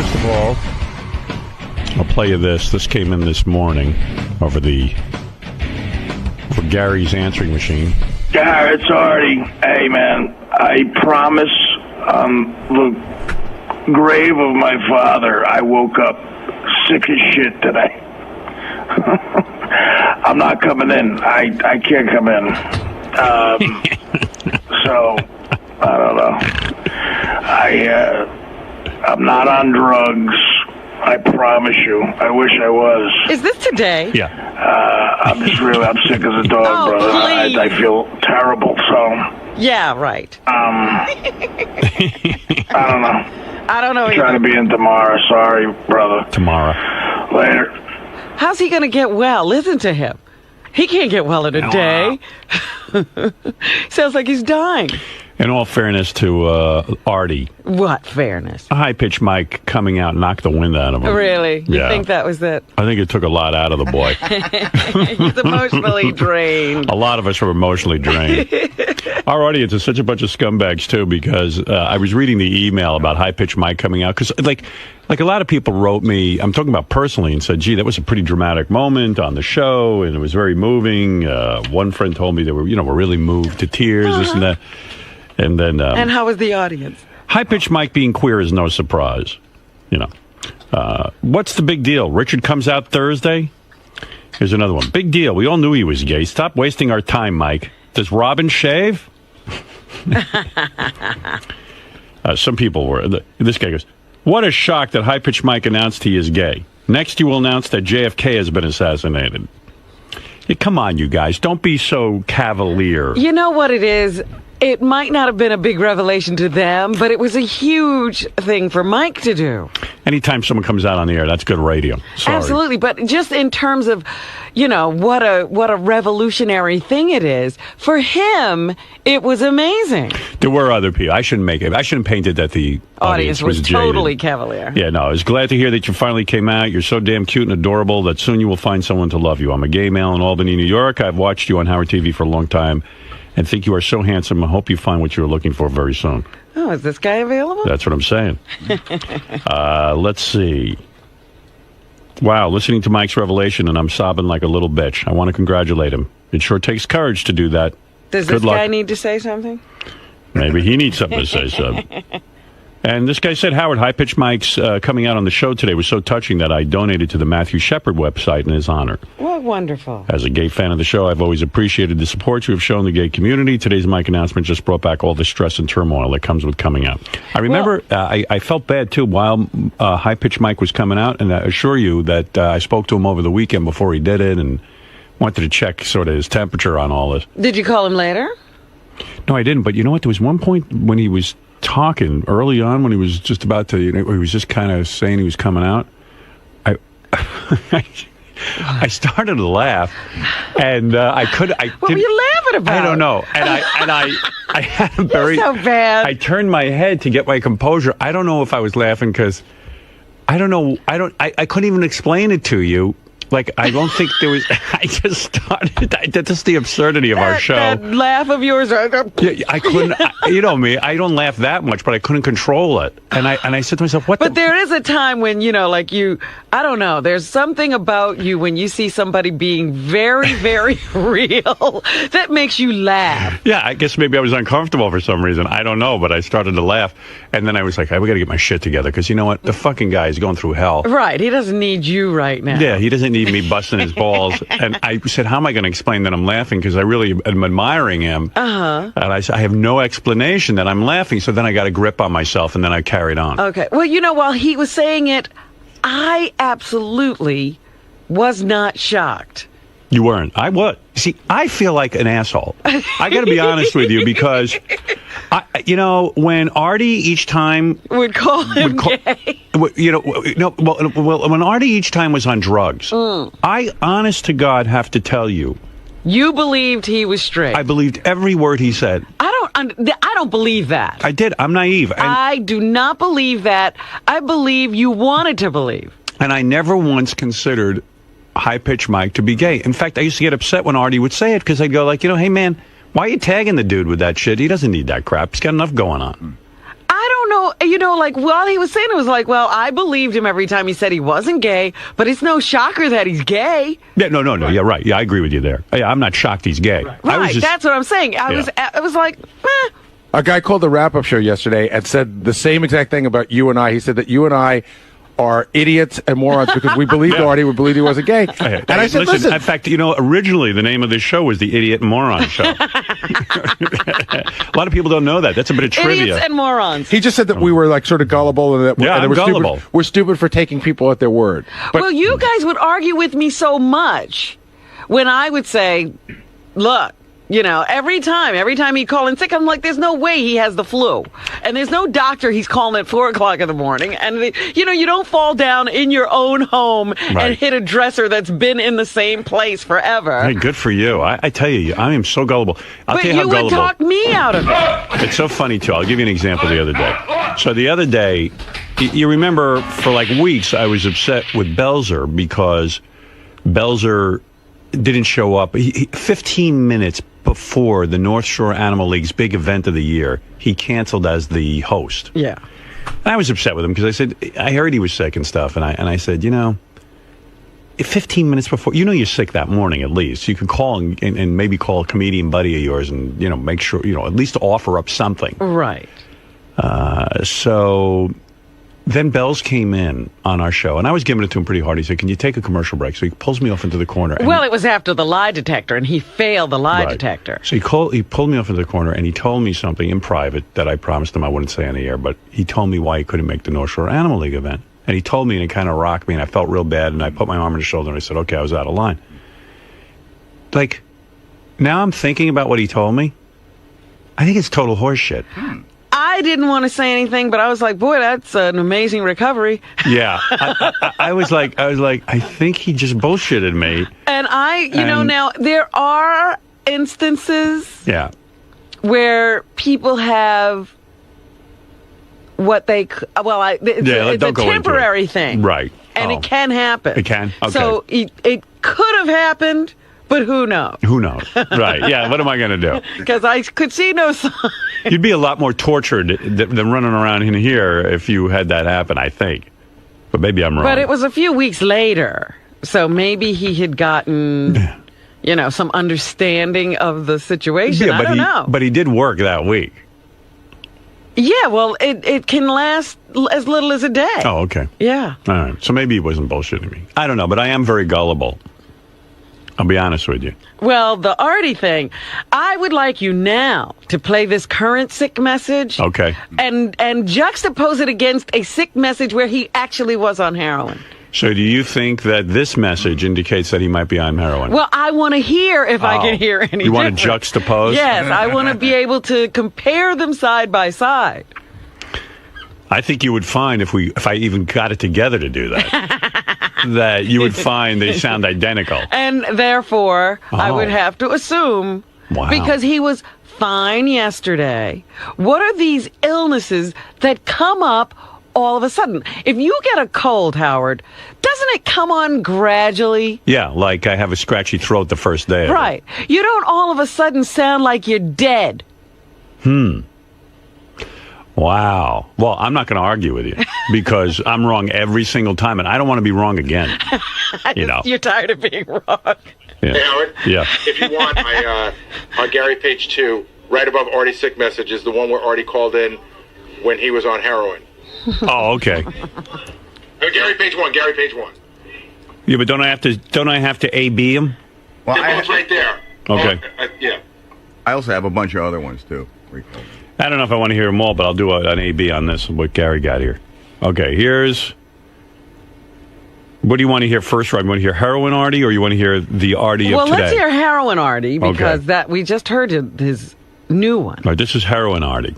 First of all, I'll play you this. This came in this morning for Gary's answering machine. Gary, it's Artie. Hey, man, I promise on the grave of my father, I woke up sick as shit today. I'm not coming in. I can't come in. So, I don't know. I'm not on drugs. I promise you. I wish I was. Is this today? Yeah. I'm sick as a dog, brother. I feel terrible, so. Yeah, right. I don't know. I don't know. I'm trying to be in tomorrow. Sorry, brother. Tomorrow. Later. How's he going to get well? Listen to him. He can't get well in a day. Sounds like he's dying. In all fairness to Artie. What fairness? A high-pitched mic coming out knocked the wind out of him. Really? You Yeah. think that was it? I think it took a lot out of the boy. He's emotionally drained. A lot of us were emotionally drained. Our audience is such a bunch of scumbags, too, because I was reading the email about high-pitched mic coming out. Because, like a lot of people wrote me, I'm talking about personally, and said, gee, that was a pretty dramatic moment on the show, and it was very moving. One friend told me they were really moved to tears, this and that. And then, and how was the audience? High-pitched Mike being queer is no surprise. What's the big deal? Richard comes out Thursday. Here's another one. Big deal. We all knew he was gay. Stop wasting our time, Mike. Does Robin shave? Some people were. This guy goes, what a shock that high-pitched Mike announced he is gay. Next, you will announce that JFK has been assassinated. Hey, come on, you guys. Don't be so cavalier. You know what it is? It might not have been a big revelation to them, but it was a huge thing for Mike to do. Anytime someone comes out on the air, that's good radio. Sorry. Absolutely, but just in terms of, what a revolutionary thing it is, for him, it was amazing. There were other people. I shouldn't paint it that the audience was totally jaded. cavalier. Yeah, no, I was glad to hear that you finally came out. You're so damn cute and adorable that soon you will find someone to love you. I'm a gay male in Albany, New York. I've watched you on Howard TV for a long time and think you are so handsome. I hope you find what you're looking for very soon. Oh, is this guy available? That's what I'm saying. Let's see. Wow, listening to Mike's revelation, and I'm sobbing like a little bitch. I want to congratulate him. It sure takes courage to do that. Does this guy need to say something? Maybe he needs something to say, something. And this guy said, Howard, high-pitched Mike's coming out on the show today was so touching that I donated to the Matthew Shepard website in his honor. What wonderful. As a gay fan of the show, I've always appreciated the support you have shown the gay community. Today's Mike announcement just brought back all the stress and turmoil that comes with coming out. I remember I felt bad, too, while high-pitched Mike was coming out, and I assure you that I spoke to him over the weekend before he did it and wanted to check sort of his temperature on all this. Did you call him later? No, I didn't. But you know what? There was one point when he was talking early on when he was just about to, he was just kind of saying he was coming out. I started to laugh, and I couldn't. What were you laughing about? I don't know. And I had a very. You're so bad. I turned my head to get my composure. I don't know if I was laughing because I don't know. I couldn't even explain it to you. Like, I don't think there was. I just started. That's just the absurdity of our show. That laugh of yours. Yeah, I couldn't. You know me. I don't laugh that much, but I couldn't control it. And I said to myself, "What?" But there is a time when like you. I don't know. There's something about you when you see somebody being very, very real that makes you laugh. Yeah, I guess maybe I was uncomfortable for some reason. I don't know, but I started to laugh, and then I was like, "We got to get my shit together," because you know what? The fucking guy is going through hell. Right. He doesn't need you right now. Yeah, he doesn't need me busting his balls. And I said, how am I going to explain that I'm laughing? Because I really am admiring him. Uh-huh. And I said, I have no explanation that I'm laughing. So then I got a grip on myself, and then I carried on. Okay. Well, while he was saying it, I absolutely was not shocked. You weren't. I was. See, I feel like an asshole. I got to be honest with you because, when Artie each time would call him gay. When Artie each time was on drugs, I, honest to God, have to tell you, you believed he was straight. I believed every word he said. I don't believe that. I did. I'm naive. I do not believe that. I believe you wanted to believe. And I never once considered high-pitched Mike to be gay. In fact, I used to get upset when Artie would say it because I'd go like, hey, man, why are you tagging the dude with that shit? He doesn't need that crap. He's got enough going on. I don't know. you know, like, while he was saying it was like, well, I believed him every time he said he wasn't gay, but it's no shocker that he's gay. Yeah, no. Yeah, right. Yeah, I agree with you there. Yeah, I'm not shocked he's gay. Right, that's what I'm saying. I was like, A guy called the wrap-up show yesterday and said the same exact thing about you and I. He said that you and I are idiots and morons because we believed Artie, we believed he wasn't gay. And I said, listen. In fact, you know, originally the name of this show was the Idiot and Moron Show. A lot of people don't know that. That's a bit of trivia. idiots and morons. He just said that we were like sort of gullible and that I'm gullible. We're stupid for taking people at their word. Well, you guys would argue with me so much when I would say, look, you know, every time he'd call in sick, I'm like, there's no way he has the flu. And there's no doctor he's calling at 4 o'clock in the morning. And, you know, you don't fall down in your own home and hit a dresser that's been in the same place forever. Hey, good for you. I tell you, I am so gullible. I'll tell you how gullible. But you would talk me out of it. It's so funny, too. I'll give you an example the other day. So the other day, you remember for like weeks, I was upset with Belzer because Belzer didn't show up. 15 minutes before the North Shore Animal League's big event of the year, he canceled as the host. Yeah. And I was upset with him because I said, I heard he was sick and stuff. And I said, you know, 15 minutes before, you know you're sick that morning at least. You can call and maybe call a comedian buddy of yours and, you know, make sure, you know, at least offer up something. Right. So then Bells came in on our show, and I was giving it to him pretty hard. He said, can you take a commercial break? So he pulls me off into the corner. Well, it was after the lie detector, and he failed the lie detector. So he pulled me off into the corner, and he told me something in private that I promised him I wouldn't say on the air, but he told me why he couldn't make the North Shore Animal League event. And he told me, and it kind of rocked me, and I felt real bad, and I put my arm on his shoulder, and I said, okay, I was out of line. Like, now I'm thinking about what he told me. I think it's total horseshit. I didn't want to say anything, but I was like, boy, that's an amazing recovery. Yeah. I was like, I think he just bullshitted me. And you know, now there are instances where people have what they, it's a temporary thing. Right. And it can happen. It can? Okay. So it could have happened, but who knows? Who knows? Right. Yeah. What am I going to do? Because I could see no sign. You'd be a lot more tortured than running around in here if you had that happen, I think. But maybe I'm wrong. But it was a few weeks later. So maybe he had gotten, you know, some understanding of the situation. I don't know. But he did work that week. Yeah, well, it can last as little as a day. Oh, okay. Yeah. All right. So maybe he wasn't bullshitting me. I don't know, but I am very gullible. I'll be honest with you. Well, the Artie thing, I would like you now to play this current sick message. Okay. And juxtapose it against a sick message where he actually was on heroin. So do you think that this message indicates that he might be on heroin? Well, I want to hear if I can hear any You want different. to juxtapose? Yes, I want to be able to compare them side by side. I think you would find if I even got it together to do that, that you would find they sound identical. And therefore, I would have to assume, because he was fine yesterday, what are these illnesses that come up all of a sudden? If you get a cold, Howard, doesn't it come on gradually? Yeah, like I have a scratchy throat the first day. Right. You don't all of a sudden sound like you're dead. Wow. Well, I'm not going to argue with you because I'm wrong every single time, and I don't want to be wrong again. You know, you're tired of being wrong. Yeah. Hey, Howard. Yeah. If you want, on Gary page 2, right above Artie's sick message is the one where Artie called in when he was on heroin. Oh, okay. Gary page 1. Gary page 1. Yeah, but don't I have to AB him? Well, it's right there. Okay. Yeah. I also have a bunch of other ones too. I don't know if I want to hear them all, but I'll do an AB on this, what Gary got here. Okay, what do you want to hear first, Rob? You want to hear heroin Artie, or you want to hear the Artie of today? Well, let's hear heroin Artie, because we just heard his new one. Right, this is heroin Artie.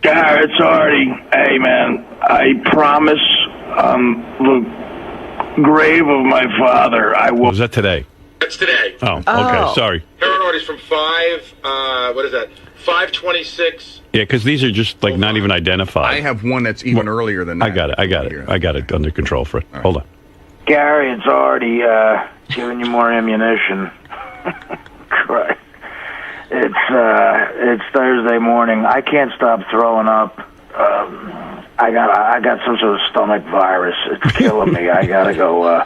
Gary, it's Artie. Hey, man, I promise the grave of my father, I will... Was that today? That's today. Oh, okay, sorry. Heroin Artie's from 526. Yeah, because these are just like not even identified. I have one that's even earlier than that. I got it under control for it. Right. Hold on. Gary, it's Artie giving you more ammunition. Christ. It's Thursday morning. I can't stop throwing up. I got some sort of stomach virus. It's killing me. I gotta go.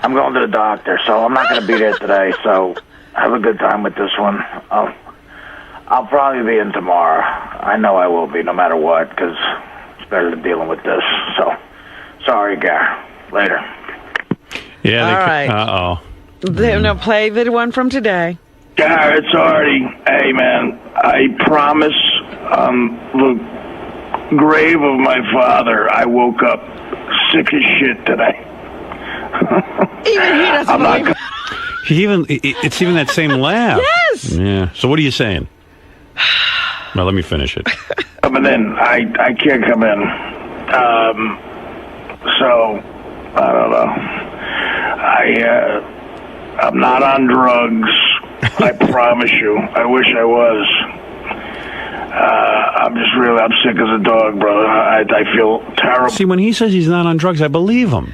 I'm going to the doctor, so I'm not gonna be there today. So have a good time with this one. I'll probably be in tomorrow. I know I will be, no matter what, because it's better than dealing with this. So sorry, Gar. Later. Yeah. All right. Uh-oh. No, play the one from today. Gar, it's Artie. Hey, man, I promise the grave of my father, I woke up sick as shit today. Even he doesn't believe It's even that same laugh. Yes. Yeah. So what are you saying? Well, let me finish it. Coming in. I can't come in. So, I don't know. I'm not on drugs. I promise you. I wish I was. I'm sick as a dog, brother. I feel terrible. See, when he says he's not on drugs, I believe him.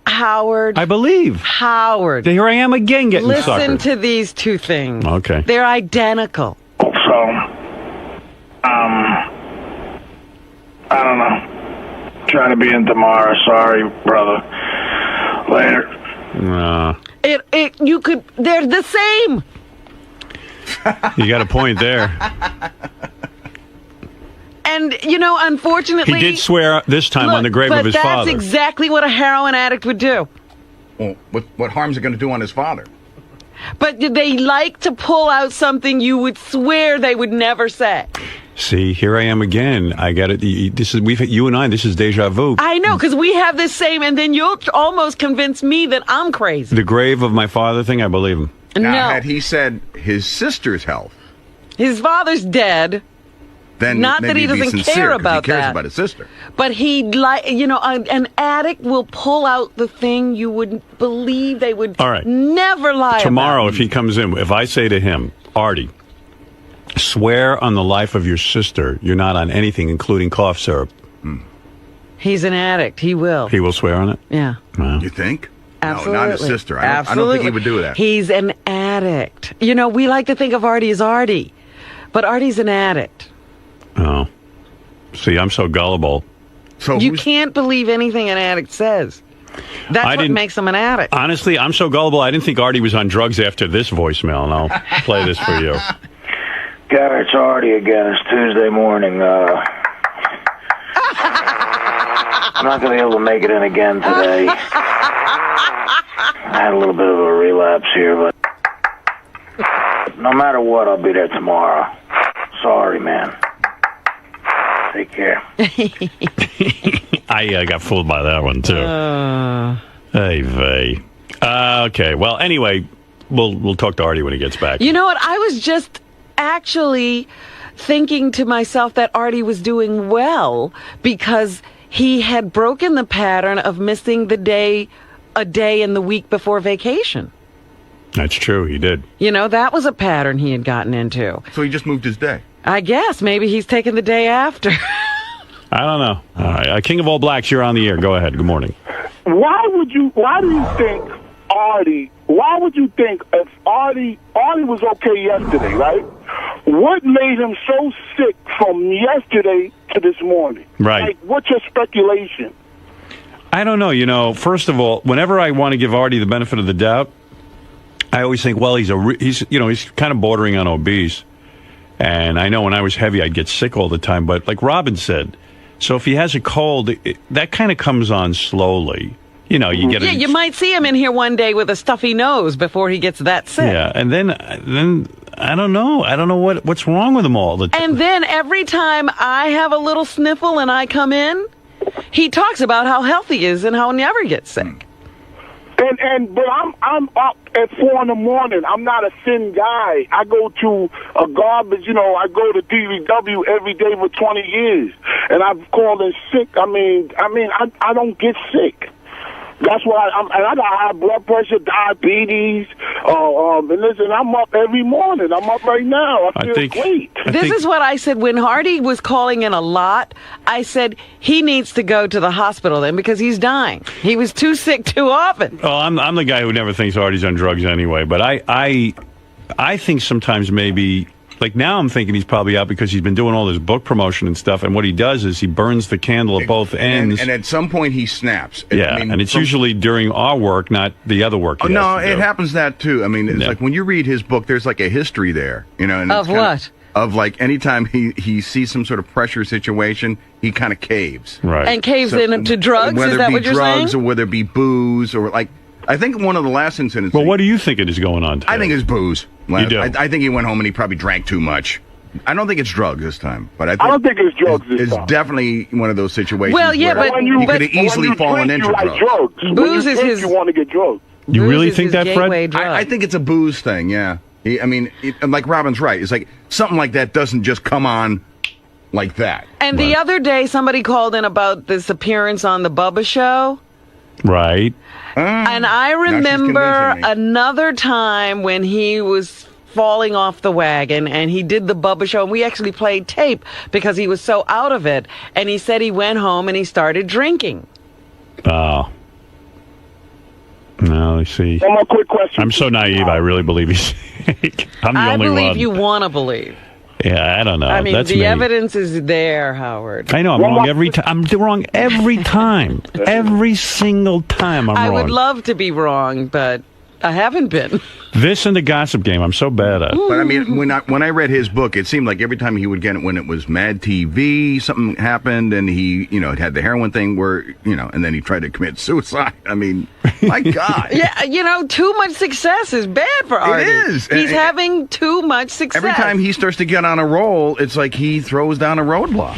Howard. I believe. Howard. Here I am again getting Listen suckered. to these two things. Okay. They're identical. So, I don't know. Try to be in tomorrow. Sorry, brother. Later. They're the same. You got a point there. And, unfortunately... He did swear this time on the grave of his father. But that's exactly what a heroin addict would do. Well, what harm is it going to do on his father? But they like to pull out something you would swear they would never say. See, here I am again. I got it. This is you and I. This is deja vu. I know, because we have the same, and then you'll almost convince me that I'm crazy. The grave of my father thing, I believe him. Now, No. had he said his sister's health, His father's dead. then Not that maybe he he'd be doesn't sincere, care 'cause about he cares that. about his sister. But an addict will pull out the thing you wouldn't believe they would All right. never lie Tomorrow, about. if he comes in, if I say to him, Artie, swear on the life of your sister you're not on anything, including cough syrup. He's an addict. He will. He will swear on it? Yeah. Wow. You think? Absolutely. No, not his sister. I don't think he would do that. He's an addict. We like to think of Artie as Artie, but Artie's an addict. Oh. See, I'm so gullible. So You can't believe anything an addict says. That's what makes him an addict. Honestly, I'm so gullible, I didn't think Artie was on drugs after this voicemail, and I'll play this for you. Gar, it's Artie again. It's Tuesday morning. I'm not going to be able to make it in again today. I had a little bit of a relapse here, but no matter what, I'll be there tomorrow. Sorry, man. Take care. I got fooled by that one, too. Hey, vey. Okay, well, anyway, we'll talk to Artie when he gets back. You know what? I was just actually thinking to myself that Artie was doing well because he had broken the pattern of missing a day in the week before vacation. That's true, he did. That was a pattern he had gotten into. So he just moved his day. I guess maybe he's taking the day after. I don't know. All right, King of All Blacks, you're on the air. Go ahead. Good morning. Why would you think if Artie was okay yesterday, right? What made him so sick from yesterday to this morning? Right. Like, what's your speculation? I don't know. First of all, whenever I want to give Artie the benefit of the doubt, I always think, well, he's kind of bordering on obese. And I know when I was heavy, I'd get sick all the time. But like Robin said, so if he has a cold, that kind of comes on slowly. You get you might see him in here one day with a stuffy nose before he gets that sick. Yeah, and then I don't know. I don't know what's wrong with him all the time. And then every time I have a little sniffle and I come in, he talks about how healthy he is and how he never gets sick. But I'm up at 4 a.m. I'm not a thin guy. I go to a garbage, I go to DVW every day for 20 years, and I've called in sick. I don't get sick. That's why I got high blood pressure, diabetes. And listen, I'm up every morning. I'm up right now. I feel great. This is what I said when Hardy was calling in a lot. I said he needs to go to the hospital then because he's dying. He was too sick too often. Oh, I'm the guy who never thinks Artie's on drugs anyway. But I think sometimes maybe Like now I'm thinking he's probably out because he's been doing all this book promotion and stuff, and what he does is he burns the candle at both ends. And at some point he snaps. Yeah, and it's usually during our work, not the other work he has to do. It happens that too. I mean, it's like when you read his book, there's like a history there, you know. And of what? Of like anytime he sees some sort of pressure situation, he kind of caves. Right. And caves into drugs? Is that what you're saying? Whether it be drugs or whether it be booze or like... I think one of the last incidents... Well, what do you think it is going on today? I think it's booze. You do? I think he went home and he probably drank too much. I don't think it's drugs this time, but I don't think it's drugs this time. It's definitely one of those situations well, yeah, where but he could have easily fallen into drugs. Booze is his... You want to get drugs. You really think that, Fred? I think it's a booze thing, yeah. Like Robin's right. It's like something like that doesn't just come on like that. And the other day, somebody called in about this appearance on the Bubba Show. Right. And I remember another time when he was falling off the wagon and he did the Bubba Show, and we actually played tape because he was so out of it. And he said he went home and he started drinking. Oh. No, let's see. One more quick question. I'm so naive, I really believe he's fake. I'm the only one. I believe you want to believe. Yeah, I don't know. I mean, that's the me. evidence is there, Howard. I know, I'm wrong every time. I'm wrong every time. Every single time I'm wrong. I would love to be wrong, but I haven't been. This and the Gossip Game, I'm so bad at. But I mean, when I read his book, it seemed like every time he would get it, when it was Mad TV, something happened, and he, had the heroin thing where, and then he tried to commit suicide. I mean, my God. Yeah, too much success is bad for Artie. It is. He's having too much success. Every time he starts to get on a roll, it's like he throws down a roadblock.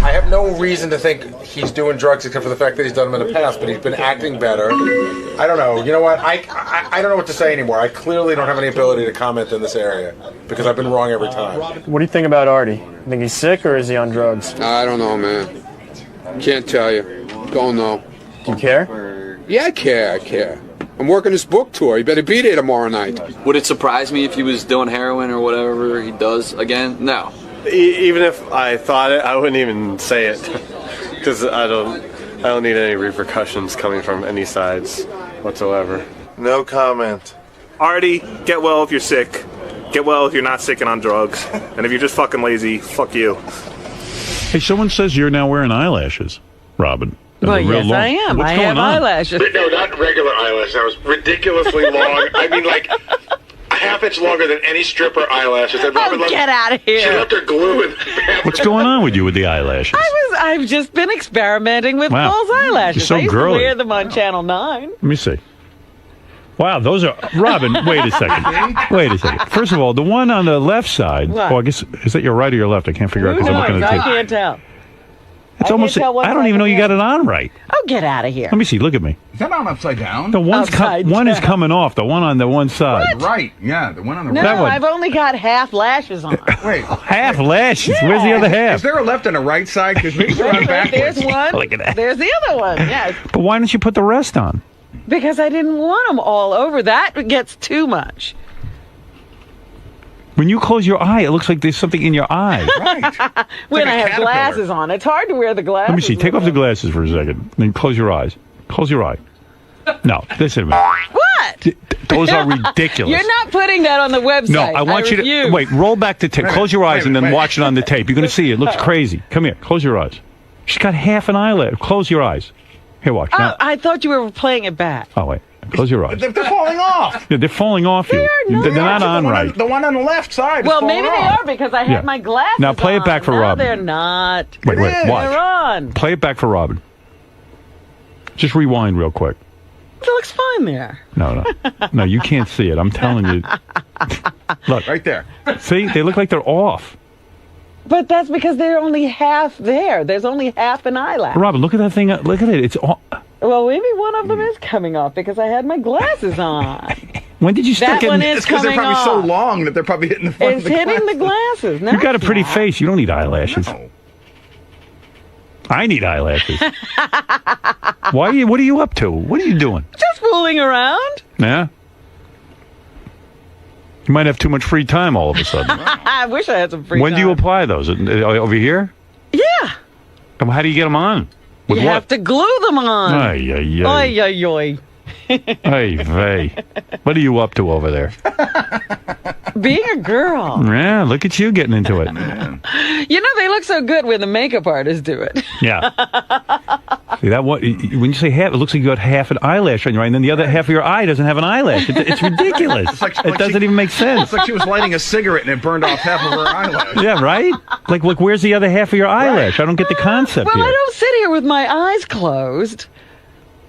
I have no reason to think he's doing drugs except for the fact that he's done them in the past, but he's been acting better. I don't know. You know what? I don't know what to say anymore. I clearly don't have any ability to comment in this area because I've been wrong every time. What do you think about Artie? You think he's sick or is he on drugs? I don't know, man. Can't tell you. Don't know. Do you care? Yeah, I care. I'm working this book tour. You better be there tomorrow night. Would it surprise me if he was doing heroin or whatever he does again? No. Even if I thought it, I wouldn't even say it because I don't need any repercussions coming from any sides whatsoever. No comment. Artie, get well if you're sick. Get well if you're not sick and on drugs. And if you're just fucking lazy, fuck you. Hey, someone says you're now wearing eyelashes, Robin. Well, yes, I am. What's I going have on? eyelashes. No, not regular eyelashes. That was ridiculously long. I mean, like a half-inch longer than any stripper eyelashes. And Robin get out of here. She left her glue in the bathroom. What's going on with you with the eyelashes? I've just been experimenting with false eyelashes. You're so I used girly. to wear them on Channel 9. Let me see. Wow, those are... Robin, wait a second. First of all, the one on the left side... What? Oh, I guess... Is that your right or your left? I can't figure out because I'm looking at the I tape. can't tell. It's almost... I don't even know you got it on right. Oh, get out of here. Let me see. Look at me. Is that on upside down? The one is coming off. The one on the one side. What? Right. Yeah, the one on the No, right. That one. I've only got half lashes on. Wait. Half lashes. Yeah. Where's the other half? Is there a left and a right side? Because maybe they're on backwards. There's one. Look at that. There's the other one. Yes. But why don't you put the rest on? Because I didn't want them all over. That gets too much. When you close your eye, it looks like there's something in your eye. Right. When like I a have caterpillar. glasses on. It's hard to wear the glasses. Let me see. Take off the glasses for a second. Then close your eyes. Close your eye. No, listen to me. What? Those are ridiculous. You're not putting that on the website. No, I want you to... refuse. Wait, roll back the tape. Close your eyes and then watch it on the tape. You're going to see it. It looks crazy. Come here. Close your eyes. She's got half an eyelid. Close your eyes. Here, watch. Oh, Now. I thought you were playing it back. Oh, wait. Close your eyes. They're falling off. Yeah, they're falling off you. They're not on right. The one on the left side. Well, is maybe they falling off. are because I had my glasses Now play it on. back for No, Robin. they're not. Wait, watch. They're on. Play it back for Robin. Just rewind real quick. It looks fine there. No, you can't see it. I'm telling you. Look. Right there. See? They look like they're off. But that's because they're only half there. There's only half an eyelash. Robin, look at that thing. Look at it. It's all... Well, maybe one of them is coming off because I had my glasses on. When did you start That one getting... is It's because they're coming probably off. so long that they're probably hitting the front It's of the hitting the glasses. glasses. No, You got a pretty it's not. face. You don't need eyelashes. No. I need eyelashes. What are you up to? What are you doing? Just fooling around. Yeah? You might have too much free time all of a sudden. I wish I had some free When time. do you apply those? Over here? Yeah. How do you get them on? With You what? have to glue them on. Ay, ay, ay. Oy, oy, oy. Hey, what are you up to over there? Being a girl. Yeah, look at you getting into it. You know, they look so good when the makeup artists do it. Yeah. See, when you say half, it looks like you got half an eyelash on your eye, and then the other half of your eye doesn't have an eyelash. It's ridiculous. It doesn't even make sense. It's like she was lighting a cigarette and it burned off half of her eyelash. Yeah, right? Like, look, where's the other half of your eyelash? I don't get the concept Well, here. I don't sit here with my eyes closed.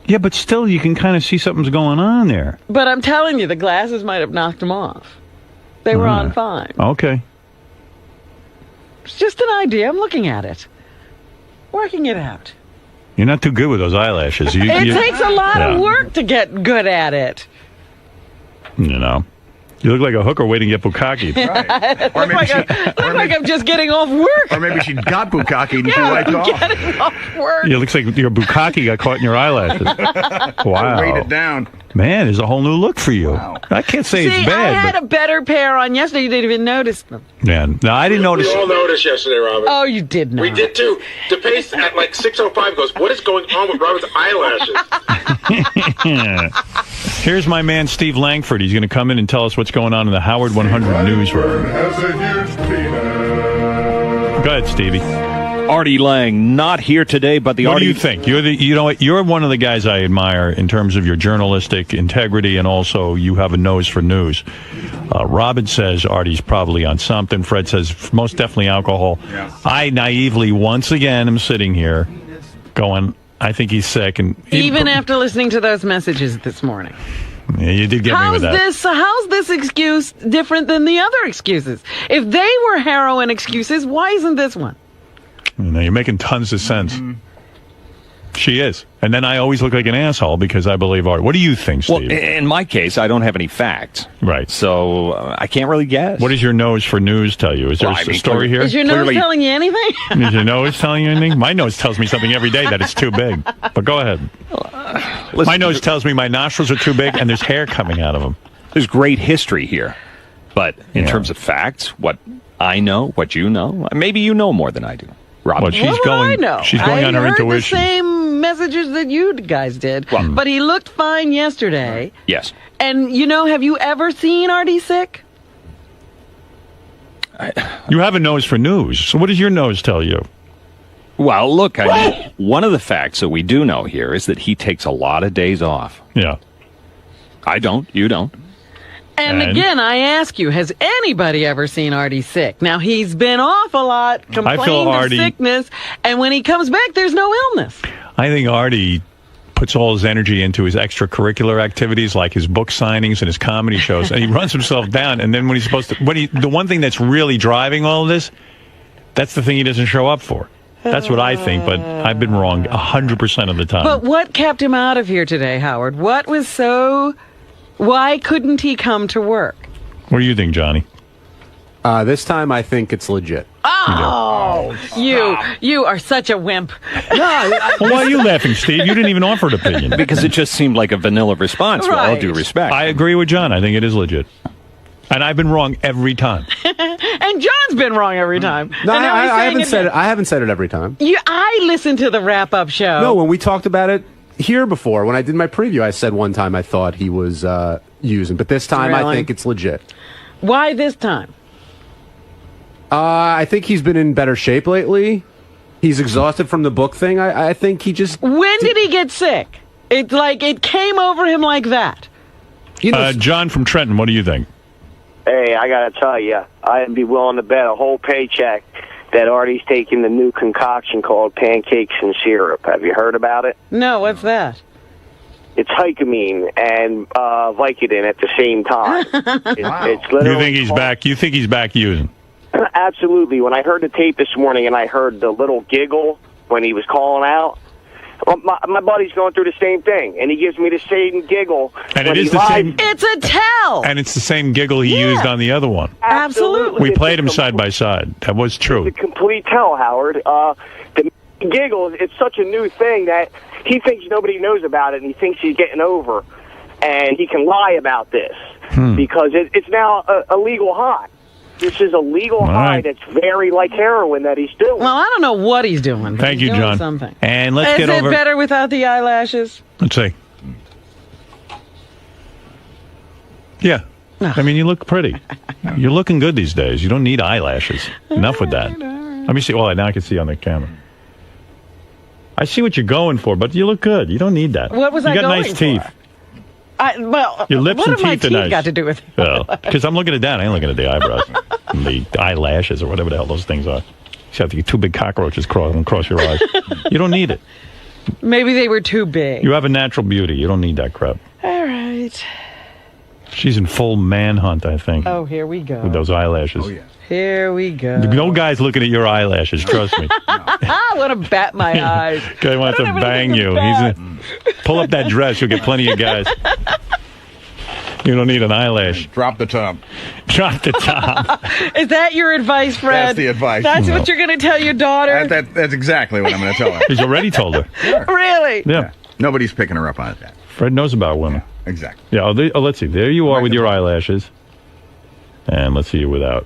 Yeah, but still, you can kind of see something's going on there. But I'm telling you, the glasses might have knocked them off. They were on fine. Okay. It's just an idea. I'm looking at it. Working it out. You're not too good with those eyelashes. It takes a lot of work to get good at it. You know. You look like a hooker waiting to get bukkake. Right. Or like I'm just getting off work. Or maybe she got bukkake and she wiped off. Getting off work. It looks like your bukkake got caught in your eyelashes. Wow. Weighed it down. Man, there's a whole new look for you. Wow. I can't say it's bad. I had a better pair on yesterday. You didn't even notice them. Man, no, I didn't notice. We all noticed yesterday, Robin. Oh, you did not. We did too. DePace at like 6:05 goes, "What is going on with Robin's eyelashes?" Here's my man Steve Langford. He's going to come in and tell us what's going on in the Howard 100 newsroom. Go ahead, Stevie. Artie Lang not here today, but the What Artie. do you think? You know what? You're one of the guys I admire in terms of your journalistic integrity, and also you have a nose for news. Robin says Artie's probably on something. Fred says most definitely alcohol. Yeah. I naively once again am sitting here going, I think he's sick, and even after listening to those messages this morning. Yeah, you did get me with that. How's this excuse different than the other excuses? If they were heroin excuses, why isn't this one? You know, you're making tons of sense. Mm-hmm. She is. And then I always look like an asshole because I believe Art. What do you think, Steve? Well, in my case, I don't have any facts. Right. So I can't really guess. What does your nose for news tell you? Is there a story here? Is your nose telling you anything? Is your nose telling you anything? My nose tells me something every day that it's too big. But go ahead. My nose tells me my nostrils are too big and there's hair coming out of them. There's great history here. But in terms of facts, what I know, what you know, maybe you know more than I do. Robin. Well, she's going on her intuition. I heard the same messages that you guys did, but he looked fine yesterday. Yes. And, you know, have you ever seen Artie sick? You have a nose for news. So what does your nose tell you? Well, look, one of the facts that we do know here is that he takes a lot of days off. Yeah. I don't. You don't. And again, I ask you, has anybody ever seen Artie sick? Now, he's been off a lot, complained of sickness, and when he comes back, there's no illness. I think Artie puts all his energy into his extracurricular activities, like his book signings and his comedy shows, and he runs himself down. And then when he's supposed to, the one thing that's really driving all of this, that's the thing he doesn't show up for. That's what I think, but I've been wrong 100% of the time. But what kept him out of here today, Howard? What was so... Why couldn't he come to work? What do you think, Johnny? This time I think it's legit. Oh, you are such a wimp. Well, why are you laughing, Steve? You didn't even offer an opinion. Because it just seemed like a vanilla response, with all due respect. I agree with John. I think it is legit. And I've been wrong every time. And John's been wrong every time. No, I haven't said it. I haven't said it every time. I listened to the wrap-up show. No, when we talked about it here before, when I did my preview, I said one time I thought he was using, but this time I think it's legit. Why this time? I think he's been in better shape lately. He's exhausted from the book thing. I think he just... When did he get sick? It came over him like that. You know, John from Trenton, what do you think? Hey, I got to tell you, I'd be willing to bet a whole paycheck that Artie's taking the new concoction called pancakes and syrup. Have you heard about it? No, what's that? It's Hycamine and Vicodin at the same time. It's literally... You think he's back? You think he's back using? Absolutely. When I heard the tape this morning and I heard the little giggle when he was calling out, well, my buddy's going through the same thing, and he gives me the same giggle. And it is the same. It's a tell. And it's the same giggle he used on the other one. Absolutely. We played them side by side. That was true. It's a complete tell, Howard. The giggle, it's such a new thing that he thinks nobody knows about it, and he thinks he's getting over, and he can lie about this because it's now a legal high. This is a legal high that's very like heroin that he's doing. Well, I don't know what he's doing. But Thank you, doing John. Something. And let's get over... Is it better without the eyelashes? Let's see. Yeah. I mean, you look pretty. You're looking good these days. You don't need eyelashes. Enough with that. Let me see. Well, now I can see on the camera. I see what you're going for, but you look good. You don't need that. What was I going for? You got nice teeth. Your lips and what teeth have my are nice. got to do with it? Well, because I'm looking at that. I ain't looking at the eyebrows. And the eyelashes or whatever the hell those things are. You have to get 2 big cockroaches crawling across your eyes. You don't need it. Maybe they were too big. You have a natural beauty. You don't need that crap. All right. She's in full manhunt, I think. Oh, here we go. With those eyelashes. Oh, yeah. Here we go. No guy's looking at your eyelashes, trust me. I want to bat my eyes. Guy wants to bang you. Pull up that dress. You'll get plenty of guys. You don't need an eyelash. Drop the top. Drop the top. Is that your advice, Fred? That's the advice. That's what you're going to tell your daughter? That's exactly what I'm going to tell her. He's already told her. Sure. Really? Yeah. Nobody's picking her up on that. Fred knows about women. Exactly. Yeah. Let's see. There you are with your eyelashes. And let's see you without.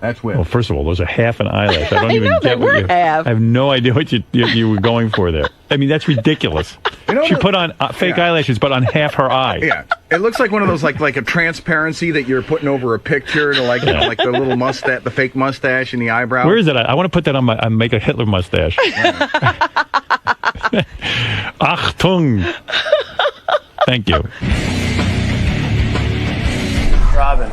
That's weird. Well, first of all, those are half an eyelash. I don't I even know, get they what were you half. I have no idea what you were going for there. I mean, that's ridiculous. She put on fake eyelashes, but on half her eye. Yeah, it looks like one of those like a transparency that you're putting over a picture to like the little mustache, the fake mustache and the eyebrow. Where is it? I want to put that on I make a Hitler mustache. Achtung. Thank you. Robin.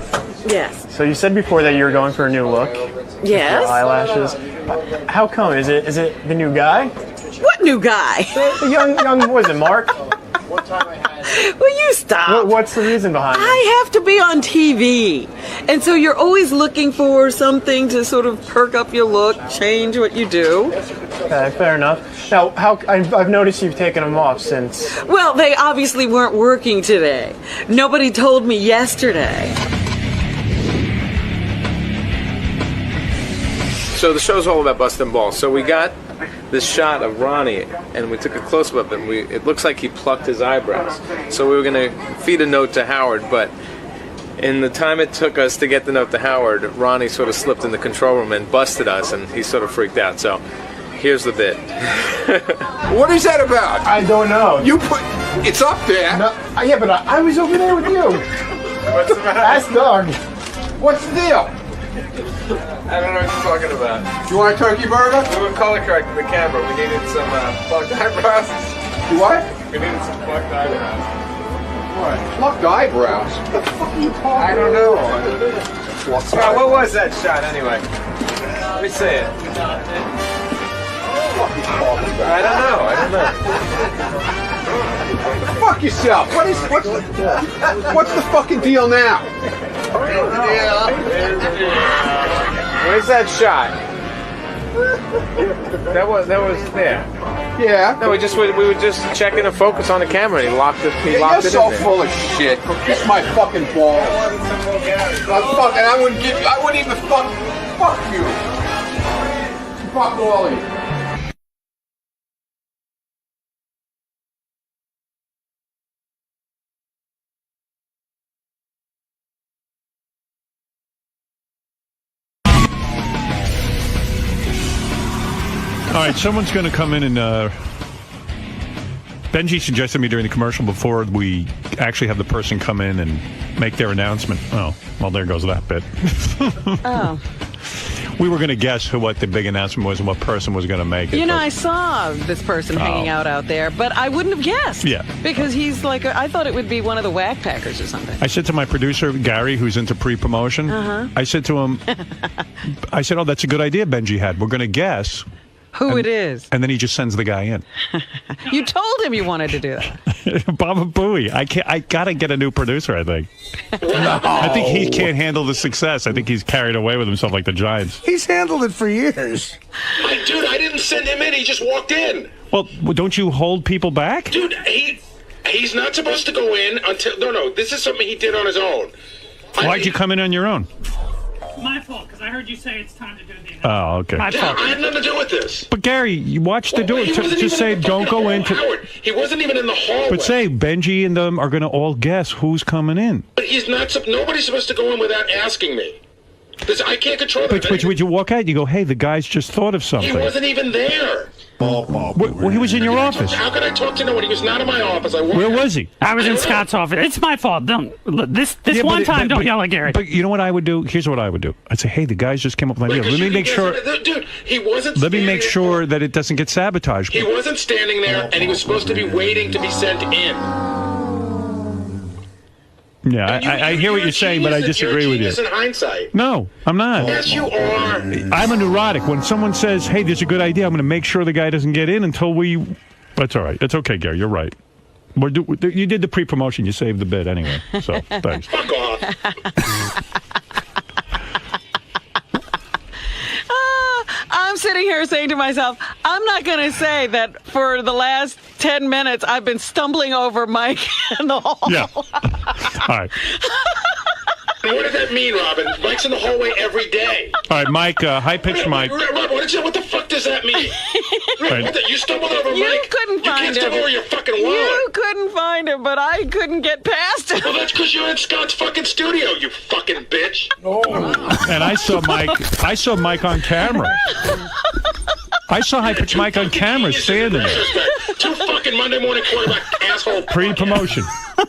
Yes. So you said before that you were going for a new look. Yes. For eyelashes. How come? Is it the new guy? What new guy? The young was it Mark? Will you stop? What's the reason behind it? I have to be on TV. And so you're always looking for something to sort of perk up your look, change what you do. Okay, fair enough. Now, I've noticed you've taken them off since. Well, they obviously weren't working today. Nobody told me yesterday. So the show's all about busting balls. So we got this shot of Ronnie, and we took a close-up, and it looks like he plucked his eyebrows. So we were going to feed a note to Howard, but in the time it took us to get the note to Howard, Ronnie sort of slipped in the control room and busted us, and he sort of freaked out. So here's the bit. What is that about? I don't know. It's up there. No, yeah, but I was over there with you. What's the matter? Ask Doug. What's the deal? I don't know what you're talking about. Do you want a turkey burger? We were color correcting the camera. We needed some plucked eyebrows. You what? We needed some plucked eyebrows. What? Plucked eyebrows? What the fuck are you talking about? I don't know. Scott, what was that shot anyway? Let me see it. I don't know. Fuck yourself. What's the fucking deal now? Where's that shot? That was there. Yeah. No, we were just checking the focus on the camera. And he locked it. He locked it in You're so there. full of shit. Kiss my fucking balls. I wouldn't even fuck you. Fuck all of you. All right, someone's going to come in and Benji suggested me during the commercial before we actually have the person come in and make their announcement. Oh, well, there goes that bit. Oh. We were going to guess what the big announcement was and what person was going to make it. You know, I saw this person hanging out there, but I wouldn't have guessed. Yeah. Because he's like, I thought it would be one of the Whack Packers or something. I said to my producer, Gary, who's into pre-promotion, I said to him, oh, that's a good idea Benji had. We're going to guess who it is. And then he just sends the guy in. You told him you wanted to do that. Baba Booey. I got to get a new producer, I think. No. I think he can't handle the success. I think he's carried away with himself like the Giants. He's handled it for years. Dude, I didn't send him in. He just walked in. Well, don't you hold people back? Dude, he's not supposed to go in until... No, this is something he did on his own. Why'd you come in on your own? My fault, because I heard you say it's time to do the... Oh, okay. I had nothing to do with this. But Gary, you watch the door. Just say, don't go into... Howard, he wasn't even in the hallway. But say, Benji and them are going to all guess who's coming in. But he's not... Nobody's supposed to go in without asking me. I can't control that. But you walk out, you go, hey, the guy's just thought of something. He wasn't even there. Well, he was in your office. How could I talk to no one? He was not in my office. Where was he? I was in Scott's office. It's my fault. Don't this one time. Don't yell at Gary. But you know what I would do? Here's what I would do. I'd say, hey, the guys just came up with an idea. Let me make sure. Dude, he wasn't. Let me make sure that it doesn't get sabotaged. He wasn't standing there, and he was supposed to be waiting to be sent in. Yeah, I hear what you're saying, but I disagree with you. In hindsight. No, I'm not. Yes, you are. I'm a neurotic. When someone says, hey, there's a good idea, I'm going to make sure the guy doesn't get in until we... That's all right. It's okay, Gary. You're right. You did the pre-promotion. You saved the bid anyway. So, thanks. Fuck off. I'm sitting here saying to myself, I'm not going to say that for the last 10 minutes I've been stumbling over Mike in the hall. Yeah. All right. Now, what does that mean, Robin? Mike's in the hallway every day. All right, Mike, high-pitched Mike. Robin, what the fuck does that mean? Right. You stumbled over Mike. You couldn't find You can't stumble him. over your fucking wallet. You couldn't find him, but I couldn't get past him. Well, that's because you're in Scott's fucking studio, you fucking bitch. And I saw Mike on camera. I saw high-pitched Mike on camera standing there. Two fucking Monday morning quarterback asshole. Pre-promotion.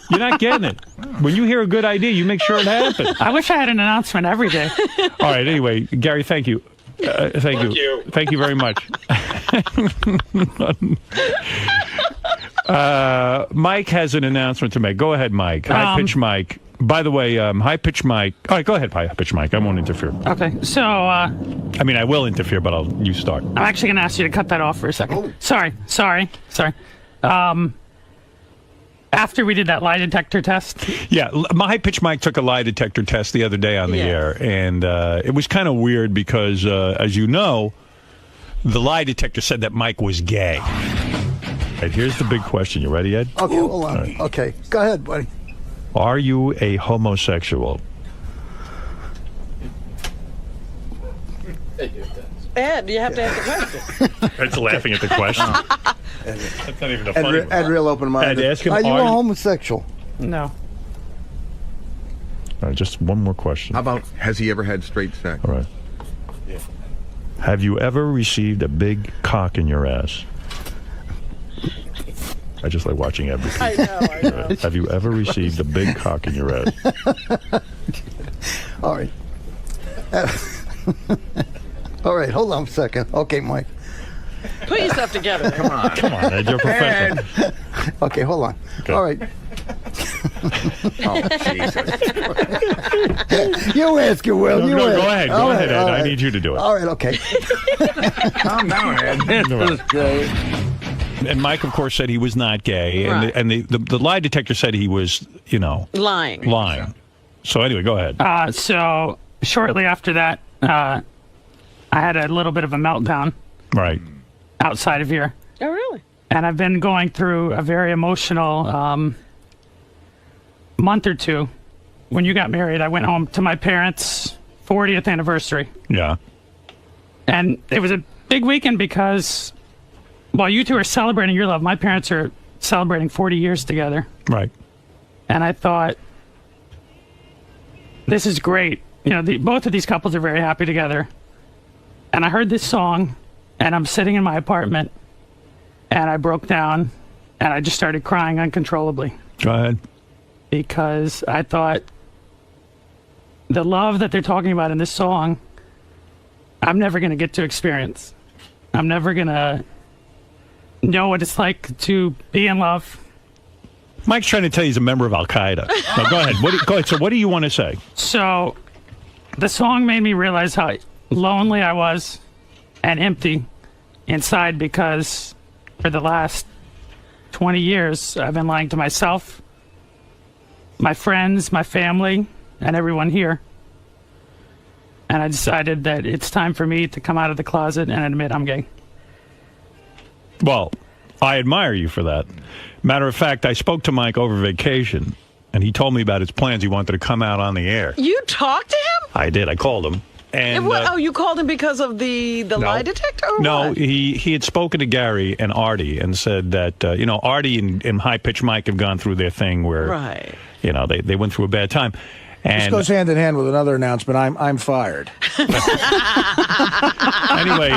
You're not getting it. When you hear a good idea, you make sure it happens. I wish I had an announcement every day. All right. Anyway, Gary, thank you. Thank you. Thank you very much. Mike has an announcement to make. Go ahead, Mike. High-pitch Mike. By the way, high-pitch Mike. All right, go ahead, high-pitch Mike. I won't interfere. Okay, so... I mean, I will interfere, but you start. I'm actually going to ask you to cut that off for a second. Sorry. After we did that lie detector test? Yeah, my high-pitch Mike took a lie detector test the other day on the air, and it was kind of weird because, as you know, the lie detector said that Mike was gay. Right, here's the big question. You ready, Ed? Okay, hold on. Right. Okay, go ahead, buddy. Are you a homosexual? Ed, you have to ask the question. Ed's laughing at the question. That's not even a funny one. Ed, real open-minded. Ed, ask him, are you a homosexual? No. All right, just one more question. How about, has he ever had straight sex? All right. Yeah. Have you ever received a big cock in your ass? I just like watching Ed repeat. I know. Have you ever received a big cock in your ass? All right. All right, hold on a second. Okay, Mike. Put yourself together. Come on, Ed, you're a professional. Okay, hold on. Okay. All right. Oh, Jesus. You ask it, Will. No, go ahead. Go ahead, Ed. I need you to do it. All right, okay. Calm down, Ed. And Mike, of course, said he was not gay, Right. and the lie detector said he was, lying. So anyway, go ahead. So shortly after that, I had a little bit of a meltdown. Right. Outside of here. Oh, really? And I've been going through a very emotional month or two. When you got married, I went home to my parents' 40th anniversary. Yeah. And it was a big weekend because while you two are celebrating your love, my parents are celebrating 40 years together. Right. And I thought, this is great. Both of these couples are very happy together. And I heard this song, and I'm sitting in my apartment, and I broke down, and I just started crying uncontrollably. Go ahead. Because I thought, the love that they're talking about in this song, I'm never going to get to experience. I'm never going to know what it's like to be in love. Mike's trying to tell you he's a member of Al-Qaeda. No, go ahead. Go ahead. So what do you want to say? So the song made me realize how lonely I was and empty inside because for the last 20 years, I've been lying to myself, my friends, my family, and everyone here. And I decided that it's time for me to come out of the closet and admit I'm gay. Well, I admire you for that. Matter of fact, I spoke to Mike over vacation, and he told me about his plans. He wanted to come out on the air. You talked to him? I did. I called him. And you called him because of the lie detector? Or no, what? he had spoken to Gary and Artie and said that, Artie and High Pitch Mike have gone through their thing where, right. They went through a bad time. And this goes hand in hand with another announcement. I'm fired. Anyway,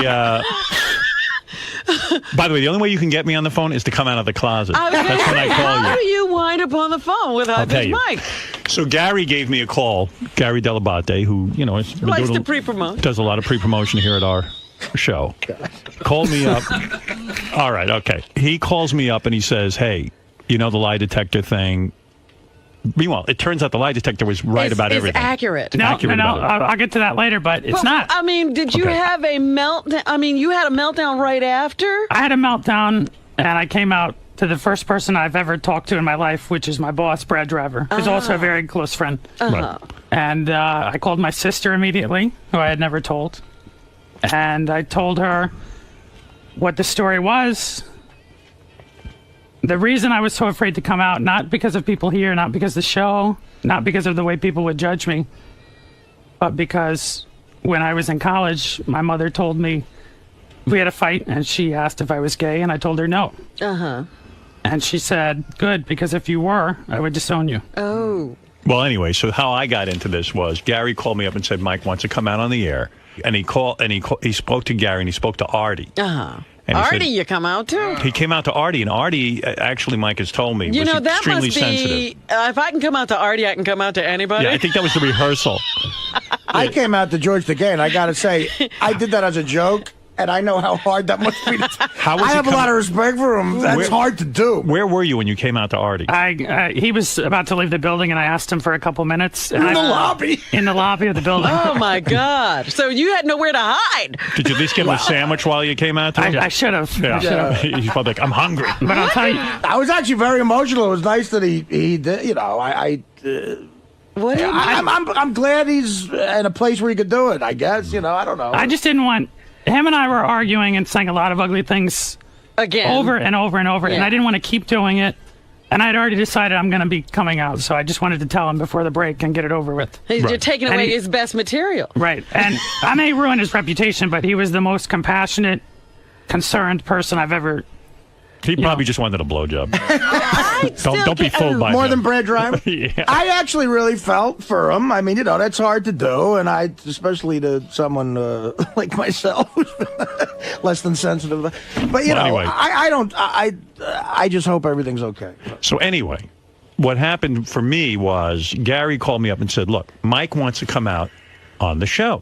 By the way, the only way you can get me on the phone is to come out of the closet. I was gonna That's when I say, call how you. do you wind up on the phone with I'll tell High-Pitched you. Mike? So Gary gave me a call. Gary Delabate, who has been Likes doing to pre-promote. does a lot of pre-promotion here at our show. Called me up. All right, okay. He calls me up and he says, "Hey, you know the lie detector thing." Meanwhile, it turns out the lie detector was right about everything. It's accurate. No, Accurate no, about it. I'll get to that later, but it's not. I mean, did you Okay. have a meltdown? I mean, you had a meltdown right after? I had a meltdown, and I came out to the first person I've ever talked to in my life, which is my boss, Brad Driver, who's also a very close friend. Uh-huh. And I called my sister immediately, who I had never told. And I told her what the story was. The reason I was so afraid to come out, not because of people here, not because of the show, not because of the way people would judge me, but because when I was in college, my mother told me we had a fight, and she asked if I was gay, and I told her no. Uh-huh. And she said, good, because if you were, I would disown you. Oh. Well, anyway, so how I got into this was Gary called me up and said Mike wants to come out on the air, and he spoke to Gary and he spoke to Artie. Uh-huh. And he Artie, said- you come out too? He came out to Artie, and Artie, actually, Mike has told me, You was know, that extremely must sensitive. be, if I can come out to Artie, I can come out to anybody. Yeah, I think that was the rehearsal. I came out to George Takei, and I got to say, I did that as a joke, and I know how hard that must be. How was I he have a lot of respect for him. That's Where- hard to do. Where were you when you came out to Artie? He was about to leave the building, and I asked him for a couple minutes. And In the lobby? In the lobby of the building. Oh, my God. So you had nowhere to hide. Did you at least give him a sandwich while you came out to him? I should have. Yeah. I should have. He's probably like, I'm hungry. But I'll tell you, I was actually very emotional. It was nice that he did. You know, What? I'm glad he's in a place where he could do it. I guess. You know, I don't know. I just didn't want. Him and I were arguing and saying a lot of ugly things Again. over and over and over, and Yeah. I didn't want to keep doing it. And I'd already decided I'm going to be coming out, so I just wanted to tell him before the break and get it over with. You're taking And away he- his best material. Right. And I may ruin his reputation, but he was the most compassionate, concerned person I've ever. He probably just wanted a blowjob. still Don't be get- fooled by More him. than Brad Driver. Yeah. I actually really felt for him. I mean, you know, that's hard to do, and especially to someone like myself, who's less than sensitive. But you Well, know, anyway. I just hope everything's okay. So anyway, what happened for me was Gary called me up and said, look, Mike wants to come out on the show.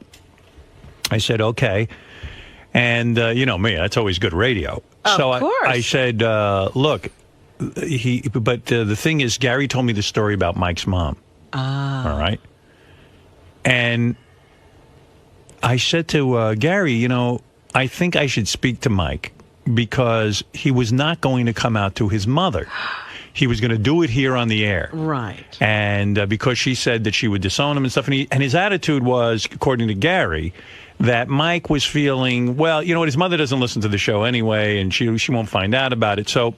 I said, okay. And you know me, that's always good radio. Of So course. I said, look, but the thing is, Gary told me the story about Mike's mom. All right. And I said to Gary, you know, I think I should speak to Mike because he was not going to come out to his mother. He was going to do it here on the air. Right. And because she said that she would disown him and stuff. And his attitude was, according to Gary, that Mike was feeling, well, you know what, his mother doesn't listen to the show anyway, and she won't find out about it. So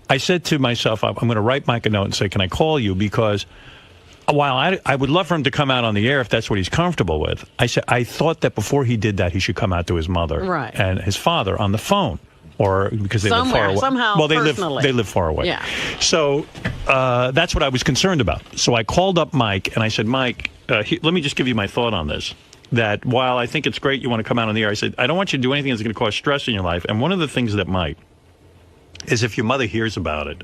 I said to myself, I'm going to write Mike a note and say, can I call you? Because while I would love for him to come out on the air if that's what he's comfortable with, I said I thought that before he did that, he should come out to his mother Right. and his father on the phone. Or because they live Somewhere, far away. somehow, well, personally. they live far away. Yeah. So that's what I was concerned about. So I called up Mike and I said, Mike, let me just give you my thought on this. That while I think it's great you want to come out on the air, I said, I don't want you to do anything that's going to cause stress in your life. And one of the things that might is if your mother hears about it.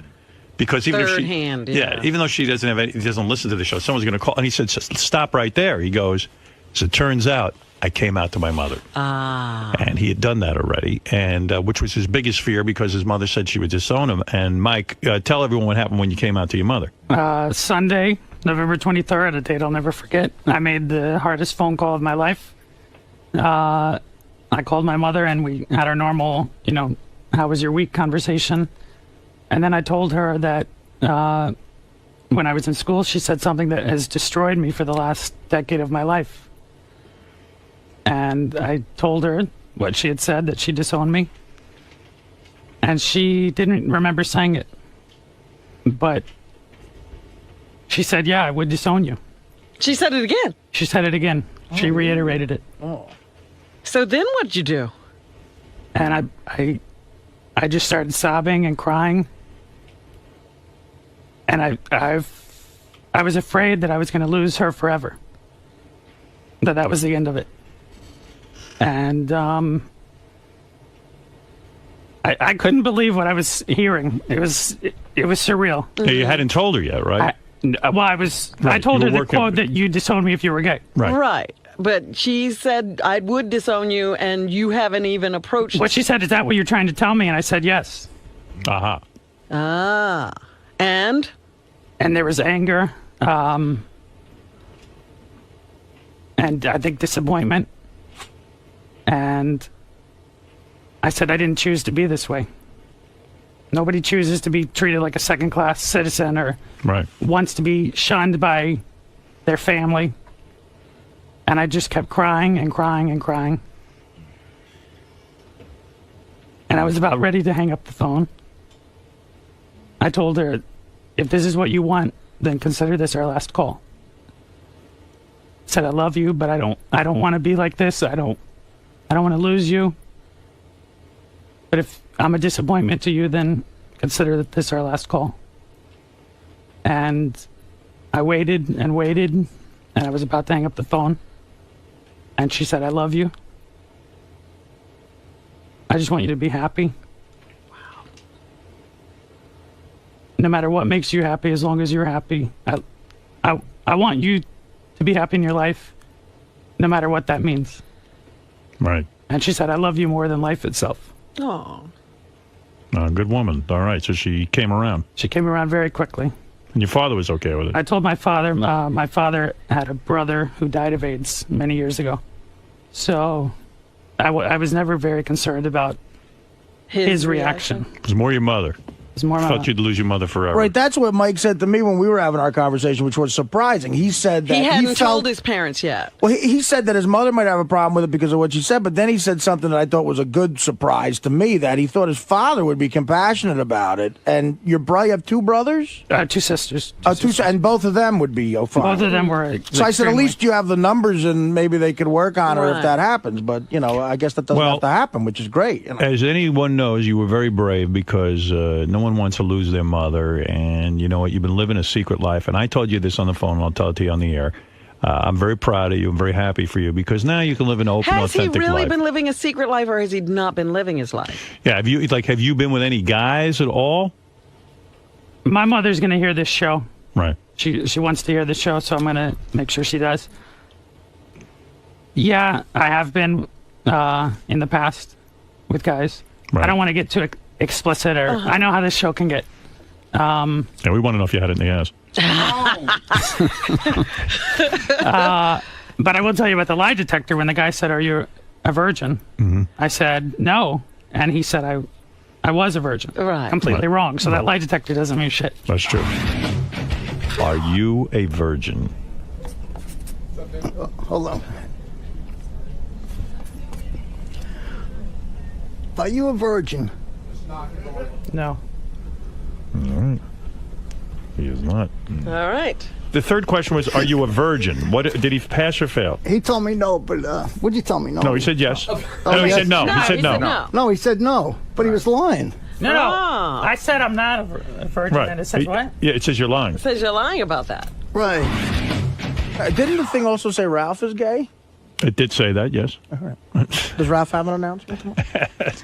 Because even if Third she, hand, yeah. even though she doesn't listen to the show, someone's going to call. And he said, stop right there. He goes, as it turns out, I came out to my mother. And he had done that already, and which was his biggest fear because his mother said she would disown him. And Mike, tell everyone what happened when you came out to your mother. Sunday, November 23rd, a date I'll never forget. I made the hardest phone call of my life. I called my mother, and we had our normal, you know, how was your week conversation. And then I told her that when I was in school, she said something that has destroyed me for the last decade of my life. And I told her what she had said, that she disowned me. And she didn't remember saying it. But she said, yeah, I would disown you. She said it again. She said it again. She reiterated it. Oh. So then what'd you do? And I just started sobbing and crying. And I was afraid that I was going to lose her forever. That was the end of it. And I I couldn't believe what I was hearing. It was surreal. Yeah, you hadn't told her yet, right? I told her the quote that you disown me if you were gay. Right. But she said I would disown you, and you haven't even approached. What she said, is that what you're trying to tell me? And I said yes. Uh-huh. Ah. And there was anger, and I think disappointment. And I said I didn't choose to be this way. Nobody chooses to be treated like a second-class citizen or wants to be shunned by their family. And I just kept crying and crying and crying. And I was about ready to hang up the phone. I told her, if this is what you want, then consider this our last call. I said, I love you, but I don't want to be like this. I don't want to lose you. But if I'm a disappointment to you, then consider that this our last call. And I waited and waited, and I was about to hang up the phone. And she said, I love you. I just want you to be happy. Wow. No matter what makes you happy, as long as you're happy. I want you to be happy in your life, no matter what that means. Right. And she said, I love you more than life itself. Oh. Good woman. All right, so she came around. She came around very quickly. And your father was okay with it? I told my father had a brother who died of AIDS many years ago. So I was never very concerned about his reaction. It was more your mother. It was more my Thought mother. you'd lose your mother forever. Right, that's what Mike said to me when we were having our conversation, which was surprising. He said that he hadn't felt, told his parents yet. Well, he said that his mother might have a problem with it because of what she said, but then he said something that I thought was a good surprise to me, that he thought his father would be compassionate about it. And you have two brothers? Two sisters. And both of them would be fine. Both of them were. So I said, at least you have the numbers, and maybe they could work on her if Right. that happens. But, I guess that doesn't have to happen, which is great. As anyone knows, you were very brave because no one wants to lose their mother, and you know what? You've been living a secret life, and I told you this on the phone, and I'll tell it to you on the air. I'm very proud of you. I'm very happy for you because now you can live an open, Has he authentic really life. been living a secret life, or has he not been living his life? Yeah, have you been with any guys at all? My mother's going to hear this show. Right. She wants to hear the show, so I'm going to make sure she does. Yeah, I have been in the past with guys. Right. I don't want to get too explicit, or I know how this show can get. Yeah, we want to know if you had it in the ass. But I will tell you about the lie detector. When the guy said, "Are you a virgin?" Mm-hmm. I said no, and he said I was a virgin. Right. Completely Right. wrong. So that lie detector doesn't mean shit. That's true. Are you a virgin? Hold on. Are you a virgin? No. All right. He is not. All right. The third question was, are you a virgin? What did he pass or fail? He told me no, but what'd you tell me? No. No, he said yes. Oh, No, he yes. said no. He said no. No, he said no, but he was lying. No. I said I'm not a virgin, Right. and it says what? Yeah, it says you're lying. It says you're lying about that. Right. Didn't the thing also say Ralph is gay? It did say that, yes. Does Ralph have an announcement tomorrow?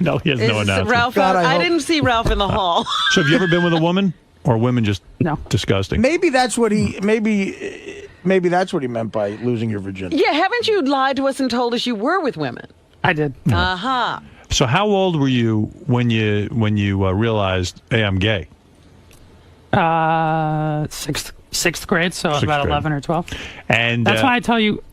No, he has no Is announcement. Ralph out? I didn't see Ralph in the hall. So have you ever been with a woman? Or women just disgusting? Maybe that's what he that's what he meant by losing your virginity. Yeah, haven't you lied to us and told us you were with women? I did. Uh-huh. So how old were you when you realized, hey, I'm gay? Sixth grade, so Sixth about grade. 11 or 12. And That's why I tell you,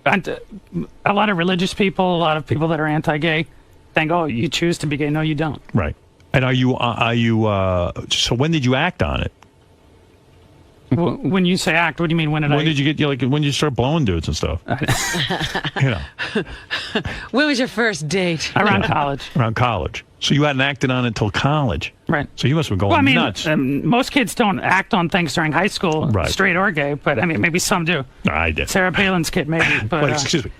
a lot of religious people, a lot of people that are anti-gay, think, oh, you choose to be gay. No, you don't. Right. And are you so when did you act on it? When you say act, what do you mean? When did you get, when you start blowing dudes and stuff? You know. When was your first date? Around college. Around college. So you hadn't acted on it until college. Right. So you must have been going nuts. Most kids don't act on things during high school, Right. straight or gay, but I mean, maybe some do. No, I did. Sarah Palin's kid, maybe. But, Wait, excuse me.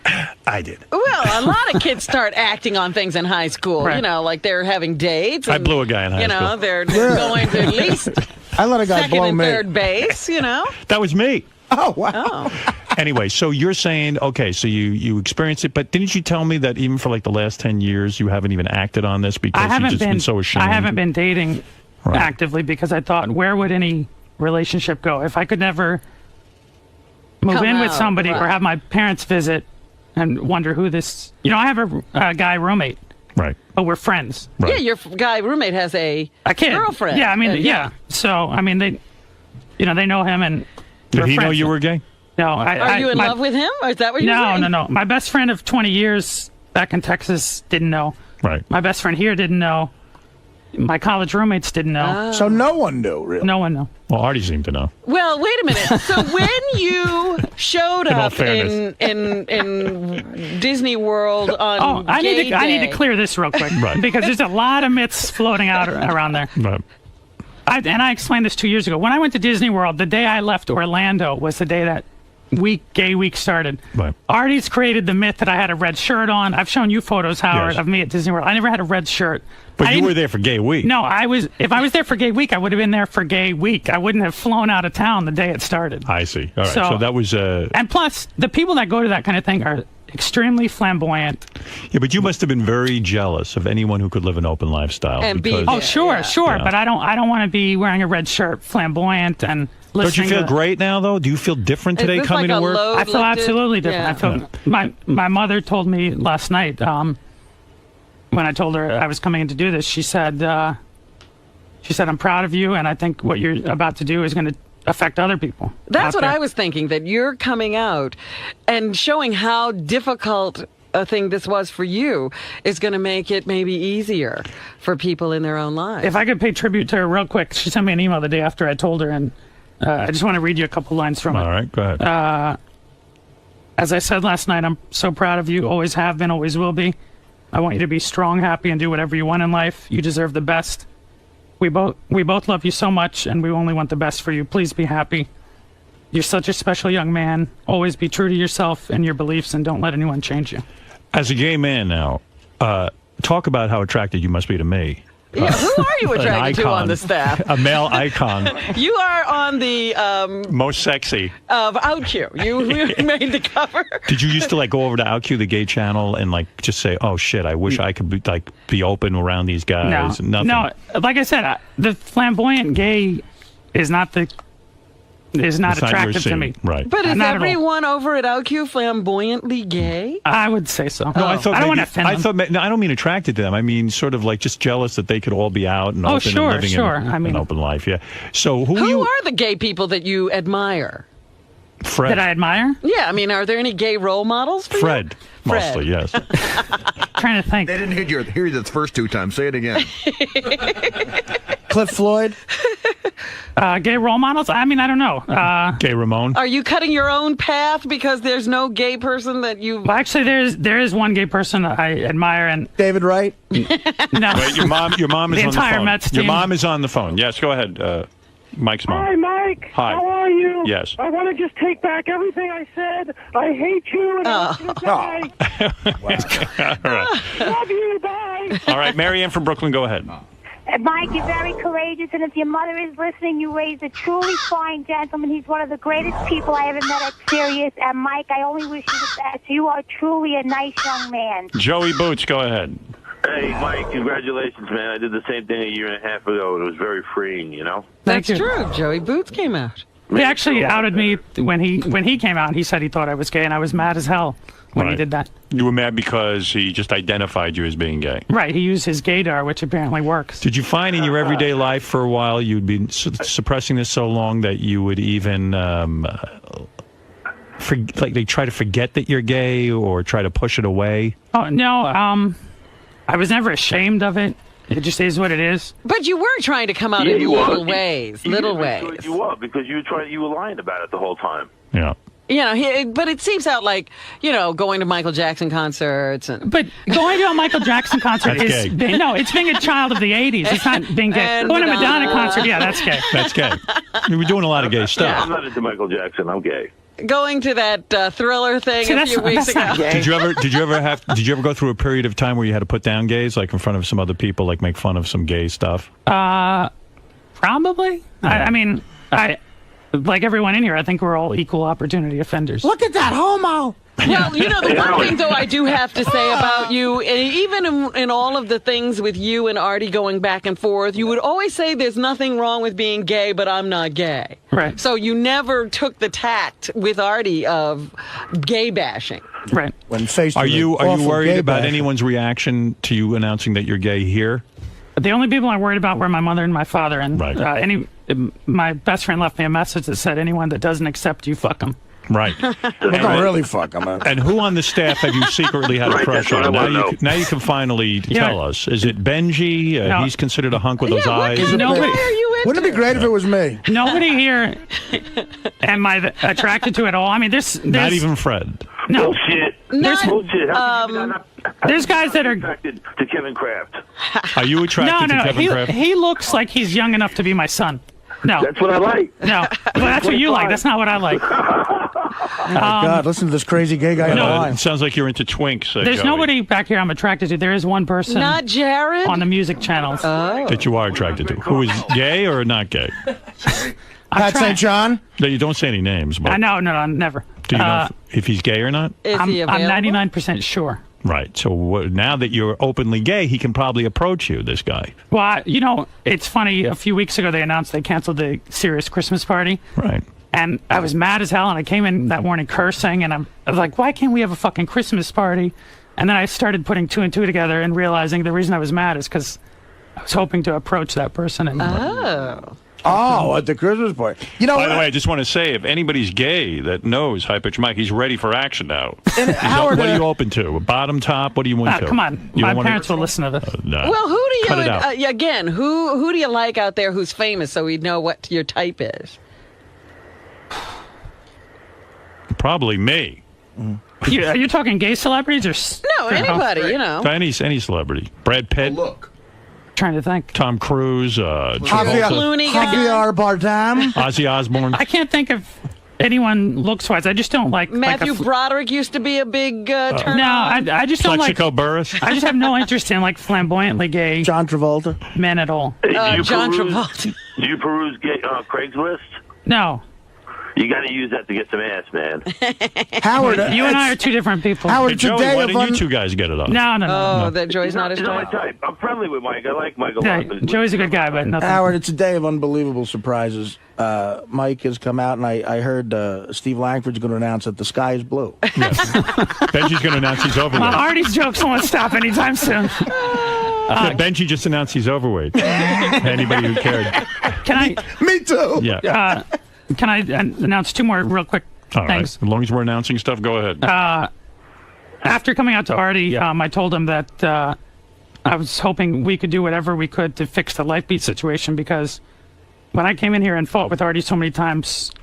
I did. Well, a lot of kids start acting on things in high school. Right. You know, like they're having dates. I and, blew a guy in high you know, school. they're going to at least I let a guy second blow and me. third base, you know. That was me. Oh, wow. Oh. Anyway, so you're saying, okay, so you experienced it, but didn't you tell me that even for like the last 10 years, you haven't even acted on this because you've just been so ashamed? I haven't been dating actively because I thought, where would any relationship go? If I could never move in with somebody or have my parents visit and wonder who this... I have a guy roommate. Right. But we're friends. Right. Yeah, your guy roommate has a kid. Girlfriend. Yeah, I mean, yeah. So, I mean, they know him and... Did he know you were gay? No. Are you in love with him? Or is that what you're saying? No. My best friend of 20 years back in Texas didn't know. Right. My best friend here didn't know. My college roommates didn't know. So no one knew, really? No one knew. Well, Artie seemed to know. Well, wait a minute. So when you showed up in Disney World on I Gay need to clear this real quick. Right. Because there's a lot of myths floating out around there. Right. I explained this 2 years ago. When I went to Disney World, the day I left Orlando was the day that gay week started. Right. Artie's created the myth that I had a red shirt on. I've shown you photos, Howard, of me at Disney World. I never had a red shirt. But you were there for Gay Week. No, if I was there for Gay Week, I would have been there for Gay Week. I wouldn't have flown out of town the day it started. I see. All right. So that was... And plus, the people that go to that kind of thing are extremely flamboyant. Yeah, but you must have been very jealous of anyone who could live an open lifestyle. And sure. Yeah. But I don't want to be wearing a red shirt, flamboyant, and listening. Don't you feel great now, though? Do you feel different today coming to work? I feel absolutely different. Yeah. My mother told me last night, when I told her I was coming in to do this, she said, I'm proud of you, and I think what you're about to do is going to affect other people. That's what I was thinking, that you're coming out and showing how difficult a thing this was for you is going to make it maybe easier for people in their own lives. If I could pay tribute to her real quick, she sent me an email the day after I told her, and I just want to read you a couple lines from it. All right, go ahead. As I said last night, I'm so proud of you, always have been, always will be. I want you to be strong, happy, and do whatever you want in life. You deserve the best. We both love you so much, and we only want the best for you. Please be happy. You're such a special young man. Always be true to yourself and your beliefs, and don't let anyone change you. As a gay man now, talk about how attracted you must be to me. Yeah, who are you attracted to on the staff? A male icon. You are on the most sexy of OutQ. You made the cover. Did you used to go over to OutQ, the gay channel, and just say, "Oh shit, I wish I could be open around these guys"? No, Nothing. no. Like I said, the flamboyant gay is not attractive to me. Right. But is everyone over at OutQ flamboyantly gay? I would say so. No, I thought I don't want to offend them. No, I don't mean attracted to them. I mean sort of just jealous that they could all be out and open and living an open life. Yeah. So who are the gay people that you admire? Fred. That I admire? Yeah. I mean, are there any gay role models for Fred. you? Mostly, yes. Trying to think. They didn't hear you the first two times. Say it again. Cliff Floyd. Gay role models? I mean, I don't know. Gay Ramon? Are you cutting your own path because there's no gay person that you... Well, actually, there is one gay person that I admire, and... David Wright? No. Wait, your mom is the on the entire phone. Mets Your team. mom is on the phone. Yes, go ahead. Mike's mom. Hi, Mike. Hi. How are you? Yes. I want to just take back everything I said. I hate you, and I want you to die. All right. Love you. Bye. All right, Marianne from Brooklyn, go ahead. Mike, you're very courageous, and if your mother is listening, you raised a truly fine gentleman. He's one of the greatest people I ever met at Sirius. And, Mike, I only wish you the best. You are truly a nice young man. Joey Boots, go ahead. Hey, Mike, congratulations, man. I did the same thing a year and a half ago, and it was very freeing, you know? That's true. Joey Boots came out. He actually outed me when he came out. He said he thought I was gay, and I was mad as hell when he did that. You were mad because he just identified you as being gay. Right. He used his gaydar, which apparently works. Did you find in your everyday life for a while you'd been suppressing this so long that you would even try to forget that you're gay or try to push it away? Oh, no. I was never ashamed of it. It just is what it is. But you were trying to come out in little ways. You were, because you were lying about it the whole time. Yeah. You know, but it seems out like, going to Michael Jackson concerts. But going to a Michael Jackson concert is... No, it's being a child of the 80s. It's not being gay. And Going to a Madonna concert, yeah, that's gay. That's gay. We were doing a lot of gay stuff. I'm not into Michael Jackson. I'm gay. Going to that Thriller thing a few weeks ago. Did you ever go through a period of time where you had to put down gays, in front of some other people, make fun of some gay stuff? Probably. Yeah. I mean, like everyone in here, I think we're all equal opportunity offenders. Look at that homo. Well, the one thing, though, I do have to say about you, even in all of the things with you and Artie going back and forth, you would always say there's nothing wrong with being gay, but I'm not gay. Right. So you never took the tact with Artie of gay bashing. Right. When faced Are with you an awful worried gay about bash. anyone's reaction to you announcing that you're gay here? The only people I'm worried about were my mother and my father. And my best friend left me a message that said, anyone that doesn't accept you, fuck them. Right. Really fuck him, man. And who on the staff have you secretly had a crush on? Now you can finally tell us. Is it Benji? No. He's considered a hunk with those eyes. Nobody, Wouldn't it be great if it was me? Nobody here am I attracted to at all. I mean, there's Not even Fred. No. Bullshit. There's, Bullshit. There's guys that are attracted to Kevin Kraft. Are you attracted to Kevin Kraft? He looks like he's young enough to be my son. No. That's what I like. No. Well, that's what you like. That's not what I like. Oh, my God, listen to this crazy gay guy on the line. It sounds like you're into twinks. There's Joey, nobody back here I'm attracted to. There is one person. Not Jared? On the music channels. that you are attracted to. Who is gay or not gay? Pat St. John? No, you don't say any names. But No, never. do you know if he's gay or not? I'm 99% sure. Right. So now that you're openly gay, he can probably approach you, this guy. Well, it's funny. A few weeks ago, they announced they canceled the Serious Christmas party. Right. And I was mad as hell, and I came in that morning cursing, and I was like, why can't we have a fucking Christmas party? And then I started putting two and two together and realizing the reason I was mad is because I was hoping to approach that person. And Oh, at the Christmas party. By the way, I just want to say, if anybody's gay that knows High Pitch Mike, he's ready for action now. Howard, what are you open to? A bottom, top? What do you into? Come on. You My don't wanna- parents will listen to this. No. Well, who do Cut it out. you, again, who do you like out there who's famous so we'd know what your type is? Probably me. Are you talking gay celebrities or No, anybody, Any celebrity. Brad Pitt. Look. Trying to think. Tom Cruise. Javier Bardem. Ozzy Osbourne. I can't think of anyone looks-wise. I just don't like... Matthew Broderick used to be a big turn No, I just don't like... Plexico Burris. I just have no interest in flamboyantly gay... John Travolta. Men at all. John Travolta. Do you peruse Craigslist? No. You got to use that to get some ass, man. Howard, you and I are two different people. Howard, Hey, Joey, why don't you two guys get it on? No. That Joey's not his He's not type. my type. I'm friendly with Mike. I like Mike a Yeah, lot. But Joey's a good guy, but nothing. Howard, it's a day of unbelievable surprises. Mike has come out, and I heard Steve Langford's going to announce that the sky is blue. Benji's going to announce he's overweight. Well, Artie's jokes won't stop anytime soon. Benji just announced he's overweight. Anybody who cared. Can I? Me too. Yeah. Can I announce two more real quick All right. things? As long as we're announcing stuff, go ahead. After coming out to Artie, I told him that I was hoping we could do whatever we could to fix the Lifebeat situation, because when I came in here and fought with Artie so many times,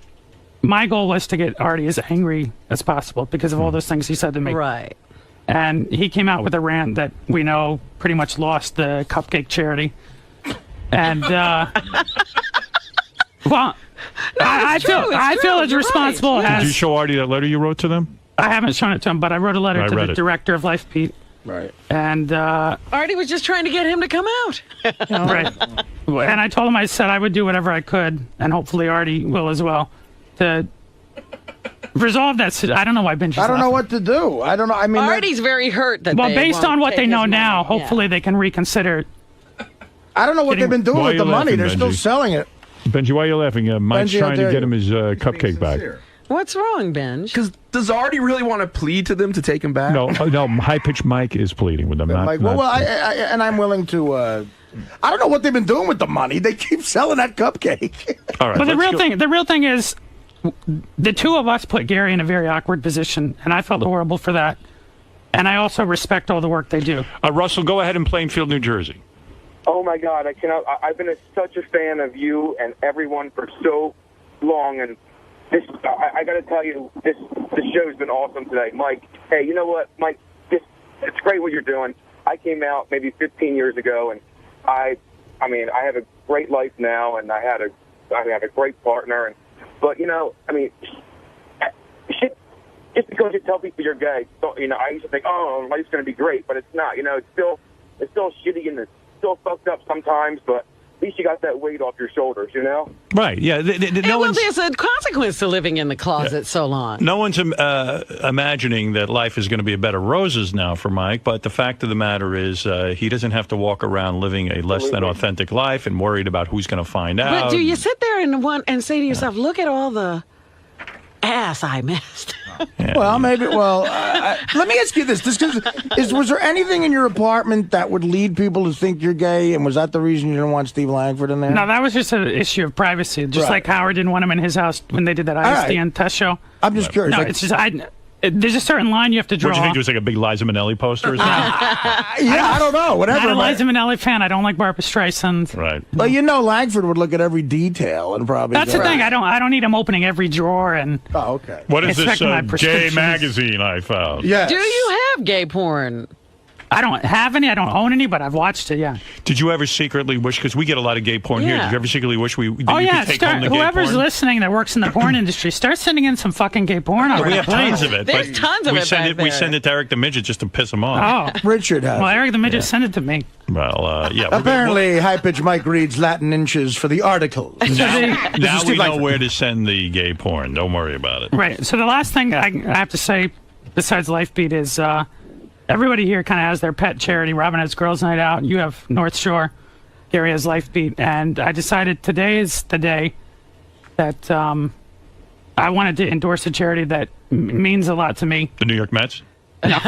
my goal was to get Artie as angry as possible because of all those things he said to me. Right. And he came out with a rant that we know pretty much lost the cupcake charity. And, well... I feel as responsible as... Did you show Artie that letter you wrote to them? I haven't shown it to him, but I wrote a letter to the director of Lifebeat. Right. And... Artie was just trying to get him to come out. Right. And I told him, I said I would do whatever I could, and hopefully Artie will as well, to resolve that. I don't know why Benji's I don't know what to do. I don't know. I mean, Artie's very hurt that well, they based won't on what take they know his now, money. hopefully they can reconsider. I don't know what they've been doing Why with are the you money. laughing, They're still Benji? selling it. Benji, why are you laughing? Mike's Benji, how trying to dare get you. him his cupcake back. What's wrong, Benj? Because does Artie really want to plead to them to take him back? No, High Pitch Mike is pleading with them. Not, Like, not, and I'm willing to. I don't know what they've been doing with the money. They keep selling that cupcake. All right. But the real thing is, the two of us put Gary in a very awkward position, and I felt horrible for that. And I also respect all the work they do. Russell, go ahead in Plainfield, New Jersey. Oh my God! I've been such a fan of you and everyone for so long, and I got to tell you, this show's been awesome today, Mike. Hey, you know what, Mike? It's great what you're doing. I came out maybe 15 years ago, and I have a great life now, and I have a great partner, but shit. Just because you tell people you're gay, I used to think, oh, life's going to be great, but it's not. It's still shitty and it's still fucked up sometimes, but least you got that weight off your shoulders, you know? Right, yeah. There's a consequence to living in the closet so long. No one's imagining that life is going to be a bed of roses now for Mike, but the fact of the matter is he doesn't have to walk around living a less than authentic life and worried about who's going to find out. But do you sit there and say to yourself, look at all the ass I missed? Well, maybe. Well, let me ask you this: was there anything in your apartment that would lead people to think you're gay, and was that the reason you didn't want Steve Langford in there? No, that was just an issue of privacy. Just like Howard didn't want him in his house when they did that ISDN test show. I'm just curious. No, it's just there's a certain line you have to draw. What do you think? It was like a big Liza Minnelli poster or something? I don't know. Whatever. I'm not a Liza Minnelli fan. I don't like Barbra Streisand. Right. Well, Langford would look at every detail and probably. That's the thing. I don't need him opening every drawer and. Oh, okay. What is this gay prescriptions. magazine I found? Yes. Do you have gay porn? I don't have any. I don't own any, but I've watched it. Yeah. Did you ever secretly wish? Because we get a lot of gay porn here. Did you ever secretly wish you could take home the gay whoever's porn? listening that works in the porn industry, start sending in some fucking gay porn already. We have tons of it. There's tons of it back We there. send it to Eric the Midget just to piss him off. Oh, Richard has. Well, Eric the Midget sent it to me. Well, yeah. Apparently, high-pitched Mike reads Latin inches for the articles. Now we know where to send the gay porn. Don't worry about it. Right. So the last thing I have to say, besides Lifebeat, is everybody here kind of has their pet charity. Robin has Girls Night Out. You have North Shore. Gary has Lifebeat. And I decided today is the day that I wanted to endorse a charity that means a lot to me. The New York Mets? No.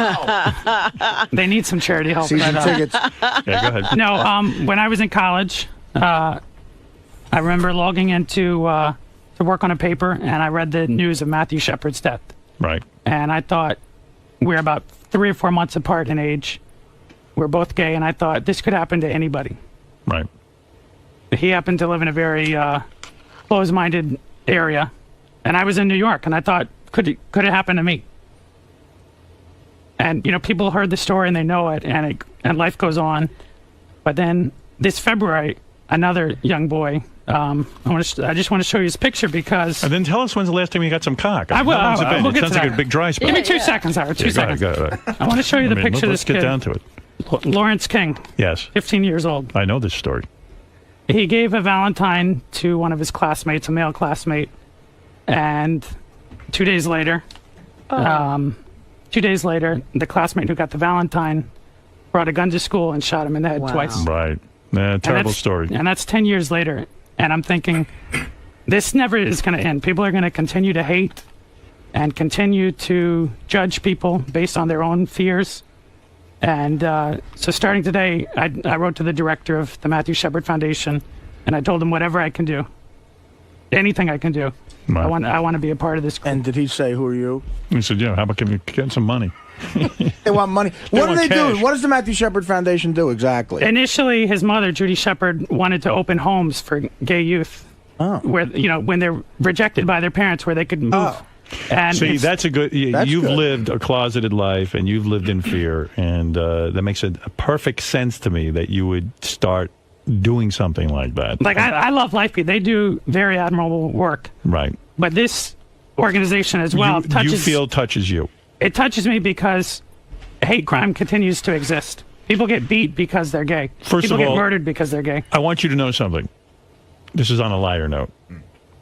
They need some charity help. Season tickets. Yeah, go ahead. No, when I was in college, I remember logging into to work on a paper, and I read the news of Matthew Shepard's death. Right. And I thought, we're about 3 or 4 months apart in age. We're both gay, and I thought this could happen to anybody. Right. He happened to live in a very closed-minded area, and I was in New York, and I thought, could it happen to me? And people heard the story and they know it, and life goes on. But then this February, another young boy. I just want to show you his picture because. And then tell us when's the last time you got some cock. I will. How long's it been? We'll get It sounds to like that. a big dry spell. Give me 2 seconds, Howard. 2 seconds. Go ahead. I want to show you the picture of this kid. Let's get down to it. Lawrence King. Yes. 15 years old. I know this story. He gave a Valentine to one of his classmates, a male classmate, and 2 days later, 2 days later, the classmate who got the Valentine brought a gun to school and shot him in the head twice. Right. Terrible story. And that's 10 years later. And I'm thinking, this never is going to end. People are going to continue to hate and continue to judge people based on their own fears. And so starting today, I wrote to the director of the Matthew Shepard Foundation, and I told him whatever I can do, anything I can do. Right. I want to be a part of this group. And did he say, who are you? He said, how about getting some money? They want money. What do want they cash. do? What does the Matthew Shepard Foundation do exactly? Initially, his mother, Judy Shepard, wanted to open homes for gay youth, where when they're rejected by their parents, where they could move. And see, that's a good. You've good. lived a closeted life, and you've lived in fear, and that makes a perfect sense to me that you would start doing something like that. Like I love Lifebeat; they do very admirable work. Right. But this organization as well touches you. It touches me because hate crime continues to exist. People get beat because they're gay. People get murdered because they're gay. I want you to know something. This is on a lighter note.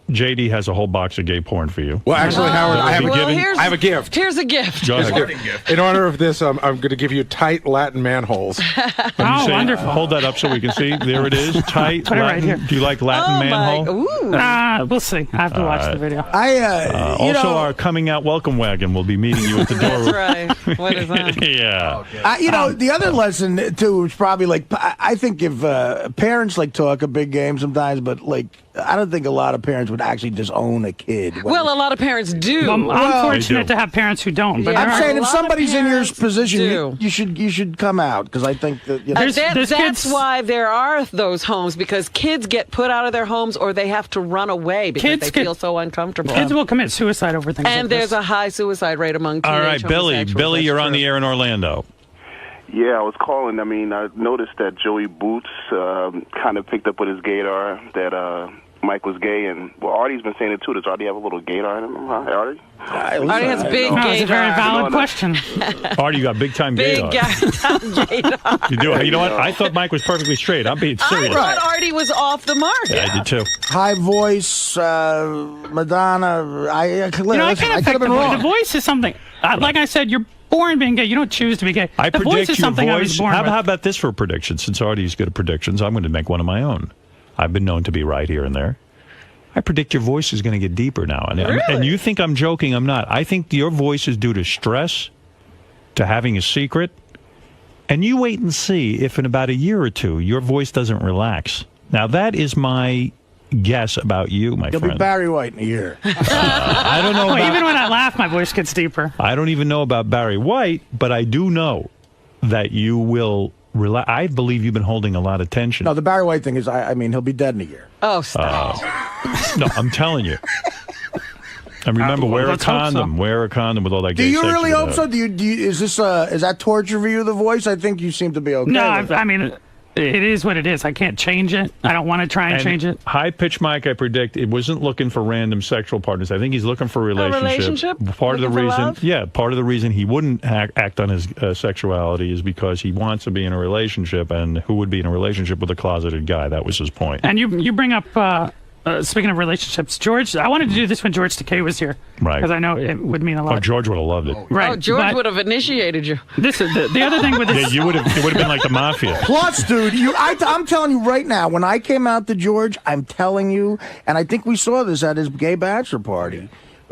JD has a whole box of gay porn for you. Well, actually, Howard, I have a gift. Here's a gift. Go ahead. In honor of this, I'm going to give you tight Latin manholes. Wonderful. Hold that up so we can see. There it is. Tight Put it Latin. right here. Do you like Latin manhole? We'll see. I have to watch the video. Also, our coming out welcome wagon will be meeting you at the door. That's right. What is that? Yeah. The other lesson too is probably like I think if parents talk a big game sometimes, but I don't think a lot of parents would actually disown a kid. Well, a lot of parents do. I'm fortunate to have parents who don't. But I'm saying if somebody's in your position, you should come out because I think that that's why there are those homes, because kids get put out of their homes or they have to run away because they feel so uncomfortable. Kids will commit suicide over things. And like there's this. a high suicide rate among teenage All right, Billy. homosexuals. Billy, That's you're on true. the air in Orlando. Yeah, I was calling. I mean, I noticed that Joey Boots kind of picked up with his gaydar that Mike was gay, and well, Artie's been saying it too. Does Artie have a little gaydar in him, huh? Artie? Artie has big gaydar. That's a very valid question. Artie, you got big time gaydar. gaydar. You do. You know what? I thought Mike was perfectly straight. I'm being serious. I thought Artie was off the mark. Yeah, I did too. High voice, Madonna. I could I can't affect the voice. wrong. The voice is something. Like I said, you're born being gay. You don't choose to be gay. I the predict voice is your something I was voice. born with. How about this for a prediction? Since Artie's good at predictions, I'm going to make one of my own. I've been known to be right here and there. I predict your voice is going to get deeper now. And you think I'm joking. I'm not. I think your voice is due to stress, to having a secret. And you wait and see if in about a year or two, your voice doesn't relax. Now, that is my guess about you, my You'll friend. be Barry White in a year. I don't know. Even when I laugh, my voice gets deeper. I don't even know about Barry White, but I do know that you will relax. I believe you've been holding a lot of tension. No, the Barry White thing is, I mean, he'll be dead in a year. Oh, stop. No, I'm telling you. And remember, wear a condom. Wear a condom with all that. Do you really hope so? Do you? Is this? Is that torture for you? The voice? I think you seem to be okay. No, with it. I mean, it is what it is. I can't change it. I don't want to try and change it. High pitch Mike, I predict, it wasn't looking for random sexual partners. I think he's looking for a relationship. Part of the reason, part of the reason he wouldn't act on his sexuality is because he wants to be in a relationship, and who would be in a relationship with a closeted guy? That was his point. And you bring up. Speaking of relationships, George, I wanted to do this when George Takei was here. Right. Because I know it would mean a lot. Oh, George would have loved it. Right. Oh, George would have initiated you. This is the other thing with this. Yeah, it would have been like the mafia. Plus, dude, I'm telling you right now, when I came out to George, I'm telling you, and I think we saw this at his gay bachelor party,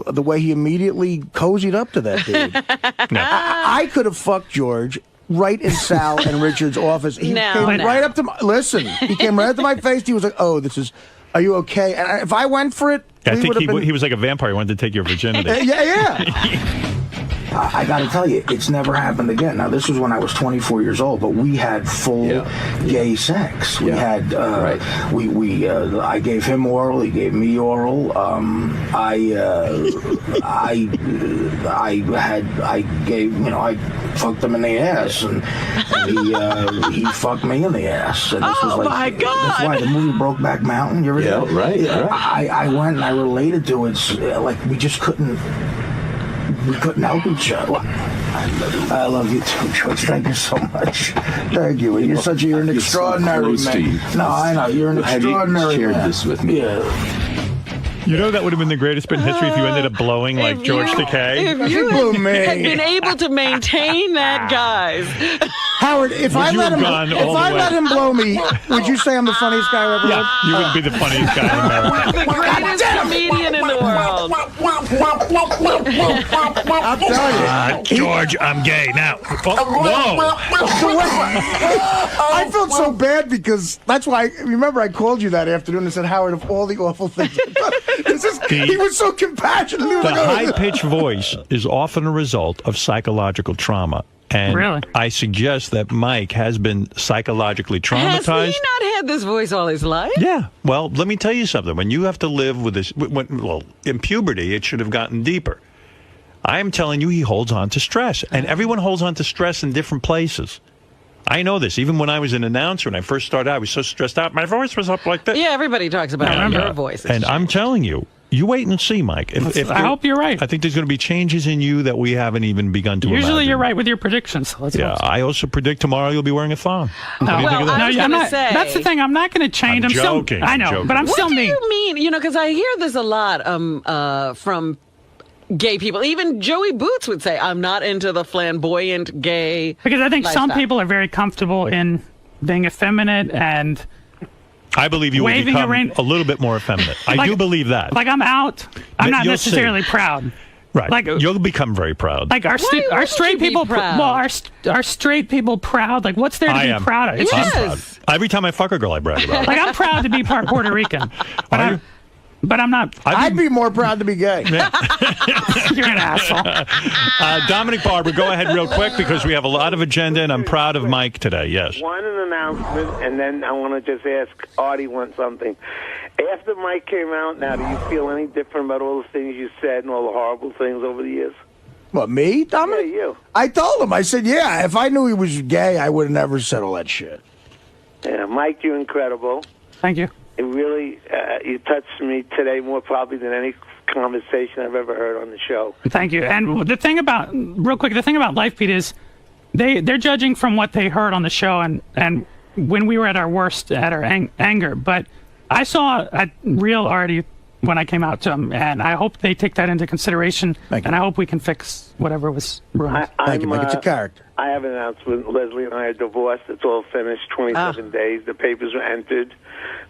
the way he immediately cozied up to that dude. I could have fucked George right in Sal and Richard's office. He came right up to my, he came right up to my face. He was like, "Oh, this is. Are you okay?" And if I went for it, I think he was like a vampire. He wanted to take your virginity. Yeah. I got to tell you, it's never happened again. Now, this was when I was 24 years old, but we had full gay sex. We had, I gave him oral, he gave me oral. I fucked him in the ass, and he fucked me in the ass. And this was like, my God! That's why the movie Brokeback Mountain. You ever I went and I related to it. Like we just couldn't. We couldn't help each other. I love you too, George. Thank you so much. Thank you. You're an extraordinary man. No, I know. You're an extraordinary man. Have you shared this with me? Yeah. You know that would have been the greatest bit in history if you ended up blowing like George Takei. If you had been able to maintain that, guys. Howard, if I let him blow me, would you say I'm the funniest guy ever lived? Yeah, you would be the funniest guy in America. The greatest comedian in the world. I'll tell you. George, I'm gay now. Whoa. I felt so bad because that's why. Remember, I called you that afternoon and said, Howard, of all the awful things. He was so compassionate. He was The high-pitched voice is often a result of psychological trauma. And I suggest that Mike has been psychologically traumatized. Has he not had this voice all his life? Yeah. Well, let me tell you something. When you have to live with this, in puberty, it should have gotten deeper. I am telling you, he holds on to stress. And everyone holds on to stress in different places. I know this. Even when I was an announcer, when I first started out, I was so stressed out. My voice was up like this. Yeah, everybody talks about your voice. And I'm telling you, you wait and see, Mike. If I hope you're right. I think there's going to be changes in you that we haven't even begun to imagine. Usually you're right with your predictions. So I also predict tomorrow you'll be wearing a thong. What do you think of that? I'm not, that's the thing. I'm not going to change. I'm joking. Still, I know, but I'm still me. What do you mean? You know, because I hear this a lot from gay people. Even Joey Boots would say, I'm not into the flamboyant gay Because I think lifestyle. some people are very comfortable in being effeminate and I believe you will become a little bit more effeminate. I do believe that. Like I'm out. I'm not necessarily proud. Right. Like you'll become very proud. Like our straight people proud? Well, are straight people proud? Like what's there to be proud of? I'm proud. Every time I fuck a girl, I brag about it. Like I'm proud to be part Puerto Rican. But I'm not. I'd be more proud to be gay. You're an asshole. Dominic Barber, go ahead real quick because we have a lot of agenda and I'm proud of Mike today. Yes. One an announcement, and then I want to just ask Artie one something. After Mike came out, now do you feel any different about all the things you said and all the horrible things over the years? What, me, Dominic? Yeah, you. I told him. I said, yeah, if I knew he was gay, I would have never said all that shit. Yeah, Mike, you're incredible. Thank you. it really you touched me today more probably than any conversation I've ever heard on the show. Thank you. And the thing about, real quick, the thing about Life Beat is they're judging from what they heard on the show and when we were at our worst, at our anger. But I saw a real Artie when I came out to him, and I hope they take that into consideration, and I hope we can fix whatever was ruined. Thank you, Mike. It's a character. I have an announcement. Leslie and I are divorced. It's all finished. 27 days. The papers were entered.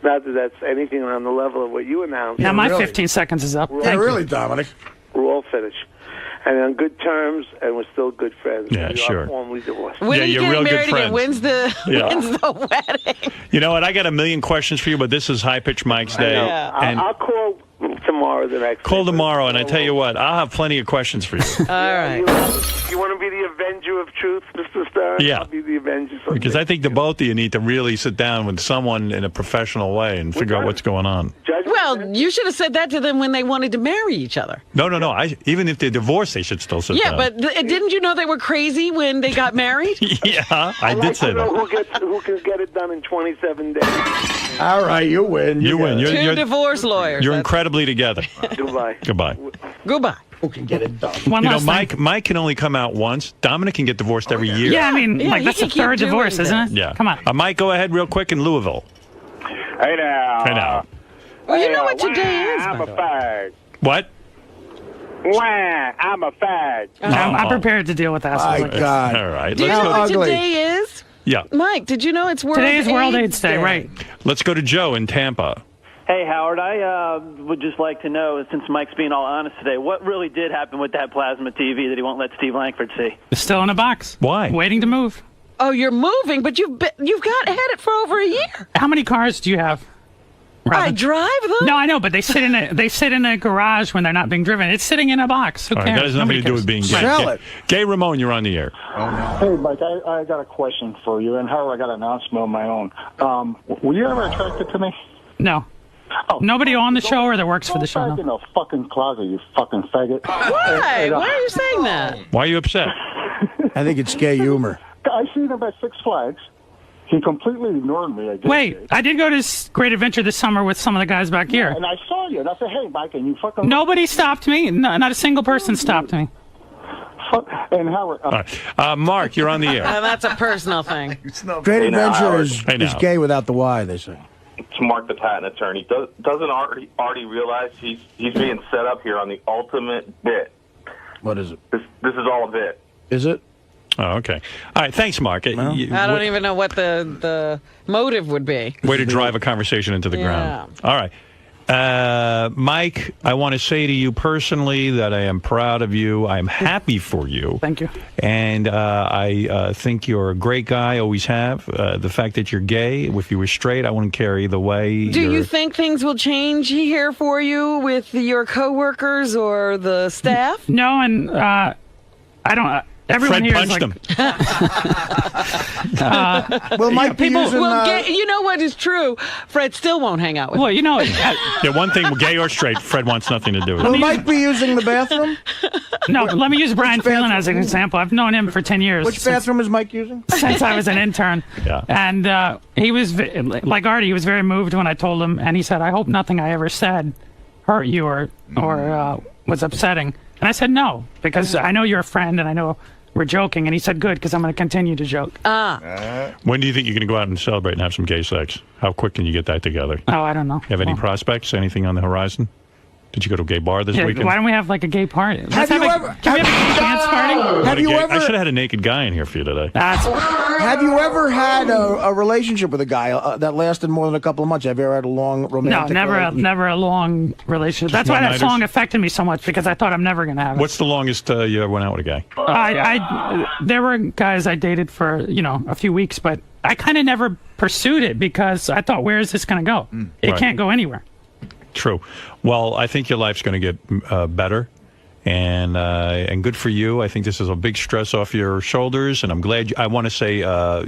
Not that that's anything on the level of what you announced. Yeah, my 15 seconds is up. Thank you. Dominic. We're all finished. And on good terms, and we're still good friends. Yeah, we sure. are formally divorced. When are you you're getting real good married again? friends. When's the wedding? You know what? I got a million questions for you, but this is High Pitch Mike's day. And I'll call tomorrow the next call tomorrow, and I tell you what, I'll have plenty of questions for you. All right. You want to be the avenger of truth, Mr. Stern? Yeah. I'll be the avenger. Because I think the both of you need to really sit down with someone in a professional way and figure out what's going on. Well, you should have said that to them when they wanted to marry each other. No. Even if they're divorced, they should still sit down. Yeah, but didn't you know they were crazy when they got married? Yeah, I did say that. Who can get it done in 27 days? All right, you win. You win. Two divorce lawyers. You're incredibly together. Goodbye. Goodbye. Goodbye. Who can get it done? One last Mike can only come out once. Dominic can get divorced every year. Yeah, I mean, that's the third divorce, isn't it? Yeah. Come on. Mike, go ahead real quick in Louisville. Hey now. Well, you know what today is. I'm a fag. What? I'm a fag. I'm prepared to deal with assholes like this. All right. Do you know what today is? Yeah. Mike, did you know it's Today is World AIDS Day, right? Let's go to Joe in Tampa. Hey, Howard, I would just like to know, since Mike's being all honest today, what really did happen with that plasma TV that he won't let Steve Langford see? It's still in a box. Why? Waiting to move. Oh, you're moving, but you've had it for over a year. How many cars do you have? I drive them. No, I know, but they sit in a garage when they're not being driven. It's sitting in a box. Who All right, cares? that has nothing to do with being gay. Sell it. Gay Ramon, you're on the air. Hey, Mike, I got a question for you, and Howard, I got an announcement of my own. Were you ever attracted to me? No. Oh, nobody on the show or that works for the show. Go back in the fucking closet, you fucking faggot. Why? Why are you saying that? Why are you upset? I think it's gay humor. I seen him at Six Flags. He completely ignored me. Wait, I did go to Great Adventure this summer with some of the guys back here. And I saw you, and I said, hey, Mike, and you fucking... Nobody stopped me. No, not a single person stopped me. And Howard... All right. Mark, you're on the air. That's a personal thing. Great Adventure is gay without the Y, they say. It's Mark, the patent attorney. Doesn't Artie realize he's being set up here on the ultimate bit? What is it? This is all a bit. Is it? Oh, okay. All right. Thanks, Mark. I don't even know what the motive would be. Way to drive a conversation into the ground. All right. Mike, I want to say to you personally that I am proud of you. I am happy for you. Thank you. And I think you're a great guy, always have. The fact that you're gay, if you were straight, I wouldn't care either way. Do you think things will change here for you with your coworkers or the staff? No, and I don't... Everyone Fred here punched is him. Well, Mike, you know what is true? Fred still won't hang out with Well, me. you know... Yeah, one thing, gay or straight, Fred wants nothing to do with it. Will Mike be using the bathroom? No, let me use Brian Phelan as an example. I've known him for 10 years. Which bathroom is Mike using? Since I was an intern. Yeah. And he was, like Artie, he was very moved when I told him, and he said, I hope nothing I ever said hurt you or was upsetting. And I said, no, because I know you're a friend, and I know we're joking. And he said, good, because I'm going to continue to joke. When do you think you're going to go out and celebrate and have some gay sex? How quick can you get that together? Oh, I don't know. You have any prospects? Anything on the horizon? Did you go to a gay bar this weekend? Why don't we have like a gay party? Have you ever? Can we have a dance party? Have you ever? I should have had a naked guy in here for you today. Have you ever had a relationship with a guy that lasted more than a couple of months? Have you ever had a long romantic? No, never a long relationship. That's why that song affected me so much, because I thought I'm never going to have it. What's the longest you ever went out with a guy? There were guys I dated for a few weeks, but I kind of never pursued it because I thought, where is this going to go? It can't go anywhere. True. Well, I think your life's going to get better, and good for you. I think this is a big stress off your shoulders, and I'm glad. I want to say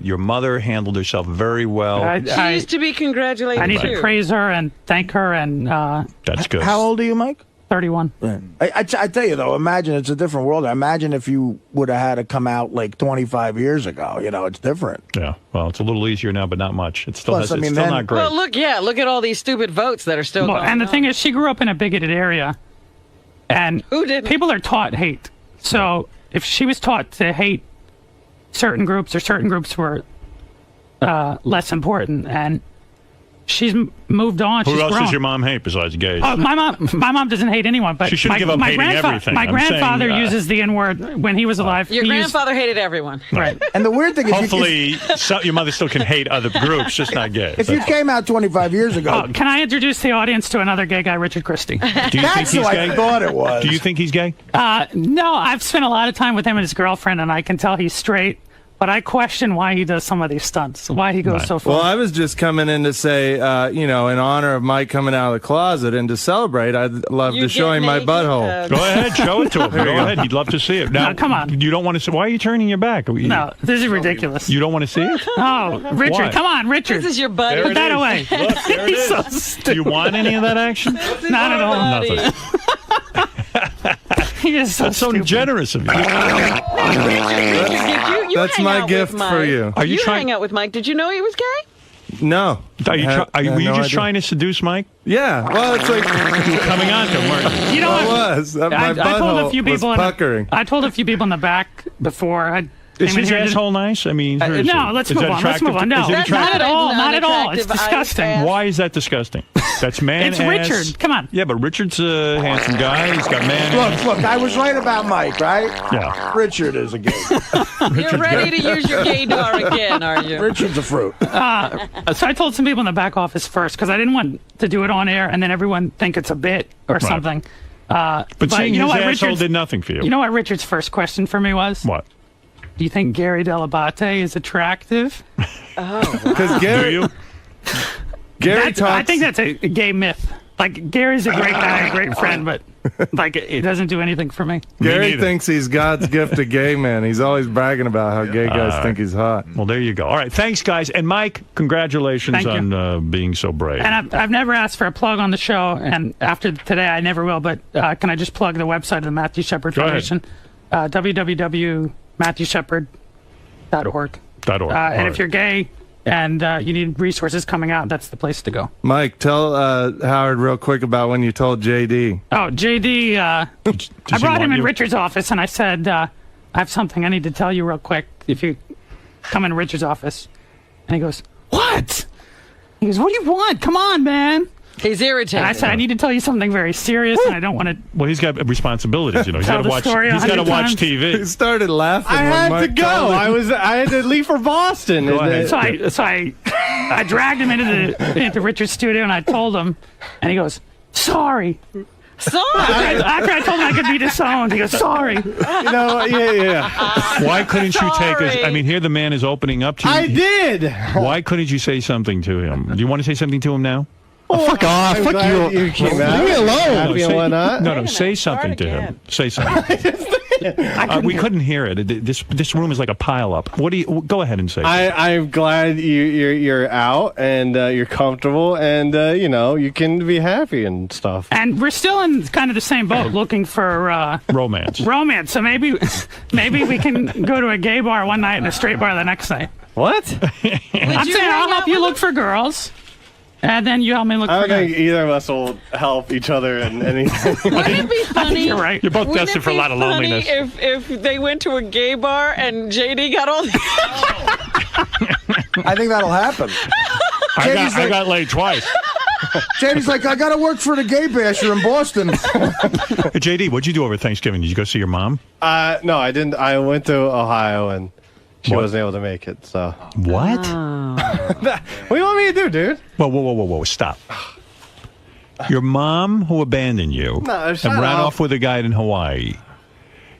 your mother handled herself very well. She used to be congratulated. I need to praise her and thank her, and that's good. How old are you, Mike? 31. I tell you, though, imagine it's a different world. Imagine if you would have had to come out like 25 years ago. You know, it's different. Yeah, well, it's a little easier now, but not much. It's still, Plus, I mean, it's still then- not great. Well, look at all these stupid votes that are still Well, going and the on. thing is, she grew up in a bigoted area, and people are taught hate. So if she was taught to hate certain groups, or certain groups were less important, and she's moved on. Who she's else grown. does your mom hate besides gays? Oh, my mom doesn't hate anyone, but She shouldn't give up hating everything. My I'm grandfather saying, uses the N-word when he was alive. Your He used- grandfather hated everyone. Right. And the weird thing is, Hopefully, your mother still can hate other groups, just not gays. if you came out 25 years ago, Oh, can I introduce the audience to another gay guy, Richard Christie? Do you think That's he's who gay? I thought it was. Do you think he's gay? No, I've spent a lot of time with him and his girlfriend, and I can tell he's straight. But I question why he does some of these stunts, why he goes so far. Well, I was just coming in to say, in honor of Mike coming out of the closet and to celebrate, I'd love to show him my butthole. Go ahead, show it to him. There Go you go. ahead. He'd love to see it. Now, No, come on. You don't want to see. Why are you turning your back? No, this is ridiculous. You don't want to see it? Oh, Richard, Why? come on, Richard. This is your buddy. Put that away. Look, there it He's so is. stupid. Do you want any of that action? Not at all. Nothing. He is so That's so stupid. generous of you. You That's hang my out gift with Mike. for you. Are you trying- hang out with Mike? Did you know he was gay? No. Are you were you just trying to seduce Mike? Yeah. Well, it's like You were coming on to him, weren't you? You know I what? was. My I told a butthole few was people. puckering. I told a few people in the back before. Is his asshole nice? I mean, No, let's move on. Let's move on. No, Is it not attractive? at all. Not at all. It's unattractive disgusting. Why is that disgusting? That's man It's ass. Richard. Come on. Yeah, but Richard's a handsome guy. He's got man ass. look, I was right about Mike, right? Yeah. Richard is a gay. You're ready to use your gaydar again, are you? Richard's a fruit. So I told some people in the back office first because I didn't want to do it on air and then everyone think it's a bit or something. But seeing you know his what, asshole Richard's- did nothing for you. You know what Richard's first question for me was? What? Do you think Gary Delabate is attractive? Because Gary I talks. think that's a gay myth. Like, Gary's a great guy, a great friend, but like it doesn't do anything for me. Gary thinks he's God's gift to gay men. He's always bragging about how gay guys think he's hot. Well, there you go. All right, thanks, guys. And Mike, congratulations Thank you. on being so brave. And I've never asked for a plug on the show, and after today, I never will. But can I just plug the website of the Matthew Shepard Go ahead. Foundation? www.matthewshepard.org. .org. And All if right. you're gay and you need resources coming out, that's the place to go. Mike, tell Howard real quick about when you told JD. Oh, JD, I brought want him in you? Richard's office, and I said, I have something I need to tell you real quick if you come in Richard's office. And he goes, what? He goes, what do you want? Come on, man. He's irritated. And I said, I need to tell you something very serious, and I don't want to... Well, he's got responsibilities, you know. He's Tell got to the watch. story He's got to 100 watch times. TV. He started laughing. I when had Mike to go. told him. I had to leave for Boston. Go ahead. So I dragged him into Richard's studio, and I told him, and he goes, sorry. Sorry. After I told him I could be disowned, he goes, sorry. Why couldn't you take us? I mean, here the man is opening up to you. I did. Why couldn't you say something to him? Do you want to say something to him now? Oh, fuck off. Fuck you. You came out. Leave me alone. Happy and whatnot. No, say something to him. Say something. We couldn't hear it. This room is like a pile up. What do you? Go ahead and say. I'm glad you're out and you're comfortable and you can be happy and stuff. And we're still in kind of the same boat, looking for romance. Romance. So maybe we can go to a gay bar one night and a straight bar the next night. What? I'm saying I'll help you look for girls, and then you help me look I for don't think guys. either of us will help each other in anything. Wouldn't it be funny? I think you're right. You're both Wouldn't destined it for a be lot of funny loneliness. If they went to a gay bar and JD got all the... I think that'll happen. I got laid twice. JD's like, I got to work for the gay basher in Boston. Hey, JD, what'd you do over Thanksgiving? Did you go see your mom? No, I didn't. I went to Ohio and she wasn't able to make it. So what? What do you want me to do, dude? Whoa! Stop. Your mom who abandoned you No, and shut ran up. off with a guy in Hawaii.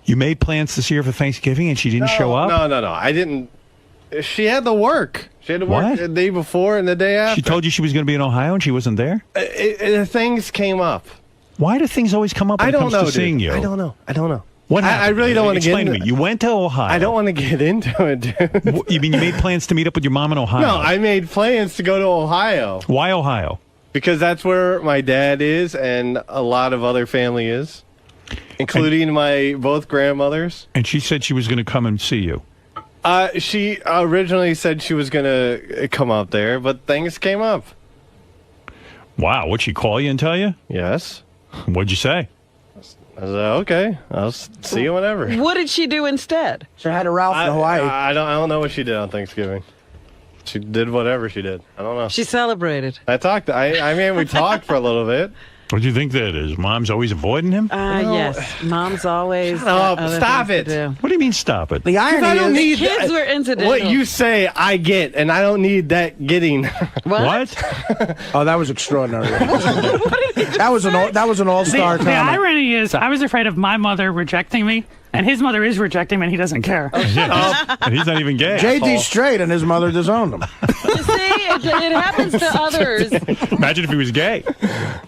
You made plans to see her for Thanksgiving and she didn't show up? No. I didn't. She had to work. She had to work What? the day before and the day after. She told you she was going to be in Ohio and she wasn't there? Things came up. Why do things always come up when I it don't comes know, to dude. seeing you? I don't know. What I happened? really don't want to get Explain to into me. You went to Ohio. I don't want to get into it, dude. You mean you made plans to meet up with your mom in Ohio? No, I made plans to go to Ohio. Why Ohio? Because that's where my dad is and a lot of other family is, including my both grandmothers. And she said she was going to come and see you. She originally said she was going to come up there, but things came up. Wow, what'd she call you and tell you? Yes. What'd you say? I said, okay, I'll see you whenever. What did she do instead? She had a Ralph in Hawaii. I don't know what she did on Thanksgiving. She did whatever she did. I don't know. She celebrated. I talked. I mean, we talked for a little bit. What do you think that is? Mom's always avoiding him? Yes. Mom's always. Stop it. What do you mean, stop it? The irony I don't need kids were incidental. What you say, I get, and I don't need that getting. What? Oh, that was extraordinary. that was an all-star The comment. irony is, I was afraid of my mother rejecting me, and his mother is rejecting me, and he doesn't care. And he's not even gay. JD's straight, and his mother disowned him. You see, it happens to others. Imagine if he was gay.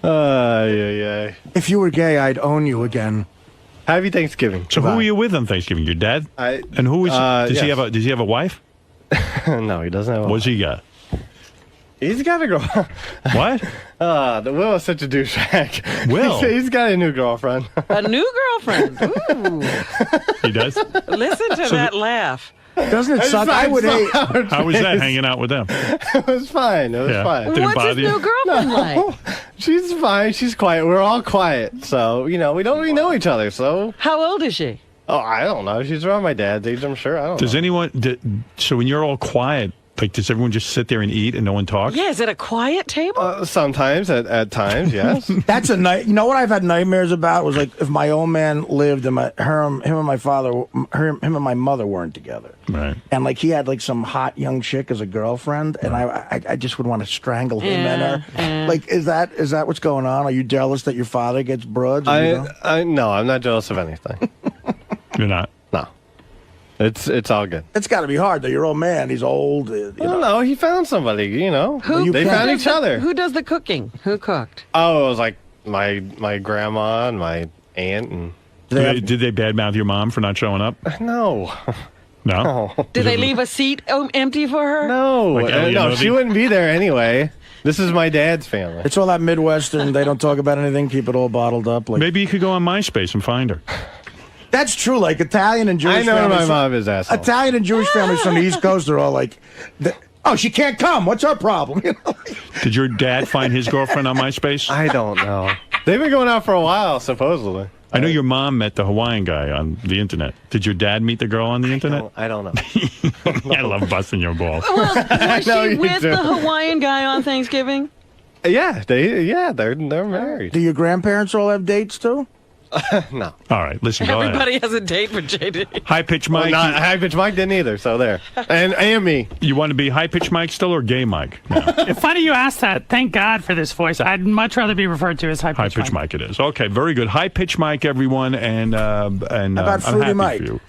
Yeah. If you were gay, I'd own you again. Happy Thanksgiving. So who were you with on Thanksgiving? Your dad? And who was? Does he have a? Does he have a wife? No, he doesn't have a What's he got? He's got a girl. What? The Will is such a douchebag. Will? He's got a new girlfriend. A new girlfriend. Ooh. He does? Listen to that laugh. Doesn't it suck? I would hate. How was that hanging out with them? It was fine. It was fine. Didn't What's his bother you? new girlfriend like? She's fine. She's quiet. We're all quiet. So, we don't really know each other. So. How old is she? Oh, I don't know. She's around my dad's age, I'm sure. I don't know. Does anyone? So when you're all quiet, like, does everyone just sit there and eat and no one talks? Yeah, is it a quiet table? Sometimes, at times, yes. That's a night. You know what I've had nightmares about was like if my old man lived and him and my father, him and my mother weren't together. Right. And like he had like some hot young chick as a girlfriend, and I just would want to strangle him and her. Like, is that what's going on? Are you jealous that your father gets broads? No, I'm not jealous of anything. You're not? No. It's all good. It's got to be hard though. Your old man, he's old. No, he found somebody. They found each other. Who does the cooking? Who cooked? Oh, it was like my grandma and my aunt and. Did they badmouth your mom for not showing up? No. No. Did they leave a seat empty for her? No. No, she wouldn't be there anyway. This is my dad's family. It's all that Midwestern. They don't talk about anything. Keep it all bottled up. Like, maybe you could go on MySpace and find her. That's true. Like Italian and Jewish I know families. my mom is asshole. Italian and Jewish families from the East Coast are all like, oh, she can't come. What's her problem? Did your dad find his girlfriend on MySpace? I don't know. They've been going out for a while, supposedly. I know your mom met the Hawaiian guy on the internet. Did your dad meet the girl on the internet? I don't know. I love busting your balls. Well, was she with the Hawaiian guy on Thanksgiving? Yeah, they're married. Do your grandparents all have dates too? No. All right, listen. Go Everybody ahead. has a date with JD. High pitch Mike. High pitch Mike didn't either. So there. And me. You want to be high pitch Mike still or gay Mike? No. It's funny you asked that. Thank God for this voice. I'd much rather be referred to as high pitch High pitch Mike. It is. Okay, very good. High pitch Mike, everyone, and How about I'm Fruity happy Mike? for you.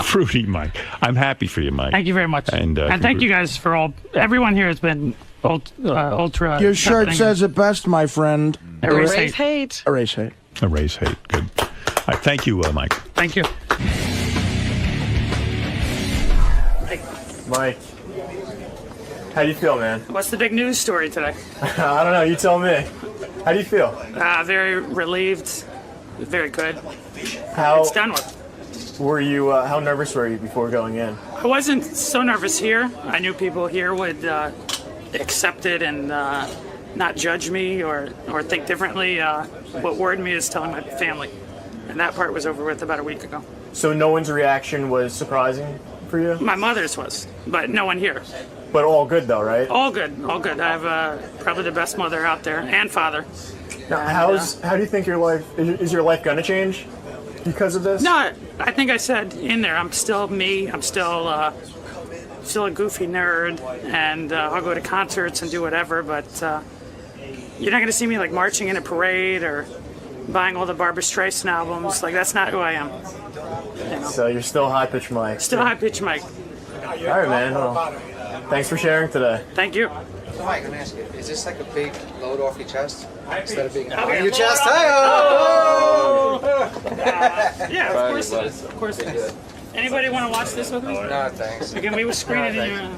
Fruity Mike. I'm happy for you, Mike. Thank you very much. And thank you guys for all. Everyone here has been ultra. Your shirt says it best, my friend. Erase hate. Erase hate. Erase hate. Good. All right, thank you, Mike. Thank you. Mike, how do you feel, man? What's the big news story today? I don't know. You tell me. How do you feel? Very relieved. Very good. How It's done with. were you? How nervous were you before going in? I wasn't so nervous here. I knew people here would accept it and not judge me or think differently. What worried me is telling my family. And that part was over with about a week ago. So no one's reaction was surprising for you? My mother's was, but no one here. But all good though, right? All good, all good. I have probably the best mother out there and father. Now, how do you think your life is your life gonna change because of this? No, I think I said in there, I'm still me. I'm still a goofy nerd, and I'll go to concerts and do whatever. But you're not going to see me like marching in a parade or buying all the Barbra Streisand albums. Like, that's not who I am. You know? So you're still high pitch Mike. Still high pitch Mike. All right, man. Well, thanks for sharing today. Thank you. So Mike, let me ask you, is this like a big load off your chest? Instead of being Okay. on your chest? Yeah, of course it is. Of course it is. Anybody want to watch this with me? No, thanks. Again, we will screen it in your...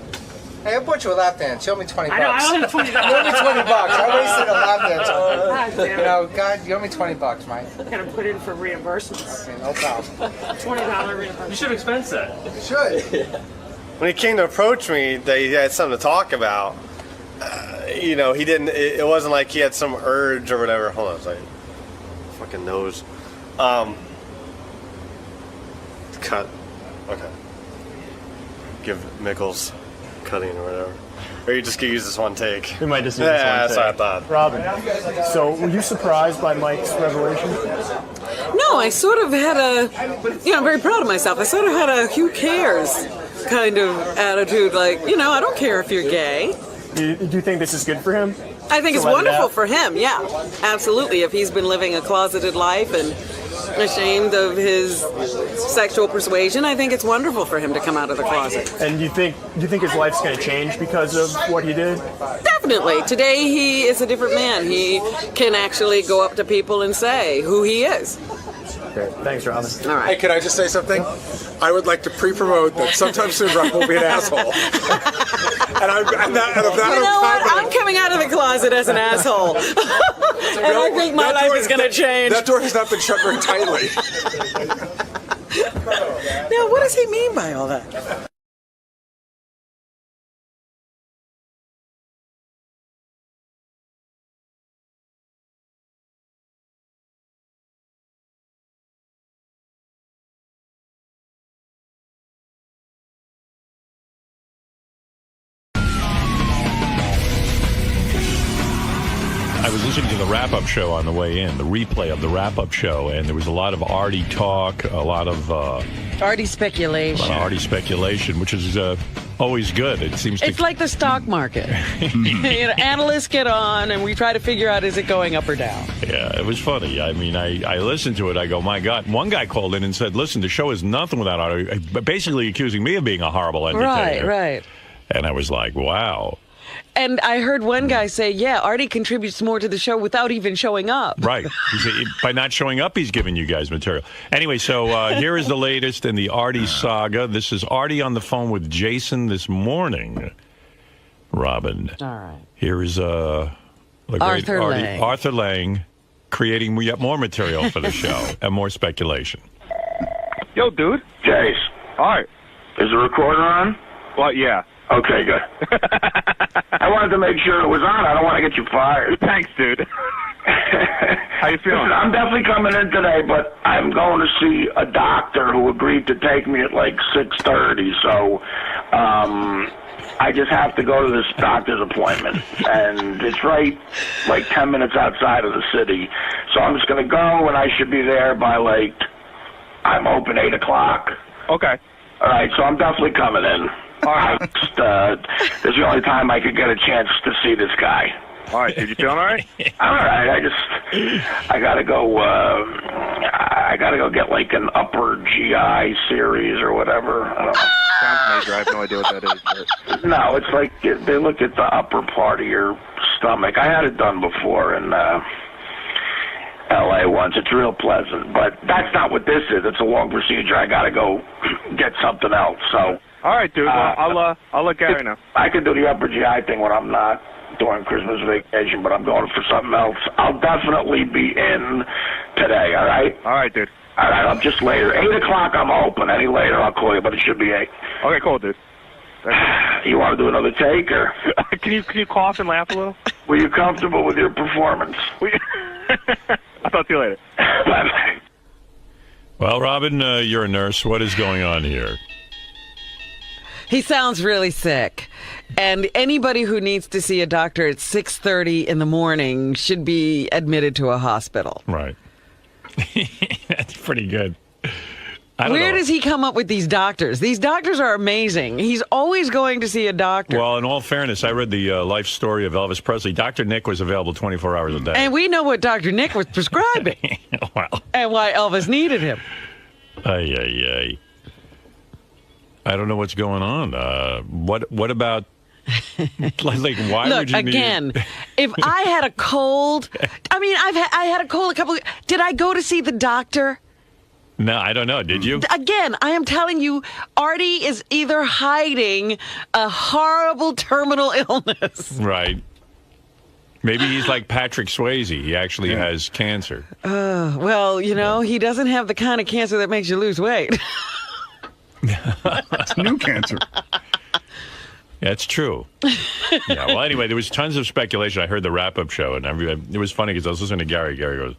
Hey, I bought you a lap dance. You owe me $20. I know, I owe you $20. You owe me $20. I wasted a lap dance on you. God damn it. You know, God, you owe me $20, Mike. Gotta put in for reimbursements. Okay, no problem. $20 reimbursement. You should expense that. You should. When he came to approach me, he had something to talk about. You know, he didn't. It wasn't like he had some urge or whatever. Hold on, it's like fucking nose. Cut. Okay. Give Mickles cutting or whatever. Or you just could use this one take. We might just use this one that's take. what I thought. Robin, so were you surprised by Mike's revelation? No, I sort of had I'm very proud of myself. I sort of had a who cares kind of attitude. Like, I don't care if you're gay. Do you think this is good for him? I think it's wonderful for him, yeah. Absolutely. If he's been living a closeted life and ashamed of his sexual persuasion, I think it's wonderful for him to come out of the closet. And do you think his life's going to change because of what he did? Definitely. Today he is a different man. He can actually go up to people and say who he is. Okay. Thanks, Robin. All right. Hey, can I just say something? I would like to pre-promote that sometime soon Rock will be an asshole. I'm coming out of the closet as an asshole. And I think my life is going to change. That door has not been shut very tightly. Now, what does he mean by all that? I was listening to the wrap-up show on the way in, the replay of the wrap-up show, and there was a lot of Artie talk, a lot of Artie speculation. Which is always good. It seems it's like the stock market. Analysts get on, and we try to figure out, is it going up or down? Yeah, it was funny. I mean, I listened to it. I go, my God. One guy called in and said, listen, the show is nothing without Artie, basically accusing me of being a horrible entertainer. Right. And I was like, wow. And I heard one guy say, Artie contributes more to the show without even showing up. Right. By not showing up, he's giving you guys material. Anyway, so here is the latest in the Artie saga. This is Artie on the phone with Jason this morning. Robin. All right. Here is the great Arthur Lang creating yet more material for the show and more speculation. Yo, dude. Jace. All right. Is the recorder on? Well, yeah. Okay, good. I wanted to make sure it was on. I don't want to get you fired. Thanks, dude. How you feeling? Listen, I'm definitely coming in today, but I'm going to see a doctor who agreed to take me at like 6:30. So I just have to go to this doctor's appointment, and it's right like 10 minutes outside of the city. So I'm just going to go, and I should be there by I'm open 8 o'clock. Okay. All right, so I'm definitely coming in. All right. This is the only time I could get a chance to see this guy. All right, dude, you feeling all right? I'm all right. I gotta go. I gotta go get like an upper GI series or whatever. I don't know. Sounds major. I have no idea what that is. But... No, it's like they look at the upper part of your stomach. I had it done before in L.A. once. It's real pleasant, but that's not what this is. It's a long procedure. I gotta go get something else. So. All right, dude. I'll let Gary know. I can do the upper GI thing when I'm not during Christmas vacation, but I'm going for something else. I'll definitely be in today, all right? All right, dude. All right, I'm just later. 8 o'clock, I'm open. Any later, I'll call you, but it should be 8. Okay, cool, dude. You want to do another take, or? Can you cough and laugh a little? Were you comfortable with your performance? I'll talk to you later. Bye-bye. Well, Robin, you're a nurse. What is going on here? He sounds really sick. And anybody who needs to see a doctor at 6:30 in the morning should be admitted to a hospital. Right. That's pretty good. Where does he come up with these doctors? These doctors are amazing. He's always going to see a doctor. Well, in all fairness, I read the life story of Elvis Presley. Dr. Nick was available 24 hours a day. And we know what Dr. Nick was prescribing. Well. And why Elvis needed him. Ay. I don't know what's going on. What about, like why Look, would you again, if I had a cold, I mean, I had a cold a couple, did I go to see the doctor? No, I don't know. Did you? Again, I am telling you, Artie is either hiding a horrible terminal illness. Right. Maybe he's like Patrick Swayze. He actually has cancer. Well, he doesn't have the kind of cancer that makes you lose weight. It's new cancer. That's true. Yeah. Well, anyway, there was tons of speculation. I heard the wrap-up show, and it was funny because I was listening to Gary. Gary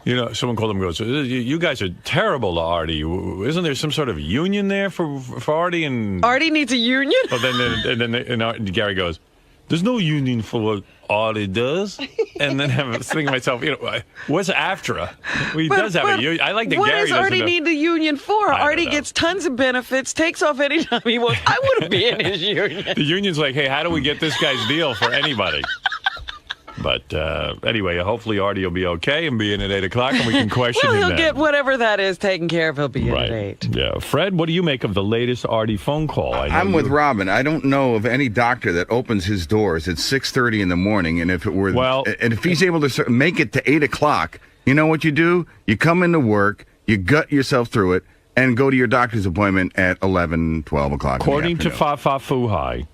goes, someone called him and goes, you guys are terrible to Artie. Isn't there some sort of union there for Artie? And Artie needs a union? Well, then Gary goes, there's no union for what Artie does. And then I'm thinking to myself, what's AFTRA? Well, he does have a union. I like that what Gary does Artie need the union for? Artie gets tons of benefits, takes off anytime he wants. I wouldn't be in his union. The union's like, hey, how do we get this guy's deal for anybody? But anyway, hopefully Artie will be okay and be in at 8 o'clock, and we can question him. Well, he'll then. get whatever that is taken care of. He'll be in at 8. Yeah. Fred, what do you make of the latest Artie phone call? I'm with Robin. I don't know of any doctor that opens his doors at 6:30 in the morning, and if he's able to make it to 8 o'clock, you know what you do? You come into work, you gut yourself through it, and go to your doctor's appointment at 11, 12 o'clock. According to Fafa Fuhai,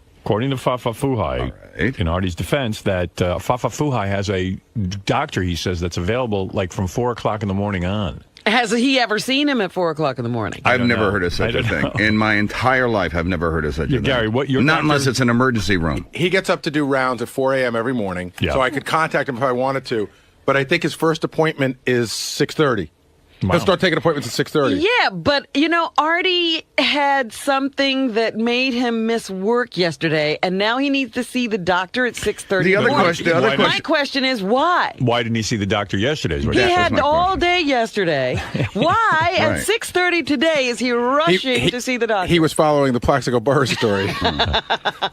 in Artie's defense, that Fafa Fuhai has a doctor, he says, that's available like from 4 o'clock in the morning on. Has he ever seen him at 4 o'clock in the morning? I've never heard of such a thing. In my entire life, I've never heard of such a thing. Gary, not unless it's an emergency room. He gets up to do rounds at 4 a.m. every morning, so I could contact him if I wanted to. But I think his first appointment is 6:30. Wow. He'll start taking appointments at 6:30. Yeah, but, Artie had something that made him miss work yesterday, and now he needs to see the doctor at 6:30. My question is, why? Why didn't he see the doctor yesterday? He had all day yesterday. Why, at 6:30 today, is he rushing to see the doctor? He was following the Plaxico Burr story. All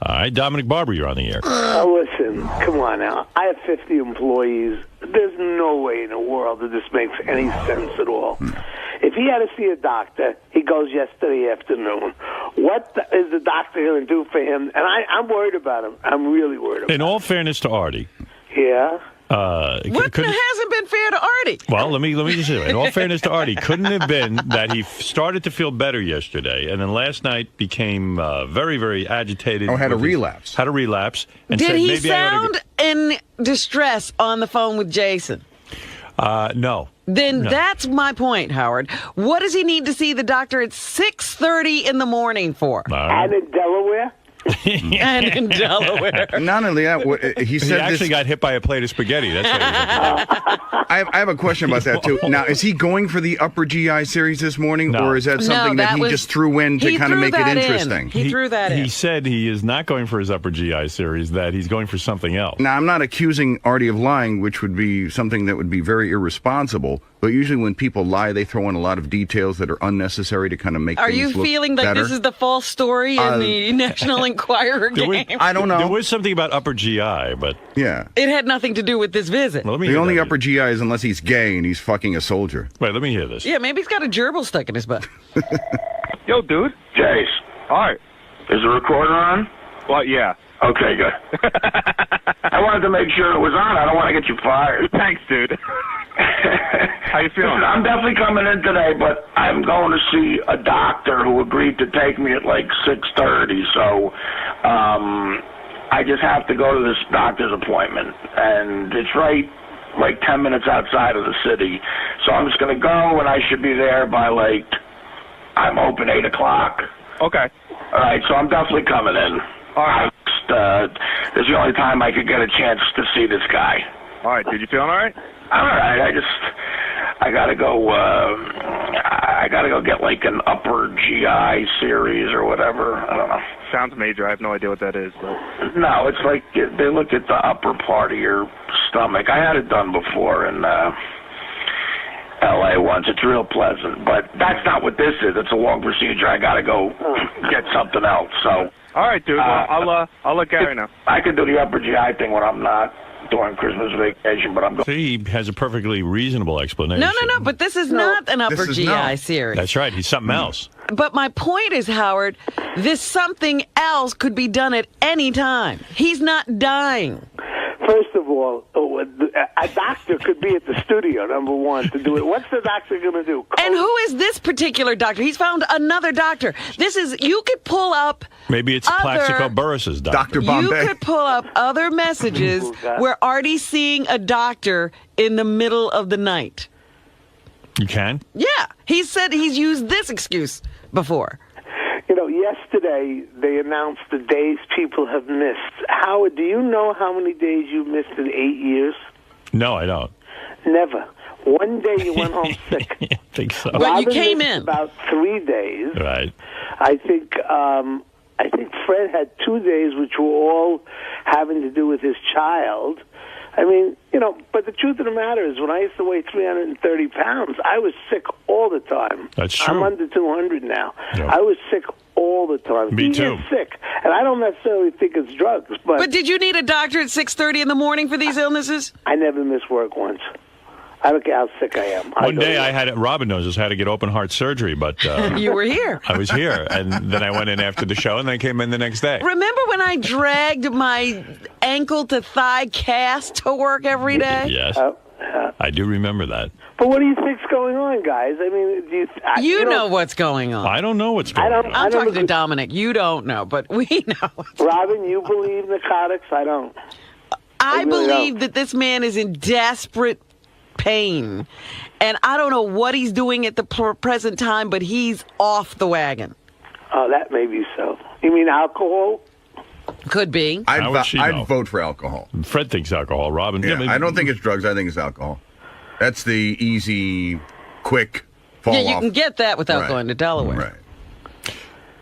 right, Dominic Barber, you're on the air. Listen, come on now. I have 50 employees. There's no way in the world that this makes any sense at all. If he had to see a doctor, he goes yesterday afternoon. What is the doctor going to do for him? And I'm worried about him. I'm really worried about him. In all fairness to Artie. Yeah? What hasn't been fair to Artie? Well, let me just say, in all fairness to Artie, couldn't it have been that he started to feel better yesterday, and then last night became very, very agitated. Had a relapse. And did said, he maybe sound in distress on the phone with Jason? No. Then No. that's my point, Howard. What does he need to see the doctor at 6:30 in the morning for? And in Delaware? And in Delaware. Not only that, he said actually got hit by a plate of spaghetti. That's what I have a question about that, too. Now, is he going for the upper GI series this morning, or is that something that he just threw in to kind of make it interesting? He threw that in. He said he is not going for his upper GI series, that he's going for something else. Now, I'm not accusing Artie of lying, which would be something that would be very irresponsible. But usually when people lie, they throw in a lot of details that are unnecessary to kind of make things look feeling like better. This is the false story in the National Enquirer game? I don't know. There was something about upper GI, but... Yeah. It had nothing to do with this visit. Well, the only upper GI is unless he's gay and he's fucking a soldier. Wait, let me hear this. Yeah, maybe he's got a gerbil stuck in his butt. Yo, dude. Jace. All right. Is the recorder on? Well, yeah. Okay, good. I wanted to make sure it was on. I don't want to get you fired. Thanks, dude. How you feeling? Listen, I'm definitely coming in today, but I'm going to see a doctor who agreed to take me at like 6:30. So I just have to go to this doctor's appointment, and it's right like 10 minutes outside of the city. So I'm just going to go, and I should be there by I'm open 8 o'clock. Okay. All right, so I'm definitely coming in. All right. This is the only time I could get a chance to see this guy. All right, dude. You feeling all right? All right. I gotta go. I gotta go get like an upper GI series or whatever. I don't know. Sounds major. I have no idea what that is. But... No, it's like they look at the upper part of your stomach. I had it done before in L.A. once. It's real pleasant, but that's not what this is. It's a long procedure. I gotta go get something else. So. All right, dude. Well, I'll let Gary know. I can do the upper GI thing when I'm not during Christmas vacation, but I'm going. See, he has a perfectly reasonable explanation. No, but this is not an upper GI series. That's right. He's something else. But my point is, Howard, this something else could be done at any time. He's not dying. First of all, a doctor could be at the studio, number one, to do it. What's the doctor going to do? And who is this particular doctor? He's found another doctor. You could pull up... Maybe it's Plaxico Burrus's doctor. Dr. Bombay. You could pull up other messages where Artie's seeing a doctor in the middle of the night. You can? Yeah. He said he's used this excuse before. Yesterday they announced the days people have missed. Howard, do you know how many days you missed in 8 years? No, I don't. Never. One day you went home sick. I think so. Well, you came in. About 3 days. Right. I think Fred had 2 days, which were all having to do with his child. I mean, but the truth of the matter is, when I used to weigh 330 pounds, I was sick all the time. That's true. I'm under 200 now. Yep. I was sick all the time. Me too. Is sick, and I don't necessarily think it's drugs. But did you need a doctor at 6:30 in the morning for these illnesses? I never miss work once. I don't care how sick I am. One day I had, Robin knows this, had to get open heart surgery, but... You were here. I was here, and then I went in after the show, and then I came in the next day. Remember when I dragged my ankle to thigh cast to work every day? Yes. I do remember that. But what do you think's going on, guys? I mean, you know what's going on. I don't know what's going on. I'm talking to Dominic. You don't know, but we know. Robin, you believe narcotics? I don't. I believe that this man is in desperate pain, and I don't know what he's doing at the present time, but he's off the wagon. Oh, that may be so. You mean alcohol? Could be. I'd vote for alcohol. Fred thinks alcohol. Robin? Yeah, I don't think it's drugs. I think it's alcohol. That's the easy, quick fall off. Yeah, you can get that without going to Delaware. Right.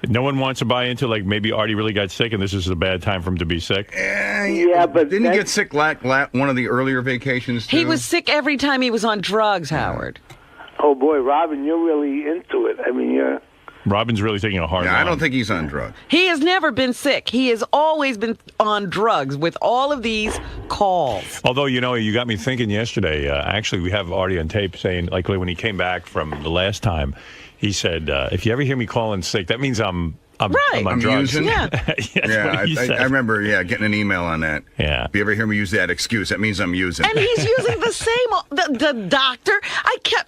No one wants to buy into, like, maybe Artie really got sick and this is a bad time for him to be sick? Yeah, but... Didn't he get sick one of the earlier vacations, too? He was sick every time he was on drugs, Howard. Oh, boy, Robin, you're really into it. I mean, you're... Robin's really taking a hard line. I don't think he's on drugs. He has never been sick. He has always been on drugs with all of these calls. Although, you got me thinking yesterday. Actually, we have Artie on tape saying, like, when he came back from the last time, he said, if you ever hear me calling sick, that means I'm on drugs. Using? Yeah. I remember, getting an email on that. Yeah. If you ever hear me use that excuse, that means I'm using. And he's using the same, the doctor.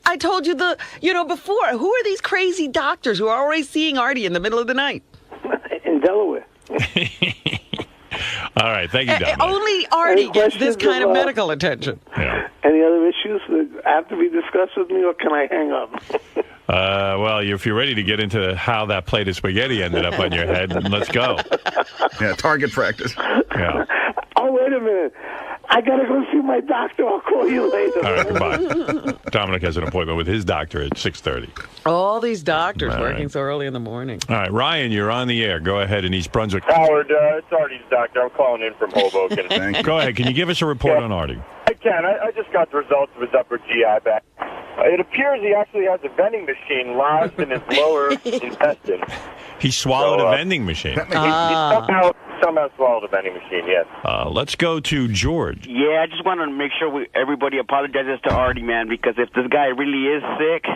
I told you before, who are these crazy doctors who are always seeing Artie in the middle of the night? In Delaware. All right, thank you, Dominic. Only Artie gets this kind of medical attention. Yeah. Any other issues that have to be discussed with me, or can I hang up? Well, if you're ready to get into how that plate of spaghetti ended up on your head, then let's go. Yeah, target practice. Yeah. Oh, wait a minute. I got to go see my doctor. I'll call you later. All right, goodbye. Dominic has an appointment with his doctor at 6:30. All these doctors All working right. so early in the morning. All right, Ryan, you're on the air. Go ahead in East Brunswick. Howard, it's Artie's doctor. I'm calling in from Hoboken. Thank you. Go ahead. Can you give us a report on Artie? I can. I just got the results of his upper GI back. It appears he actually has a vending machine lodged in his lower intestine. He swallowed a vending machine. He somehow swallowed a vending machine, yes. Let's go to George. Yeah, I just want to make sure everybody apologizes to Artie, man, because if this guy really is sick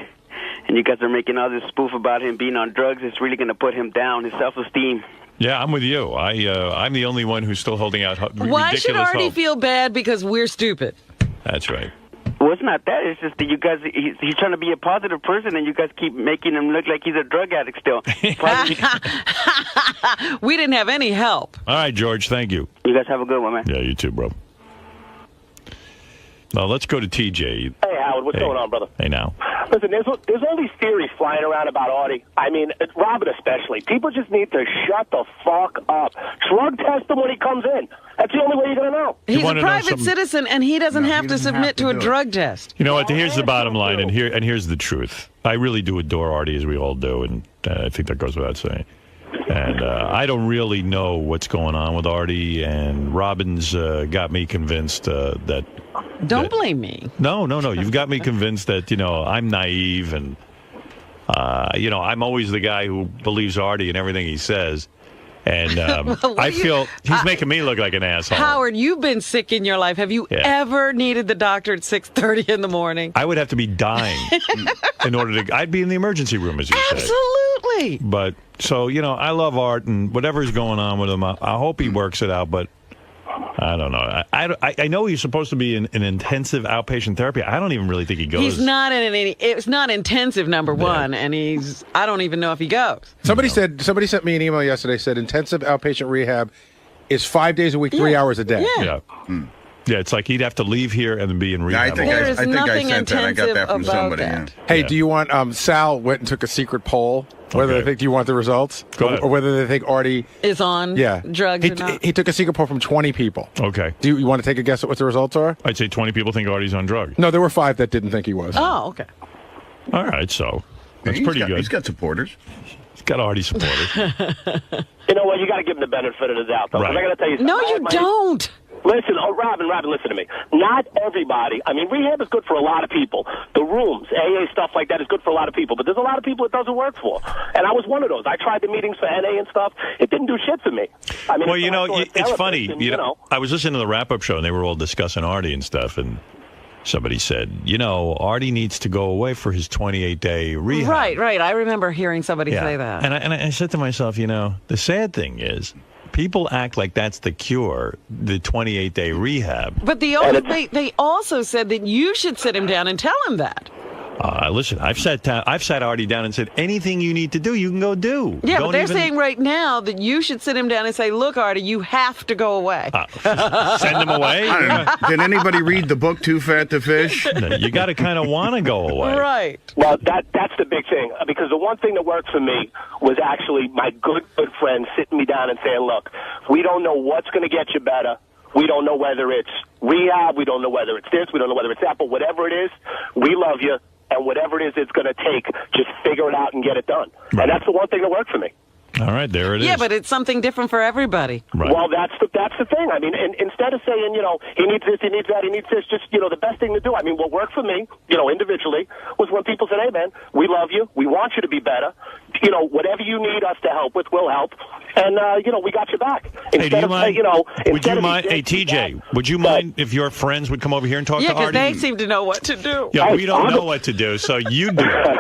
and you guys are making all this spoof about him being on drugs, it's really going to put him down, his self-esteem. Yeah, I'm with you. I'm the only one who's still holding out ridiculous Why should Artie hope. feel bad because we're stupid? That's right. Well, it's not that. It's just that you guys, he's trying to be a positive person, and you guys keep making him look like he's a drug addict still. We didn't have any help. All right, George, thank you. You guys have a good one, man. Yeah, you too, bro. Now, let's go to TJ. Hey, Howard, what's going on, brother? Hey, now. Listen, there's all these theories flying around about Artie. I mean, Robin especially. People just need to shut the fuck up. Drug test him when he comes in. That's the only way you're going to know. He's a private citizen, and he doesn't have to submit to a drug test. You know what? Here's the bottom line, and here's the truth. I really do adore Artie, as we all do, and I think that goes without saying. And I don't really know what's going on with Artie, and Robin's got me convinced that... Don't blame me. No. You've got me convinced that, I'm naive, and, I'm always the guy who believes Artie and everything he says. And I feel he's making me look like an asshole. Howard, you've been sick in your life. Have you ever needed the doctor at 6:30 in the morning? I would have to be dying in order to... I'd be in the emergency room, as you say. Absolutely. But, so, I love Art, and whatever's going on with him, I hope he works it out, but I don't know. I know he's supposed to be in intensive outpatient therapy. I don't even really think he goes. He's not in any. It's not intensive, number one, and I don't even know if he goes. Somebody sent me an email yesterday. Said intensive outpatient rehab is 5 days a week, 3 hours a day. Yeah. Yeah, it's like he'd have to leave here and then be in rehab. There is nothing intensive I got that from about somebody. that. Hey, do you want Sal went and took a secret poll whether they think, do you want the results? Go ahead. Or whether they think Artie is on drugs or not? He took a secret poll from 20 people. Okay. Do you want to take a guess at what the results are? I'd say 20 people think Artie's on drugs. No, there were 5 that didn't think he was. Oh, okay. All right, so that's pretty good. He's got supporters. He's got Artie supporters. You know what? You got to give him the benefit of the doubt, though. 'cause I got to tell you something. No, you don't. Listen, Robin, listen to me. Not everybody. I mean, rehab is good for a lot of people. The rooms, AA, stuff like that is good for a lot of people. But there's a lot of people it doesn't work for. And I was one of those. I tried the meetings for NA and stuff. It didn't do shit for me. I mean, well, it's funny. And, you know, I was listening to the wrap-up show, and they were all discussing Artie and stuff, and somebody said, Artie needs to go away for his 28-day rehab. Right. I remember hearing somebody say that. And I said to myself, the sad thing is, people act like that's the cure, the 28-day rehab. But they also said that you should sit him down and tell him that. Listen, I've sat Artie down and said, anything you need to do, you can go do. Yeah, but they're saying right now that you should sit him down and say, look, Artie, you have to go away. Send him away? I don't know. Did anybody read the book Too Fat to Fish? You got to kind of want to go away. Right. Well, that's the big thing. Because the one thing that worked for me was actually my good friend sitting me down and saying, look, we don't know what's going to get you better. We don't know whether it's rehab. We don't know whether it's this. We don't know whether it's that. But whatever it is, we love you. And whatever it is it's going to take, just figure it out and get it done. Right. And that's the one thing that worked for me. All right, there it is. Yeah, but it's something different for everybody. Right. Well, that's the thing. I mean, instead of saying, he needs this, he needs that, he needs this, just, the best thing to do. I mean, what worked for me, individually, was when people said, hey, man, we love you. We want you to be better. Whatever you need us to help with, we'll help. And, we got your back. Instead would you mind, TJ, would you mind if your friends would come over here and talk to Artie? Yeah, because they seem to know what to do. Yeah, we don't know what to do, so you do it.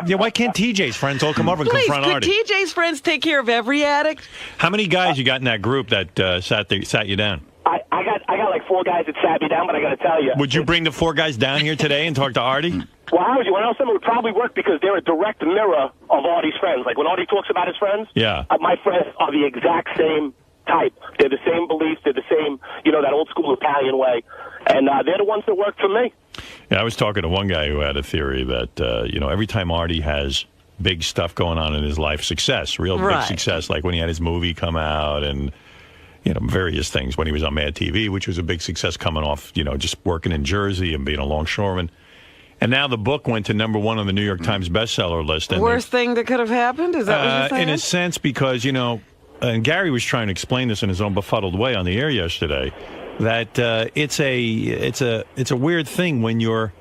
Yeah, why can't TJ's friends all come over and confront Artie? Could TJ's friends take care of every addict? How many guys you got in that group that sat you down? I got like 4 guys that sat me down, but I got to tell you. Would you bring the 4 guys down here today and talk to Artie? Well, how would you? Well, some would probably work because they're a direct mirror of Artie's friends. Like when Artie talks about his friends, my friends are the exact same type. They're the same beliefs. They're the same, that old school Italian way. And they're the ones that work for me. Yeah, I was talking to one guy who had a theory that, every time Artie has big stuff going on in his life, real big success, like when he had his movie come out and, various things, when he was on Mad TV, which was a big success coming off, just working in Jersey and being a longshoreman. And now the book went to #1 on the New York Times bestseller list. And worst thing that could have happened? Is that what you're saying? In a sense, because, and Gary was trying to explain this in his own befuddled way on the air yesterday, that it's a weird thing when you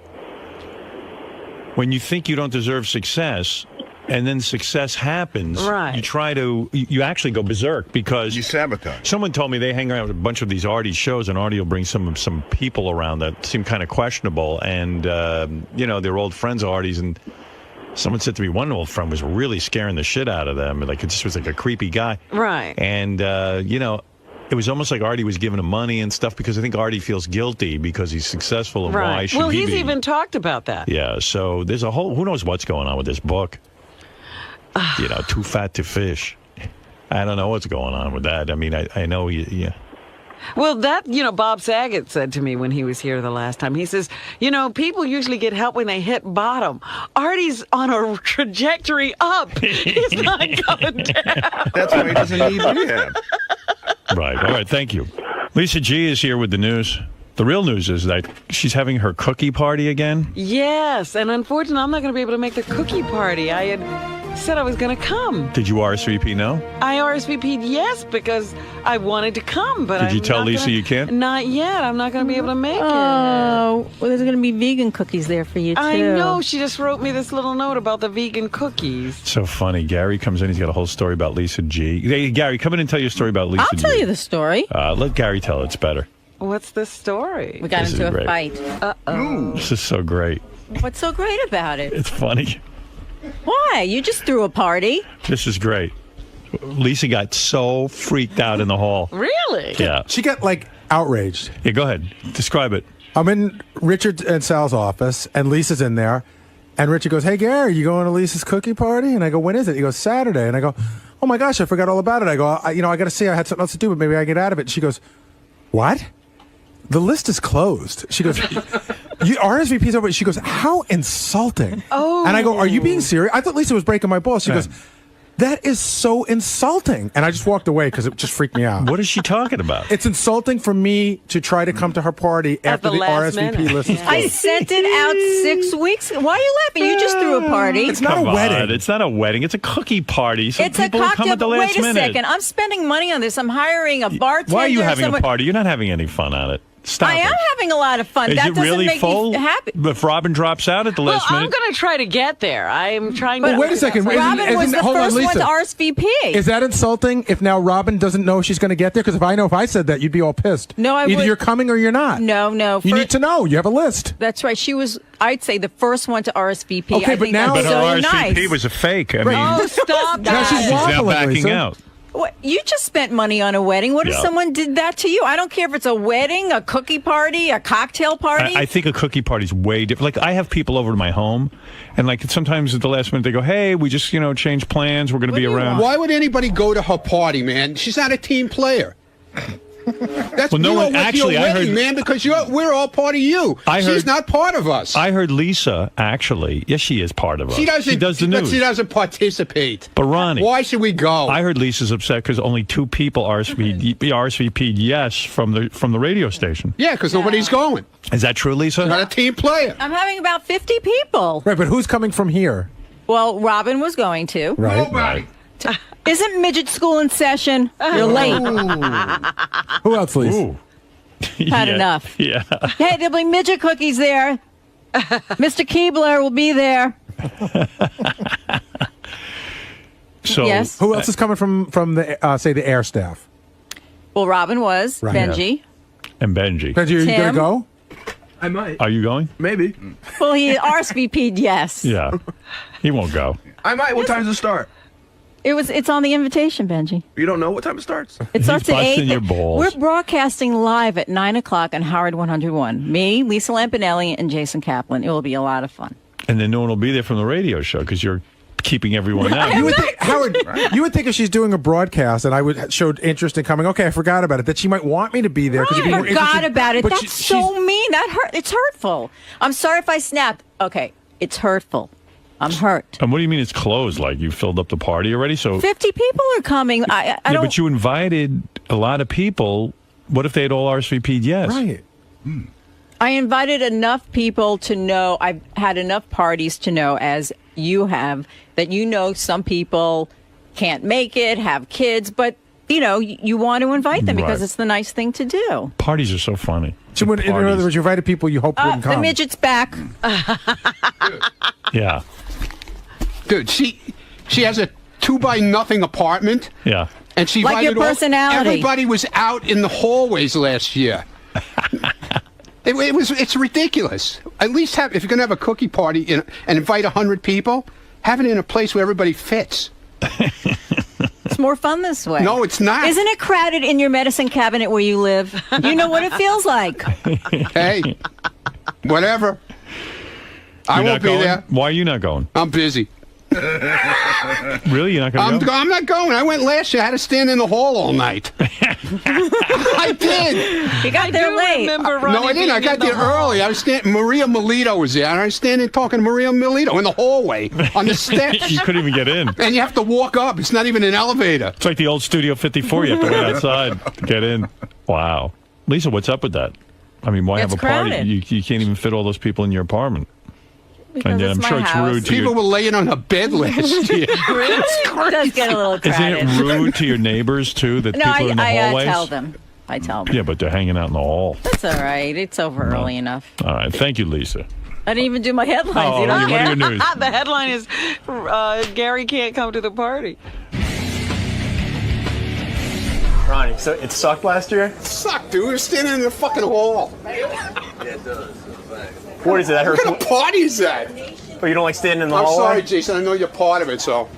think you don't deserve success, and then success happens. Right. You actually go berserk because you sabotage. Someone told me they hang around with a bunch of these Artie shows, and Artie will bring some people around that seem kind of questionable, and they're old friends of Artie's, and someone said to me one old friend was really scaring the shit out of them, like it just was like a creepy guy. Right. And it was almost like Artie was giving him money and stuff because I think Artie feels guilty because he's successful and why should he be? He's even talked about that. Yeah, so there's a whole, who knows what's going on with this book. Too Fat to Fish. I don't know what's going on with that. I mean, I know, yeah. Well, that, Bob Saget said to me when he was here the last time. He says, people usually get help when they hit bottom. Artie's on a trajectory up. He's not going down. That's why he doesn't need rehab. Right. All right. Thank you. Lisa G is here with the news. The real news is that she's having her cookie party again. Yes. And unfortunately, I'm not going to be able to make the cookie party. I had said I was going to come. Did you RSVP no? I RSVP'd yes because I wanted to come. But did you tell Lisa you can't? Not yet. I'm not going to be able to make it. Oh, well, there's going to be vegan cookies there for you, too. I know. She just wrote me this little note about the vegan cookies. So funny. Gary comes in. He's got a whole story about Lisa G. Hey, Gary, come in and tell your story about Lisa G. I'll tell you the story. Let Gary tell it. It's better. What's the story? We got into a fight. Uh-oh. This is so great. What's so great about it? It's funny. Why? You just threw a party. This is great. Lisa got so freaked out in the hall. Really? Yeah. She got, like, outraged. Yeah, go ahead. Describe it. I'm in Richard and Sal's office, and Lisa's in there. And Richard goes, "Hey, Gary, you going to Lisa's cookie party?" And I go, "When is it?" He goes, "Saturday." And I go, "Oh, my gosh, I forgot all about it." I go, I got to see. I had something else to do, but maybe I get out of it." And she goes, "What? The list is closed." She goes, RSVP's over. She goes, "How insulting." Oh. And I go, "Are you being serious?" I thought Lisa was breaking my balls. She goes, "That is so insulting." And I just walked away because it just freaked me out. What is she talking about? It's insulting for me to try to come to her party after the RSVP list is closed. I sent it out 6 weeks. Why are you laughing? You just threw a party. It's not a wedding. It's not a wedding. It's a cookie party. Some It's a people come cocktail. at the But last wait a minute. second. I'm spending money on this. I'm hiring a bartender. Why are you having someone. a party? You're not having any fun on it. Stop I am it. having a lot of fun. Is That it doesn't really make full? me happy. If Robin drops out at the last I'm minute? going to try to get there. I'm trying But to. wait a second. Robin was the hold on, first one Lisa. to RSVP. Is that insulting if now Robin doesn't know she's going to get there? Because if I said that, you'd be all pissed. No, I Either would- you're coming or you're not. No. You need to know. You have a list. That's right. She was, I'd say, the first one to RSVP. Okay, I but think now- that's But her so RSVP nice. was a fake. I Right. mean, Oh, stop Now that. she's she's now waffling, backing Lisa. out. What, you just spent money on a wedding. What if Yeah. someone did that to you? I don't care if it's a wedding, a cookie party, a cocktail party. I think a cookie party's way different. Like, I have people over to my home, and like sometimes at the last minute they go, "Hey, we just changed plans. We're going to be around." Why would anybody go to her party, man? She's not a team player. That's Well, no we one- all went to actually, your I wedding, heard- man, because we're all part of you. She's not part of us. I heard Lisa actually. Yes, she is part of us. She doesn't. She does the but news. she doesn't participate. But Ronnie, why should we go? I heard Lisa's upset because only 2 people RSVP'd yes from the radio station. Yeah, because nobody's going. Is that true, Lisa? Not a team player. I'm having about 50 people. Right, but who's coming from here? Well, Robin was going to. Right. Nobody. Isn't midget school in session? You're late. Who else, Lisa? Ooh. Had enough. Yeah. Hey, there'll be midget cookies there. Mr. Keebler will be there. So Yes. Who else is coming from the say the air staff? Well, Robin was. Right. Benji. And Benji. Benji, are you Tim? going to go? I might. Are you going? Maybe. Well, he RSVP'd yes. Yeah. He won't go. I might. What time does it start? It's on the invitation, Benji. You don't know what time it starts? It starts at busting 8. your balls. We're broadcasting live at 9 o'clock on Howard 101. Me, Lisa Lampanelli, and Jason Kaplan. It will be a lot of fun. And then no one will be there from the radio show because you're keeping everyone out. You would think, Howard, you would think if she's doing a broadcast and I would showed interest in coming, okay, I forgot about it, that she might want me to be there. 'cause it'd be more I forgot interesting. about it. But That's she's- so mean. That hurt. It's hurtful. I'm sorry if I snapped. Okay, it's hurtful. I'm hurt. And what do you mean it's closed? Like you filled up the party already? So 50 people are coming. I yeah, don't. but you invited a lot of people. What if they had all RSVP'd yes? Right. I invited enough people to know. I've had enough parties to know, as you have, that some people can't make it, have kids, but you want to invite them because Right. it's the nice thing to do. Parties are so funny. So in other words, you invited people you hoped wouldn't The come. midget's back. Yeah. Dude, she has a 2-by-0 apartment. Yeah. And she Like your invited personality. Everybody was out in the hallways last year. It's ridiculous. At least if you're going to have a cookie party and invite 100 people, have it in a place where everybody fits. It's more fun this way. No, it's not. Isn't it crowded in your medicine cabinet where you live? You know what it feels like. Hey, whatever. I You're won't not be going? there. Why are you not going? I'm busy. Really? You're not going to go? I'm not going. I went last year. I had to stand in the hall all night. I did. You got there late. Remember No, I didn't. I got there early. I was standing. Maria Melito was there, and I was standing talking to Maria Melito in the hallway on the steps. You couldn't even get in. And you have to walk up. It's not even an elevator. It's like the old Studio 54. You have to wait outside to get in. Wow. Lisa, what's up with that? I mean, why It's have a party? crowded. You can't even fit all those people in your apartment. Because And yet it's I'm my sure it's house. rude to People your... were laying on a bed last year. It does get a little Isn't crowded. it rude to your neighbors, too, that No, people are in the I hallways? tell them. I tell them. Yeah, but they're hanging out in the hall. That's all right. It's over early enough. All right. Thank you, Lisa. I didn't even do my headlines. Oh, you don't what are care. your news? The headline is Gary can't come to the party. Ronnie, so it sucked last year? Suck, dude. We were standing in the fucking hall. What is it? That What hurts. kind of party is that? Oh, you don't like standing in the I'm hallway? sorry, Jason. I know you're part of it, so.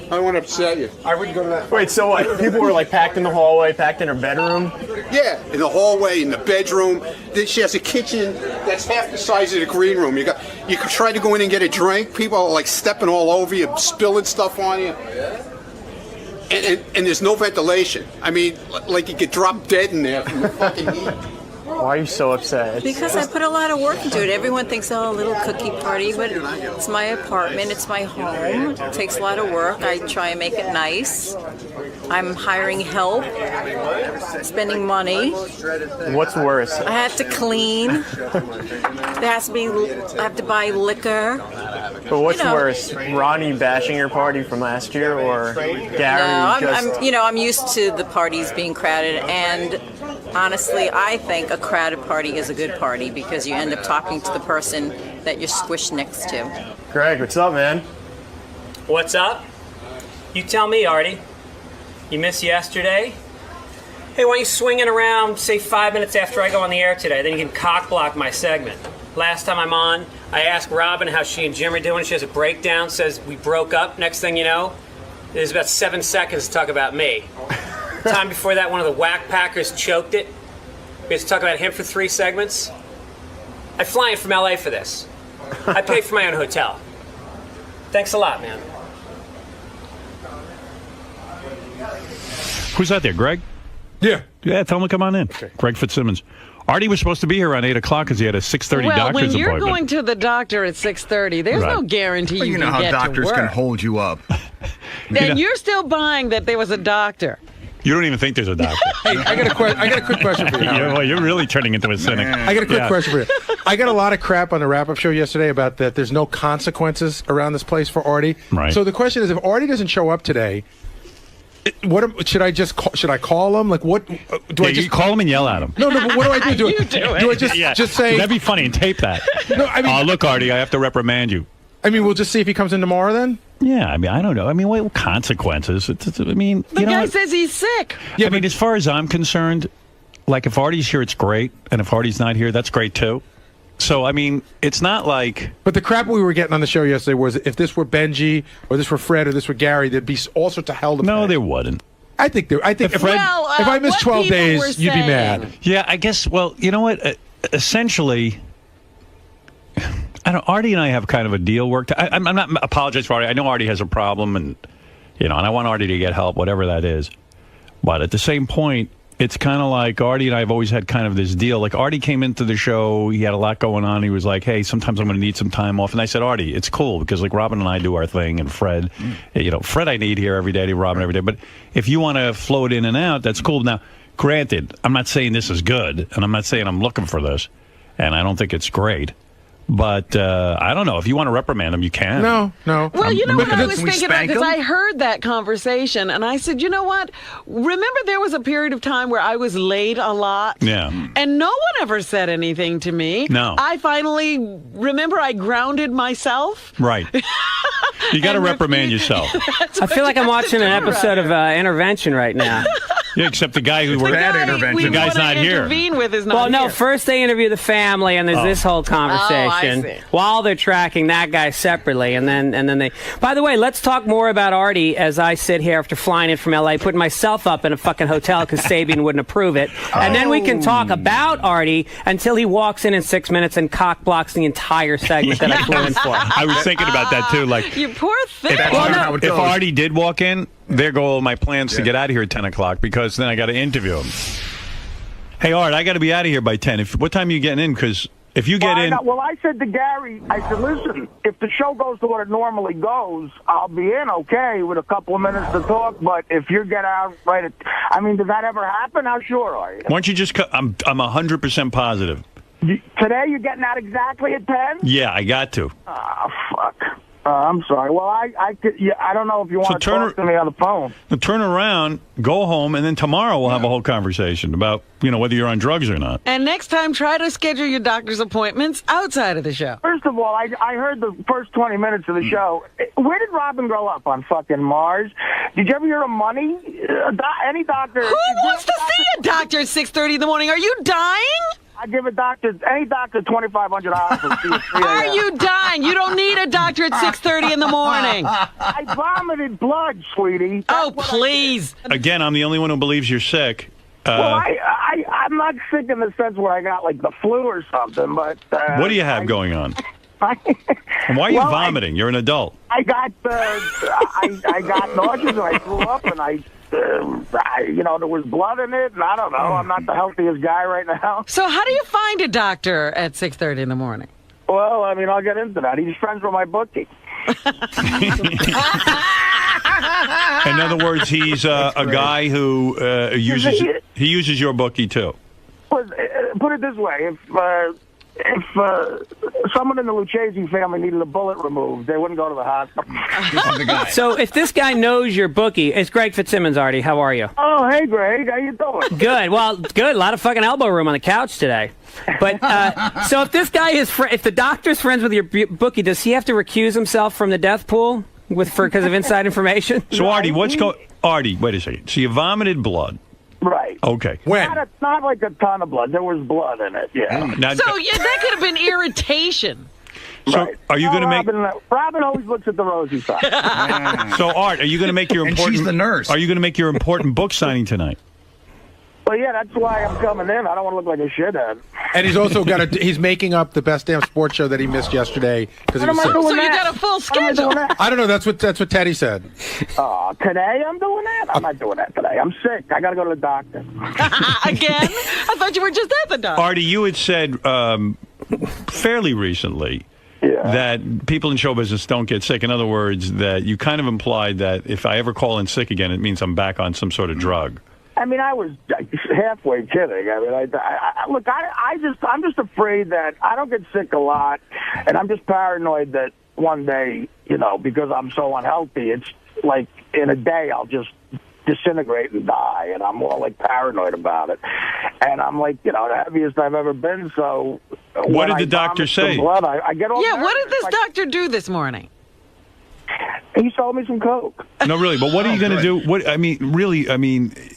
I don't want to upset you. I wouldn't go to that. Wait, so what? People were like packed in the hallway, packed in her bedroom? Yeah, in the hallway, in the bedroom. She has a kitchen that's half the size of the green room. You could try to go in and get a drink. People are like stepping all over you, spilling stuff on you. And there's no ventilation. I mean, like you could drop dead in there from the fucking heat. Why are you so upset? Because I put a lot of work into it. Everyone thinks, oh, a little cookie party, but it's my apartment, it's my home. It takes a lot of work. I try and make it nice. I'm hiring help, spending money. What's worse? I have to clean. I have to buy liquor. But what's worse, Ronnie bashing your party from last year, or Gary? No, I'm used to the parties being crowded, and honestly, I think a crowded party is a good party because you end up talking to the person that you're squished next to. Greg, what's up, man? What's up? You tell me, Artie. You missed yesterday? Hey, why don't you swing it around, say 5 minutes after I go on the air today? Then you can cock block my segment. Last time I'm on, I asked Robin how she and Jim are doing. She has a breakdown, says we broke up. Next thing you know, there's about 7 seconds to talk about me. The time before that, one of the whack packers choked it. We had to talk about him for 3 segments. I fly in from LA for this. I pay for my own hotel. Thanks a lot, man. Who's out there, Greg? Yeah. Yeah, tell him to come on in. Okay. Greg Fitzsimmons. Artie was supposed to be here around 8 o'clock because he had a 6:30 doctor's appointment. Well, when you're going to the doctor at 6:30, there's no guarantee you can get to work. You know how doctors can hold you up. And you're still buying that there was a doctor. You don't even think there's a doctor. Hey, I got a quick question for you. You're really turning into a cynic. I got a quick question for you. I got a lot of crap on the wrap-up show yesterday about that there's no consequences around this place for Artie. Right. So the question is, if Artie doesn't show up today, should I just should I call him? Like, what do I just you call him and yell at him? No, but what do I do? Do I just say? That'd be funny and tape that. No, I mean, look, Artie, I have to reprimand you. I mean, we'll just see if he comes in tomorrow then? Yeah, I mean, I don't know. I mean, what consequences? I mean, the guy says he's sick. Yeah, I mean, as far as I'm concerned, like if Artie's here, it's great, and if Artie's not here, that's great too. So, I mean, it's not like... But the crap we were getting on the show yesterday was if this were Benji, or this were Fred, or this were Gary, there'd be all sorts of hell to pay. No, there wouldn't. I think if I missed 12 days, you'd be mad. Yeah, I guess, well, you know what? Essentially... Artie and I have kind of a deal worked. I'm not apologizing for Artie. I know Artie has a problem, and and I want Artie to get help, whatever that is. But at the same point, it's kind of like Artie and I have always had kind of this deal. Like Artie came into the show, he had a lot going on. He was like, "Hey, sometimes I'm going to need some time off." And I said, "Artie, it's cool because like Robin and I do our thing, and Fred, Fred I need here every day, Robin every day. But if you want to float in and out, that's cool." Now, granted, I'm not saying this is good, and I'm not saying I'm looking for this, and I don't think it's great. But I don't know. If you want to reprimand him, you can. No. Well, you know what I was thinking about? Because I heard that conversation, and I said, you know what? Remember there was a period of time where I was late a lot? Yeah. And no one ever said anything to me. No. I finally, remember I grounded myself? Right. You got to reprimand yourself. I feel like I'm watching an episode of Intervention right now. Yeah, except the guy who worked at Intervention. The guy's not here. With is not here. First they interview the family, and there's this whole conversation while they're tracking that guy separately, and then they. By the way, let's talk more about Artie as I sit here after flying in from LA, putting myself up in a fucking hotel because Sabian wouldn't approve it, and then we can talk about Artie until he walks in 6 minutes and cock blocks the entire segment that I flew in for. I was thinking about that too. Like you poor thing. If Artie did walk in, there go all my plans to get out of here at 10 o'clock because then I got to interview him. Hey, Art, I got to be out of here by 10. What time are you getting in? Because if you get in... I said to Gary, I said, listen, if the show goes to what it normally goes, I'll be in okay with a couple of minutes to talk, but if you get out right at... I mean, does that ever happen? How sure are you? Why don't you just... I'm 100% positive. Today you're getting out exactly at 10? Yeah, I got to. Oh, fuck. I'm sorry. Well, I don't know if you want to talk to me on the phone. Turn around, go home, and then tomorrow we'll have a whole conversation about, whether you're on drugs or not. And next time, try to schedule your doctor's appointments outside of the show. First of all, I heard the first 20 minutes of the show. Where did Robin grow up? On fucking Mars? Did you ever hear of money? Any doctor... Who wants to see a doctor at 6:30 in the morning? Are you dying? I give any doctor $2,500 for CSC. Are you dying? You don't need a doctor at 6:30 in the morning. I vomited blood, sweetie. Oh, please. Again, I'm the only one who believes you're sick. Well, I'm not sick in the sense where I got like the flu or something, but what do you have going on? And why are you vomiting? You're an adult. I got I got nauseous and I threw up and there was blood in it, and I don't know. I'm not the healthiest guy right now. So how do you find a doctor at 6:30 in the morning? Well, I mean, I'll get into that. He's friends with my bookie. In other words, he's a guy who uses your bookie too. Put it this way: if someone in the Lucchese family needed a bullet removed, they wouldn't go to the hospital. So if this guy knows your bookie, it's Greg Fitzsimmons, Artie. How are you? Oh, hey, Greg. How you doing? Good. Well, good. A lot of fucking elbow room on the couch today. But so if this guy if the doctor's friends with your bookie, does he have to recuse himself from the death pool because of inside information? So Artie, Artie, wait a second. So you vomited blood. Right. Okay. When? Not like a ton of blood. There was blood in it, yeah. That could have been irritation. So are you going to make... Robin always looks at the rosy side. So Art, are you going to make your important... And she's the nurse. Are you going to make your important book signing tonight? Well, yeah, that's why I'm coming in. I don't want to look like a shithead. And he's also he's making up the best damn sports show that he missed yesterday because he was sick. So you got a full schedule. I don't know. That's what Teddy said. Today I'm doing that? I'm not doing that today. I'm sick. I got to go to the doctor. Again? I thought you were just at the doctor. Artie, you had said fairly recently that people in show business don't get sick. In other words, that you kind of implied that if I ever call in sick again, it means I'm back on some sort of drug. I mean, I was halfway kidding. I mean, look, I'm just afraid that I don't get sick a lot, and I'm just paranoid that one day, because I'm so unhealthy, it's like in a day I'll just disintegrate and die, and I'm more like paranoid about it. And I'm like, the heaviest I've ever been. So what did the doctor say? Blood, I get all what did this doctor do this morning? He sold me some coke. No, really, but what are you going to do?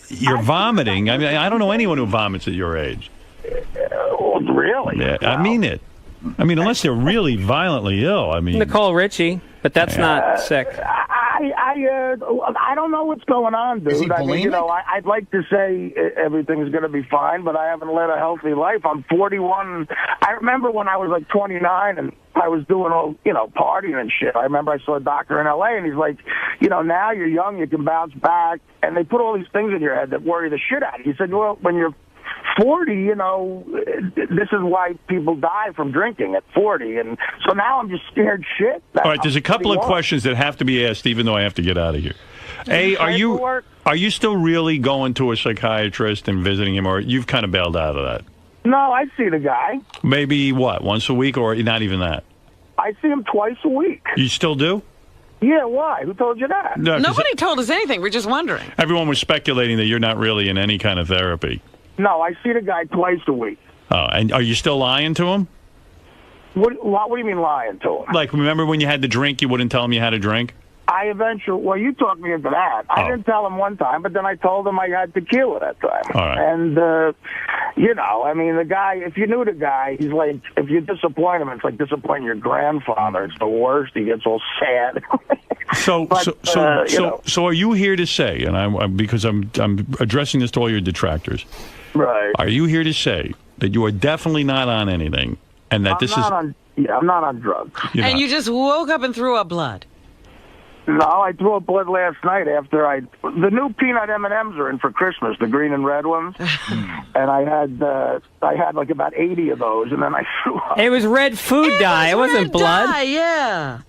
You're vomiting. I mean, I don't know anyone who vomits at your age. Really? Yeah, wow. I mean it. I mean, unless they're really violently ill. I mean, Nicole Richie, but that's not sick. I don't know what's going on, dude. Is he bulimic? I'd like to say everything's going to be fine, but I haven't led a healthy life. I'm 41. I remember when I was like 29 and I was doing all, partying and shit. I remember I saw a doctor in L.A. and he's like, now you're young, you can bounce back. And they put all these things in your head that worry the shit out of you. He said, well, when you're 40, this is why people die from drinking at 40. And so now I'm just scared shit. All right, there's a couple of questions that have to be asked, even though I have to get out of here. A, are you still really going to a psychiatrist and visiting him, or you've kind of bailed out of that? No, I see the guy. Maybe, once a week, or not even that? I see him twice a week. You still do? Yeah, why? Who told you that? No, nobody told us anything. We're just wondering. Everyone was speculating that you're not really in any kind of therapy. No, I see the guy twice a week. Oh, and are you still lying to him? What do you mean lying to him? Like, remember when you had to drink, you wouldn't tell him you had to drink? You talked me into that. I didn't tell him one time, but then I told him I had tequila that time. All right. And, the guy, if you knew the guy, he's like, if you disappoint him, it's like disappointing your grandfather. It's the worst. He gets all sad. So are you here to say, and because I'm addressing this to all your detractors, right? Are you here to say that you are definitely not on anything, and that I'm not on drugs. You just woke up and threw up blood. No, I threw up blood last night after the new peanut M&Ms are in for Christmas, the green and red ones, and I had like about 80 of those, and then I threw up. It was red food dye. It wasn't blood. Dye, yeah.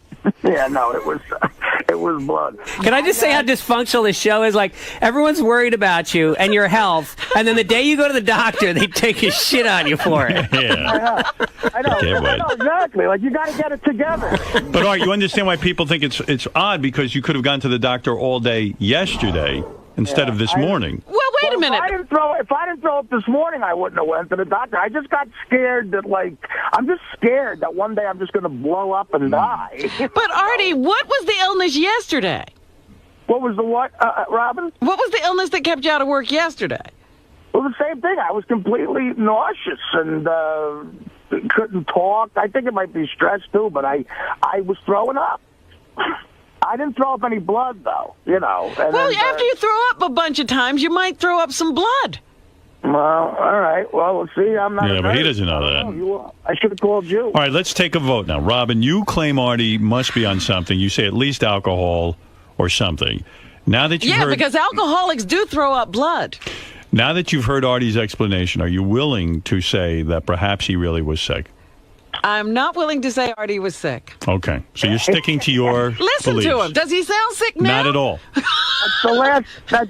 Yeah, no, it was blood. Can I just say how dysfunctional this show is? Like, everyone's worried about you and your health, and then the day you go to the doctor, they take a shit on you for it. Yeah. I know exactly. Like, you got to get it together. But Art, you understand why people think it's odd, because you could have gone to the doctor all day yesterday instead of this morning. Well, wait a minute. If I didn't throw up this morning, I wouldn't have went to the doctor. I just got scared that, I'm just scared that one day I'm just going to blow up and die. But Artie, what was the illness yesterday? What was the what, Robin? What was the illness that kept you out of work yesterday? Well, the same thing. I was completely nauseous and couldn't talk. I think it might be stress, too, but I was throwing up. I didn't throw up any blood, though, you know. And Well, then, after you throw up a bunch of times, you might throw up some blood. Well, all right. Well, let's see. I'm not. Yeah, a but he nurse. doesn't know that. I should have called you. All right, let's take a vote now. Robin, you claim Artie must be on something. You say at least alcohol or something. Now that you've heard, because alcoholics do throw up blood. now that you've heard Artie's explanation, are you willing to say that perhaps he really was sick? I'm not willing to say Artie was sick. Okay, so you're sticking to your Listen beliefs. to him. Does he sound sick now? Not at all. That's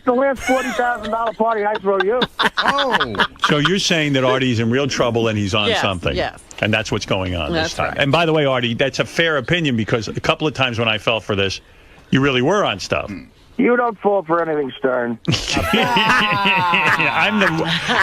the last $40,000 party I throw you. Oh. So you're saying that Artie's in real trouble and he's on Yes, something. yes. And that's what's going on That's this time. right. And by the way, Artie, that's a fair opinion because a couple of times when I fell for this, you really were on stuff. You don't fall for anything, Stern.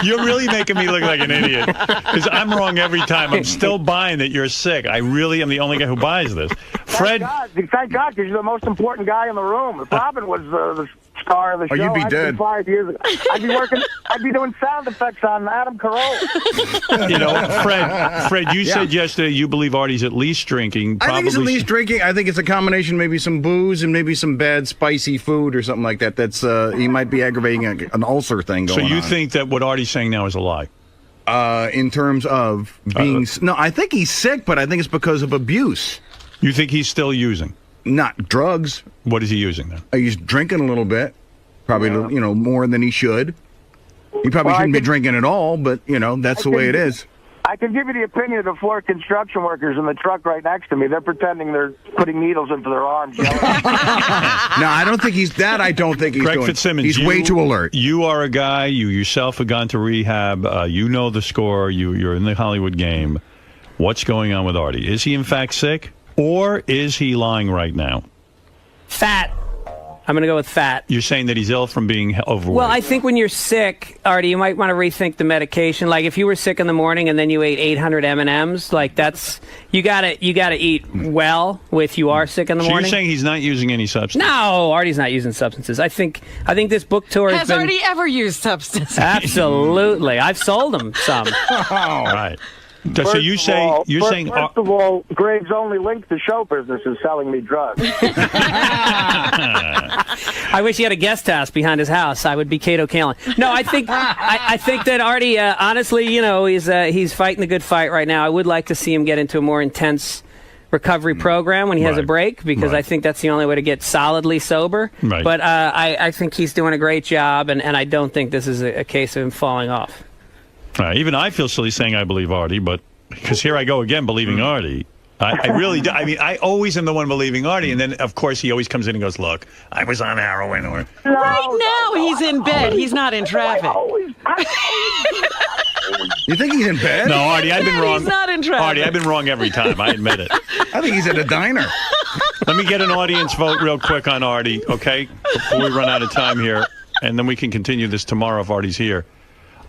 You're really making me look like an idiot because I'm wrong every time. I'm still buying that you're sick. I really am the only guy who buys this. Fred, Thank God, because you're the most important guy in the room. If Robin was the star of the show, you'd be I'd dead. be 5 years ago. I'd be doing sound effects on Adam Carolla. you know, Fred, you said yesterday you believe Artie's at least drinking. I think he's at least drinking. I think it's a combination, maybe some booze and maybe some bad spicy food or something like that. That's he might be aggravating an ulcer thing going on. So you think that what Artie's saying now is a lie? In terms of being no, I think he's sick, but I think it's because of abuse. You think he's still using? Not drugs. What is he using then? He's drinking a little bit, probably more than he should. He probably shouldn't be drinking at all, but that's the way it is. I can give you the opinion of the 4 construction workers in the truck right next to me. They're pretending they're putting needles into their arms. No, I don't think he's that. I don't think he's Greg doing. Fitzsimmons, He's way too alert. You are a guy. You yourself have gone to rehab. You know the score. You're in the Hollywood game. What's going on with Artie? Is he in fact sick, or is he lying right now? Fat. I'm going to go with fat. You're saying that he's ill from being overweight. Well, I think when you're sick, Artie, you might want to rethink the medication. Like if you were sick in the morning and then you ate 800 M&Ms, like that's you got to eat well if you are sick in the morning. So you're saying he's not using any substance? No, Artie's not using substances. I think this book tour Has been Artie ever used substances? Absolutely. I've sold him some. All right. So First you of say all- you're first, saying First of all, Greg's only link to show business is selling me drugs. I wish he had a guest house behind his house. I would be Cato Kalin. No, I think I think that Artie, honestly, he's fighting the good fight right now. I would like to see him get into a more intense recovery program when he has a break, because I think that's the only way to get solidly sober. Right. But I think he's doing a great job, and I don't think this is a case of him falling off. Even I feel silly saying I believe Artie, but because here I go again believing Artie. I really do. I mean, I always am the one believing Artie, and then, of course, he always comes in and goes, look, I was on heroin. Or Right now, he's in bed. He's not in traffic. You think he's in bed? No, Artie, I've been wrong. He's not in traffic. Artie, I've been wrong every time. I admit it. I think he's at a diner. Let me get an audience vote real quick on Artie, okay? Before we run out of time here, and then we can continue this tomorrow if Artie's here.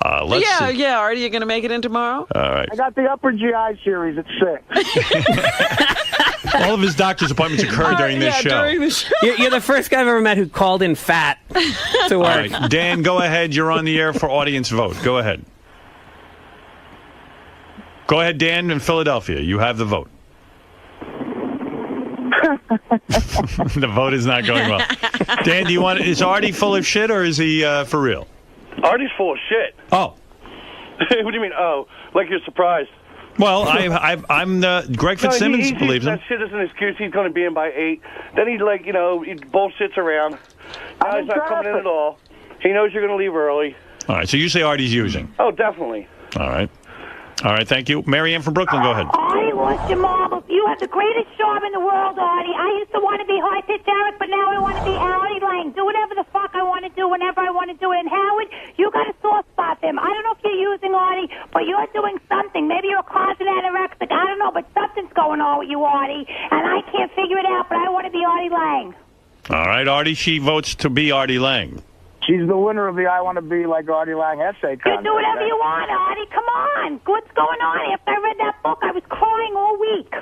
Let's see. Artie, you going to make it in tomorrow? All right. I got the upper GI series at 6. All of his doctor's appointments occur during this show. During the show. You're the first guy I've ever met who called in fat to All work. right, Dan, go ahead. You're on the air for audience vote. Go ahead. Go ahead, Dan, in Philadelphia. You have the vote. The vote is not going well. Dan, is Artie full of shit, or is he for real? Artie's full of shit. Oh. What do you mean, oh? Like you're surprised. Well, I'm the Greg Fitzsimmons believes him. That shit is an excuse. He's going to be in by 8. Then he's like, he bullshits around. Now he's not coming in at all. He knows you're going to leave early. All right, so you say Artie's using. Oh, definitely. All right. All right, thank you. Marianne from Brooklyn, go ahead. Artie wants your marbles. You have the greatest job in the world, Artie. I used to want to be High Pitch Eric, but now I want to be Artie Lang. Do whatever the fuck I want to do whenever I want to do it. And Howard, you got a soft spot for him. I don't know if you're using Artie, but you're doing something. Maybe you're a closet anorexic. I don't know, but something's going on with you, Artie. And I can't figure it out, but I want to be Artie Lang. All right, Artie, she votes to be Artie Lang. She's the winner of the I Want to Be Like Artie Lang essay contest. You do whatever you want, Artie. Come on. What's going on? After I read that book, I was crying all week.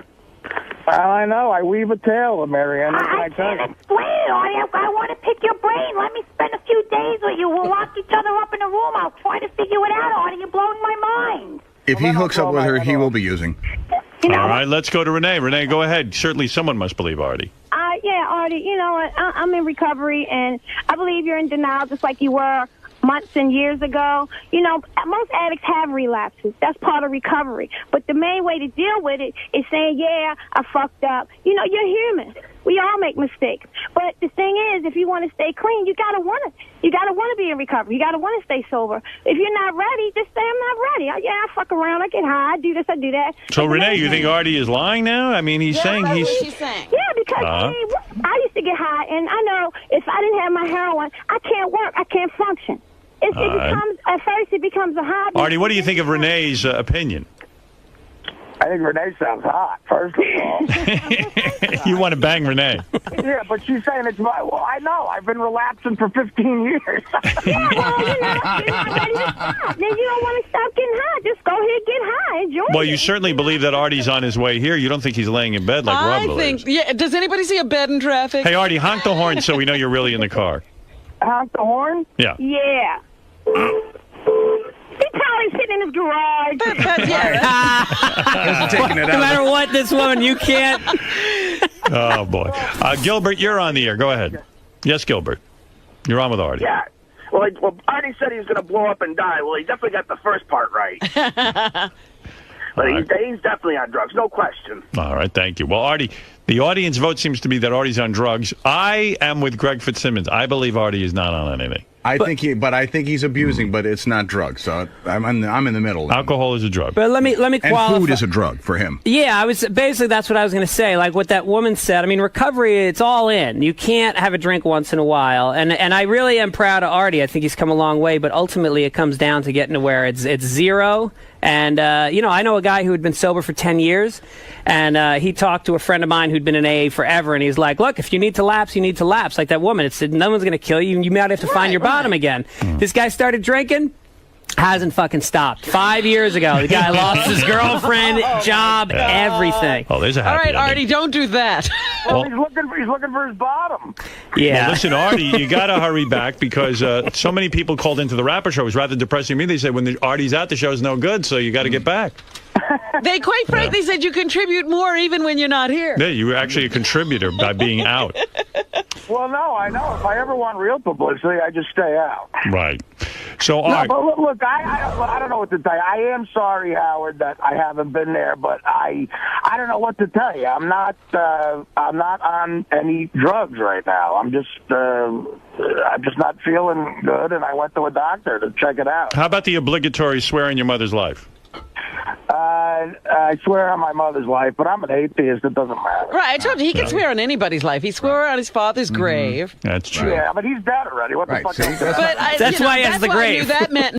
I know. I weave a tale, Marianne. What can I tell you? Explain it, Artie. I want to pick your brain. Let me spend a few days with you. We'll lock each other up in a room. I'll try to figure it out, Artie. You're blowing my mind. If he hooks up with her, he will be using. All right, let's go to Renee. Renee, go ahead. Certainly someone must believe Artie. Yeah, Artie, you know what? I'm in recovery, and I believe you're in denial just like you were months and years ago. You know, most addicts have relapses. That's part of recovery. But the main way to deal with it is saying, yeah, I fucked up. You know, you're human. We all make mistakes. But the thing is, if you want to stay clean, you gotta want to be in recovery. You gotta want to stay sober. If you're not ready, just say I'm not ready. I fuck around, I get high, I do this, I do that. So Renee, you think Artie is lying now? I mean, he's saying he's. Yeah, because I used to get high, and I know if I didn't have my heroin, I can't work, I can't function. At first it becomes a hobby. Artie, what do you think of Renee's opinion? I think Renee sounds hot, first of all. You want to bang Renee? Yeah, but she's saying it's my... Well, I know. I've been relapsing for 15 years. Yeah, well, you're not ready to stop. Then you don't want to stop getting high. Just go ahead, get high. Enjoy Well, it. you certainly believe that Artie's on his way here. You don't think he's laying in bed like Rob believes. Yeah. Does anybody see a bed in traffic? Hey, Artie, honk the horn so we know you're really in the car. Honk the horn? Yeah. Yeah. He's probably sitting in his garage. No matter what, this woman, you can't. Oh, boy. Gilbert, you're on the air. Go ahead. Yes, Gilbert. You're on with Artie. Yeah. Well, Artie said he was going to blow up and die. Well, he definitely got the first part right. But he's definitely on drugs, no question. All right, thank you. Well, Artie, the audience vote seems to be that Artie's on drugs. I am with Greg Fitzsimmons. I believe Artie is not on anything. I think he's abusing, but it's not drugs. So I'm in the middle. Alcohol is a drug. But let me qualify. And food is a drug for him. Yeah, that's what I was going to say. Like what that woman said. I mean, recovery, it's all in. You can't have a drink once in a while. And I really am proud of Artie. I think he's come a long way. But ultimately, it comes down to getting to where it's zero. And, I know a guy who had been sober for 10 years, and he talked to a friend of mine who'd been in AA forever, and he's like, look, if you need to lapse, you need to lapse. Like that woman, no one's going to kill you, and you might have to find your bottom again. This guy started drinking. Hasn't fucking stopped. 5 years ago, the guy lost his girlfriend, job, everything. Oh, there's a All happy right, ending. Artie, don't do that. Well, he's looking for his bottom. Yeah. Well, listen, Artie, you got to hurry back because so many people called into the rapper show. It was rather depressing to me. They said when Artie's out, the show's no good, so you got to get back. They quite frankly said you contribute more even when you're not here. Yeah, you were actually a contributor by being out. Well, no, I know. If I ever want real publicity, I just stay out. Right. So, No, but look, I don't know what to tell you. I am sorry, Howard, that I haven't been there, but I don't know what to tell you. I'm not on any drugs right now. I'm just not feeling good, and I went to a doctor to check it out. How about the obligatory swear in your mother's life? I swear on my mother's life, but I'm an atheist. It doesn't matter. Right, I told you, he can swear on anybody's life. He swore on his father's grave. That's true. Yeah, but he's dead already. What the fuck? But That's why he has the that's why I grave. knew that meant